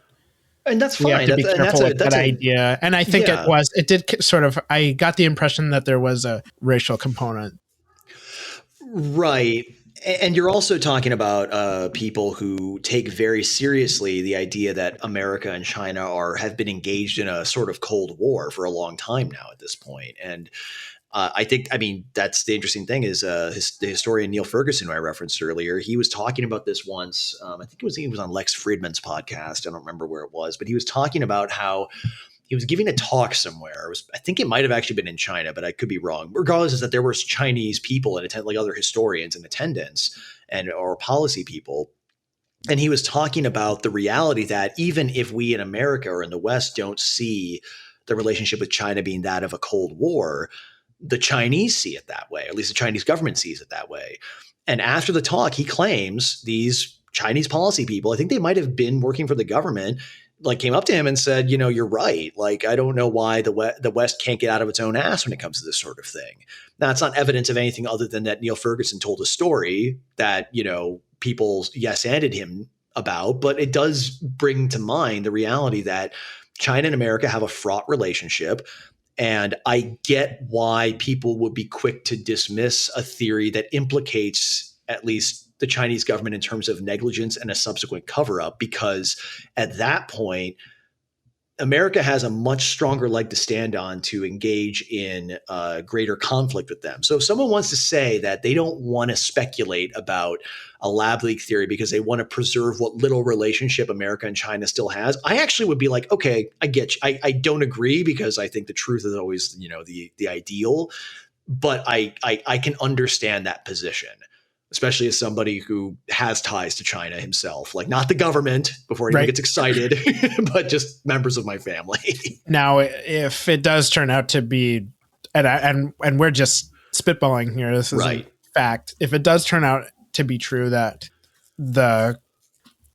that's fine. You have to be careful with that idea. And I think it did sort of, I got the impression that there was a racial component. Right. And you're also talking about people who take very seriously the idea that America and China have been engaged in a sort of Cold War for a long time now at this point. And that's the interesting thing is the historian Neil Ferguson, who I referenced earlier, he was talking about this once. I think he was on Lex Friedman's podcast. I don't remember where it was, but he was talking about how he was giving a talk somewhere. I think it might have actually been in China, but I could be wrong. Regardless, is that there were Chinese people in attendance, like other historians in attendance or policy people. And he was talking about the reality that even if we in America or in the West don't see the relationship with China being that of a Cold War, the Chinese see it that way. At least the Chinese government sees it that way. And after the talk, he claims these Chinese policy people, I think they might have been working for the government, like came up to him and said, you're right. Like, I don't know why the West can't get out of its own ass when it comes to this sort of thing. Now, it's not evidence of anything other than that Neil Ferguson told a story that, people yes-anded him about, but it does bring to mind the reality that China and America have a fraught relationship. And I get why people would be quick to dismiss a theory that implicates at least the Chinese government in terms of negligence and a subsequent cover-up, because at that point, America has a much stronger leg to stand on to engage in greater conflict with them. So if someone wants to say that they don't want to speculate about a lab leak theory because they want to preserve what little relationship America and China still has, I actually would be like, okay, I get you. I don't agree because I think the truth is always, the ideal, but I can understand that position, especially as somebody who has ties to China himself, like not the government before anyone gets excited, but just members of my family. Now, if it does turn out to be, and we're just spitballing here, this is a fact. If it does turn out to be true that the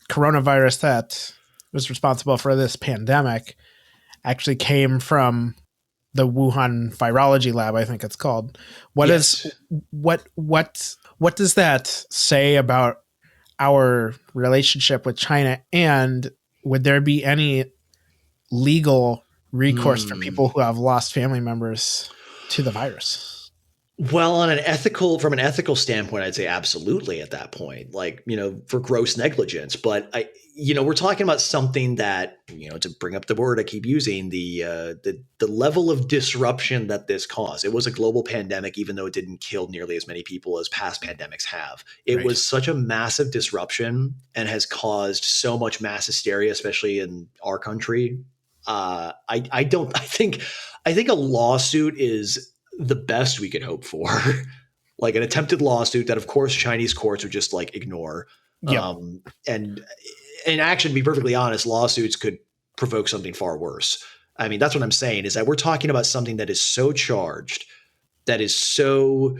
coronavirus that was responsible for this pandemic actually came from the Wuhan virology lab, I think it's called. What does that say about our relationship with China? And would there be any legal recourse for people who have lost family members to the virus? Well, from an ethical standpoint, I'd say absolutely at that point, for gross negligence. But we're talking about something that, to bring up the word I keep using, the level of disruption that this caused. It was a global pandemic, even though it didn't kill nearly as many people as past pandemics have. It was such a massive disruption and has caused so much mass hysteria, especially in our country. I think a lawsuit is the best we could hope for, like an attempted lawsuit that, of course, Chinese courts would just ignore. And actually, to be perfectly honest, lawsuits could provoke something far worse. I mean, that's what I'm saying, is that we're talking about something that is so charged, that is so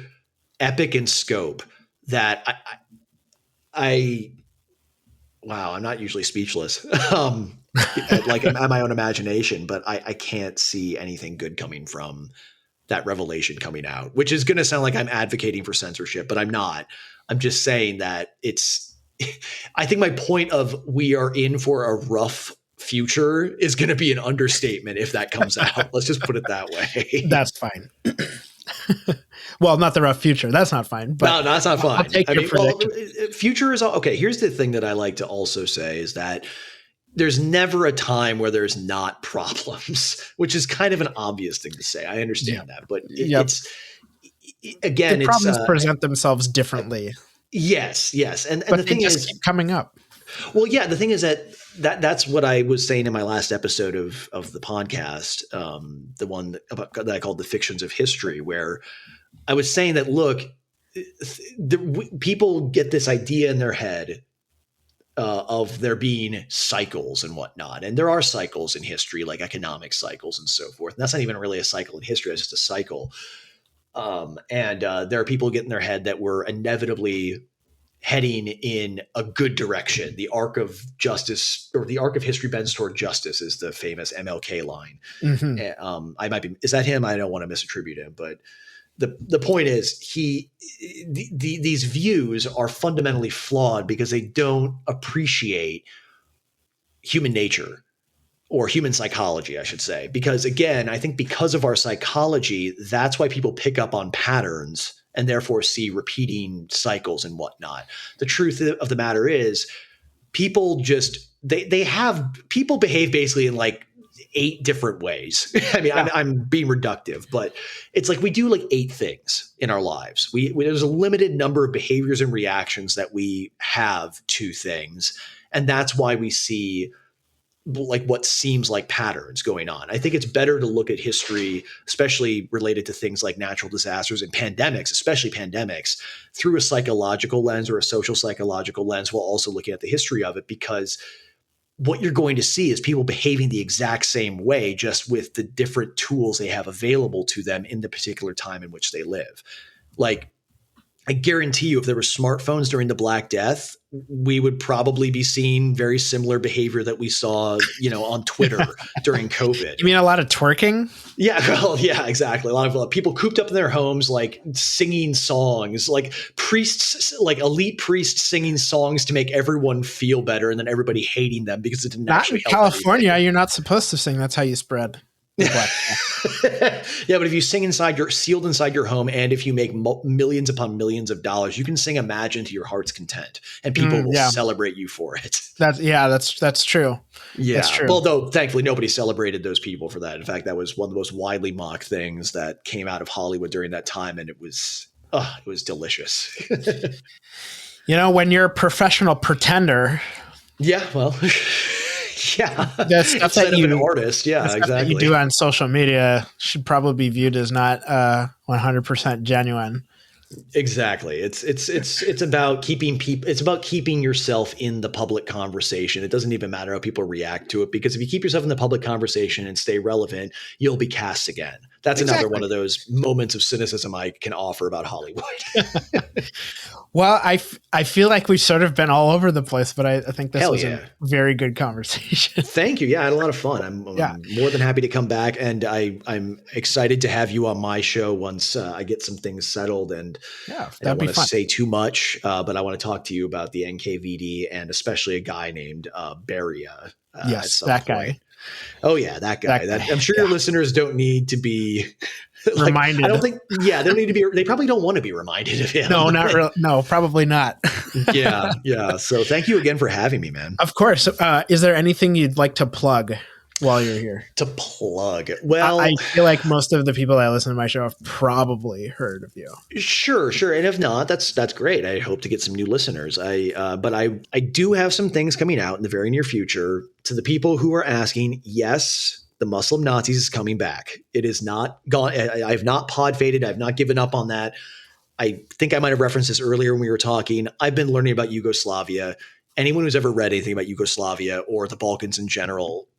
epic in scope that wow, I'm not usually speechless. At my own imagination, but I can't see anything good coming from that revelation coming out, which is going to sound like I'm advocating for censorship, but I'm not. I'm just saying that I think my point of we are in for a rough future is going to be an understatement if that comes out. Let's just put it that way. That's fine. Well, not the rough future. That's not fine. But no, that's not fine. I'll take your prediction. Future is okay. Here's the thing that I like to also say is that there's never a time where there's not problems, which is kind of an obvious thing to say. I understand that, but it's again, problems present themselves differently. Yes. And but the thing is, keep coming up. Well, yeah, the thing is that's what I was saying in my last episode of the podcast, the one that I called The Fictions of History, where I was saying that, look, people get this idea in their head of there being cycles and whatnot. And there are cycles in history, like economic cycles and so forth. And that's not even really a cycle in history. It's just a cycle. And there are people getting their head that we're inevitably heading in a good direction. The arc of justice, or the arc of history bends toward justice, is the famous MLK line. Mm-hmm. Is that him? I don't want to misattribute him, but the point is these views are fundamentally flawed because they don't appreciate human nature, or human psychology, I should say. Because again, I think because of our psychology, that's why people pick up on patterns and therefore see repeating cycles and whatnot. The truth of the matter is people people behave basically in 8 different ways. I mean, yeah. I'm being reductive, but it's we do 8 things in our lives. There's a limited number of behaviors and reactions that we have to things. And that's why we see what seems like patterns going on. I think it's better to look at history, especially related to things like natural disasters and pandemics, especially pandemics, through a psychological lens or a social psychological lens, while also looking at the history of it, because what you're going to see is people behaving the exact same way, just with the different tools they have available to them in the particular time in which they live. I guarantee you, if there were smartphones during the Black Death, we would probably be seeing very similar behavior that we saw, on Twitter during COVID. You mean a lot of twerking? Yeah, well, yeah, exactly. A lot of people cooped up in their homes, singing songs, priests, elite priests singing songs to make everyone feel better, and then everybody hating them because it didn't not actually in help California. anything. You're not supposed to sing. That's how you spread. Black Yeah, but if you sing sealed inside your home, and if you make millions upon millions of dollars, you can sing Imagine to your heart's content, and people will celebrate you for it. That's true. Yeah. That's true. Although thankfully nobody celebrated those people for that. In fact, that was one of the most widely mocked things that came out of Hollywood during that time, and it was delicious. When you're a professional pretender. Yeah, well, yeah. The stuff that an artist, yeah, exactly. That you do on social media should probably be viewed as not 100% genuine. Exactly. It's about keeping people. It's about keeping yourself in the public conversation. It doesn't even matter how people react to it, because if you keep yourself in the public conversation and stay relevant, you'll be cast again. That's another one of those moments of cynicism I can offer about Hollywood. Well, I feel like we've sort of been all over the place, but I think this was a very good conversation. Thank you. Yeah, I had a lot of fun. I'm more than happy to come back, and I'm excited to have you on my show once I get some things settled. And I don't want to say too much, but I want to talk to you about the NKVD, and especially a guy named Beria. Yes, that guy. Oh yeah, that guy. I'm sure your listeners don't need to be reminded. I don't think. Yeah, they don't need to be. They probably don't want to be reminded of him. No, not real. No, probably not. Yeah. So thank you again for having me, man. Of course. Is there anything you'd like to plug while you're here? To plug? Well, I feel like most of the people that listen to my show have probably heard of you. Sure. And if not, that's great. I hope to get some new listeners. But I do have some things coming out in the very near future. To the people who are asking, yes, the Muslim Nazis is coming back. It is not gone. I've not pod faded. I've not given up on that. I think I might have referenced this earlier when we were talking. I've been learning about Yugoslavia. Anyone who's ever read anything about Yugoslavia or the Balkans in general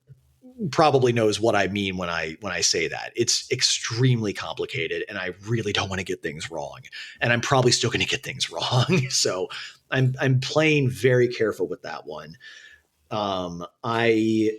probably knows what I mean when I say that. It's extremely complicated, and I really don't want to get things wrong. And I'm probably still going to get things wrong. So I'm playing very careful with that one. I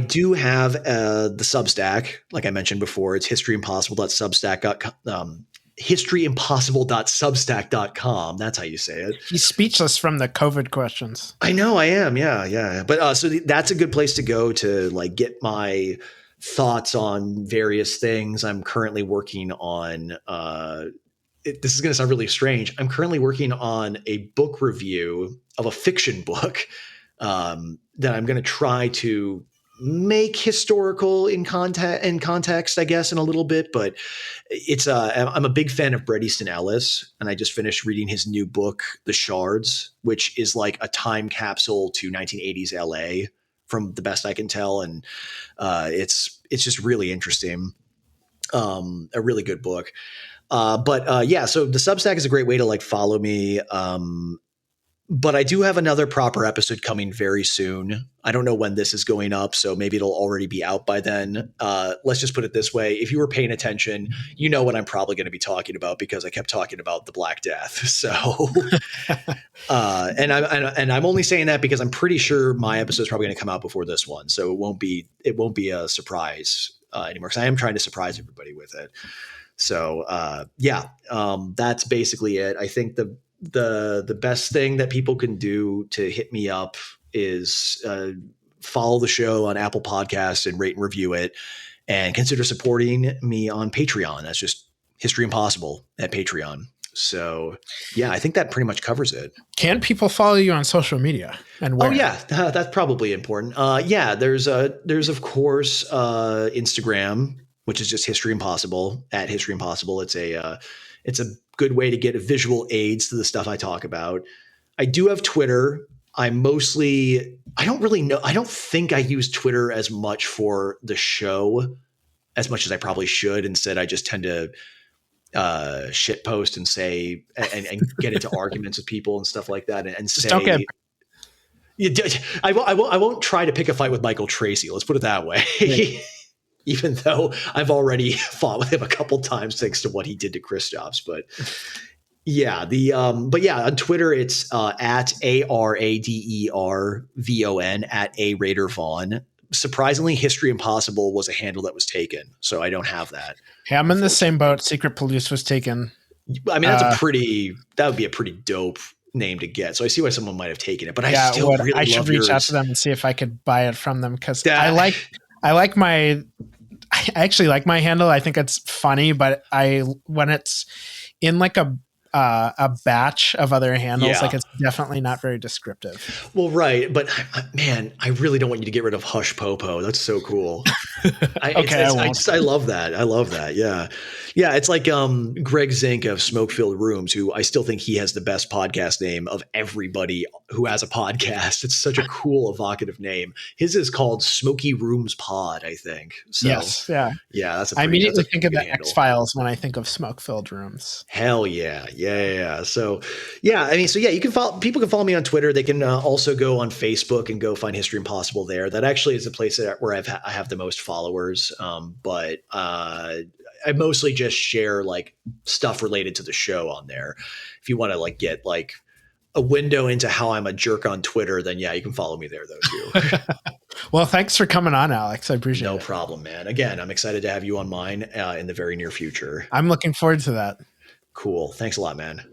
do have the Substack, like I mentioned before. It's historyimpossible.substack.com. That's how you say it. He's speechless from the COVID questions. I know I am. Yeah. But so that's a good place to go to like get my thoughts on various things. I'm currently working on, this is going to sound really strange. I'm currently working on a book review of a fiction book that I'm going to try to make historical in context, I guess, in a little bit, but it's I'm a big fan of Bret Easton Ellis, and I just finished reading his new book, The Shards, which is like a time capsule to 1980s LA from the best I can tell. And it's just really interesting. A really good book. But so the Substack is a great way to like follow me. But I do have another proper episode coming very soon. I don't know when this is going up, so maybe it'll already be out by then. Let's just put it this way. If you were paying attention, you know what I'm probably going to be talking about because I kept talking about the Black Death. So, and I'm only saying that because I'm pretty sure my episode is probably going to come out before this one. So it won't be a surprise anymore, because I am trying to surprise everybody with it. So, that's basically it. I think the best thing that people can do to hit me up is follow the show on Apple Podcasts and rate and review it, and consider supporting me on Patreon. That's just History Impossible at Patreon. So I think that pretty much covers it. Can people follow you on social media and where? Oh yeah, that's probably important. There's of course Instagram, which is just History Impossible at History Impossible. It's a good way to get visual aids to the stuff I talk about. I do have Twitter. I don't really know. I don't think I use Twitter as much for the show as much as I probably should. Instead, I just tend to shit post and say, and get into arguments with people and stuff like that. And say, I won't try to pick a fight with Michael Tracy. Let's put it that way. Yeah. Even though I've already fought with him a couple times thanks to what he did to Kristaps. But on Twitter, it's at ARADERVON at ARaiderVon. Surprisingly, History Impossible was a handle that was taken, so I don't have that. Hey, I'm in the same boat. Secret Police was taken. I mean, that would be a pretty dope name to get. So I see why someone might have taken it, but I should reach out to them and see if I could buy it from them, because I like my I actually like my handle. I think it's funny, but when it's in like a batch of other handles, like it's definitely not very descriptive. Well, right. But man, I really don't want you to get rid of Hush Popo. That's so cool. I love that. I love that. Yeah. Yeah. It's like Greg Zink of Smoke Filled Rooms, who I still think he has the best podcast name of everybody who has a podcast. It's such a cool, evocative name. His is called Smoky Rooms Pod, I think. So, yes. Yeah. Yeah. I immediately think of the X-Files when I think of Smoke Filled Rooms. Hell yeah. Yeah. So, yeah. I mean, you can people can follow me on Twitter. They can also go on Facebook and go find History Impossible there. That actually is the place where I have the most followers. But I mostly just share like stuff related to the show on there. If you want to like get like a window into how I'm a jerk on Twitter, then yeah, you can follow me there though too. Well, thanks for coming on, Alex. I appreciate it. No problem, man. Again, I'm excited to have you on mine in the very near future. I'm looking forward to that. Cool. Thanks a lot, man.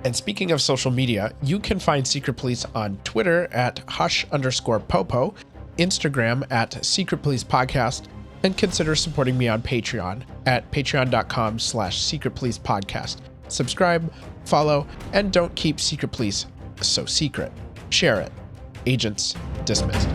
And speaking of social media, you can find Secret Police on Twitter at hush_popo, Instagram at Secret Police Podcast, and consider supporting me on Patreon at patreon.com/Secret Police Podcast. Subscribe, follow, and don't keep Secret Police so secret. Share it. Agents dismissed.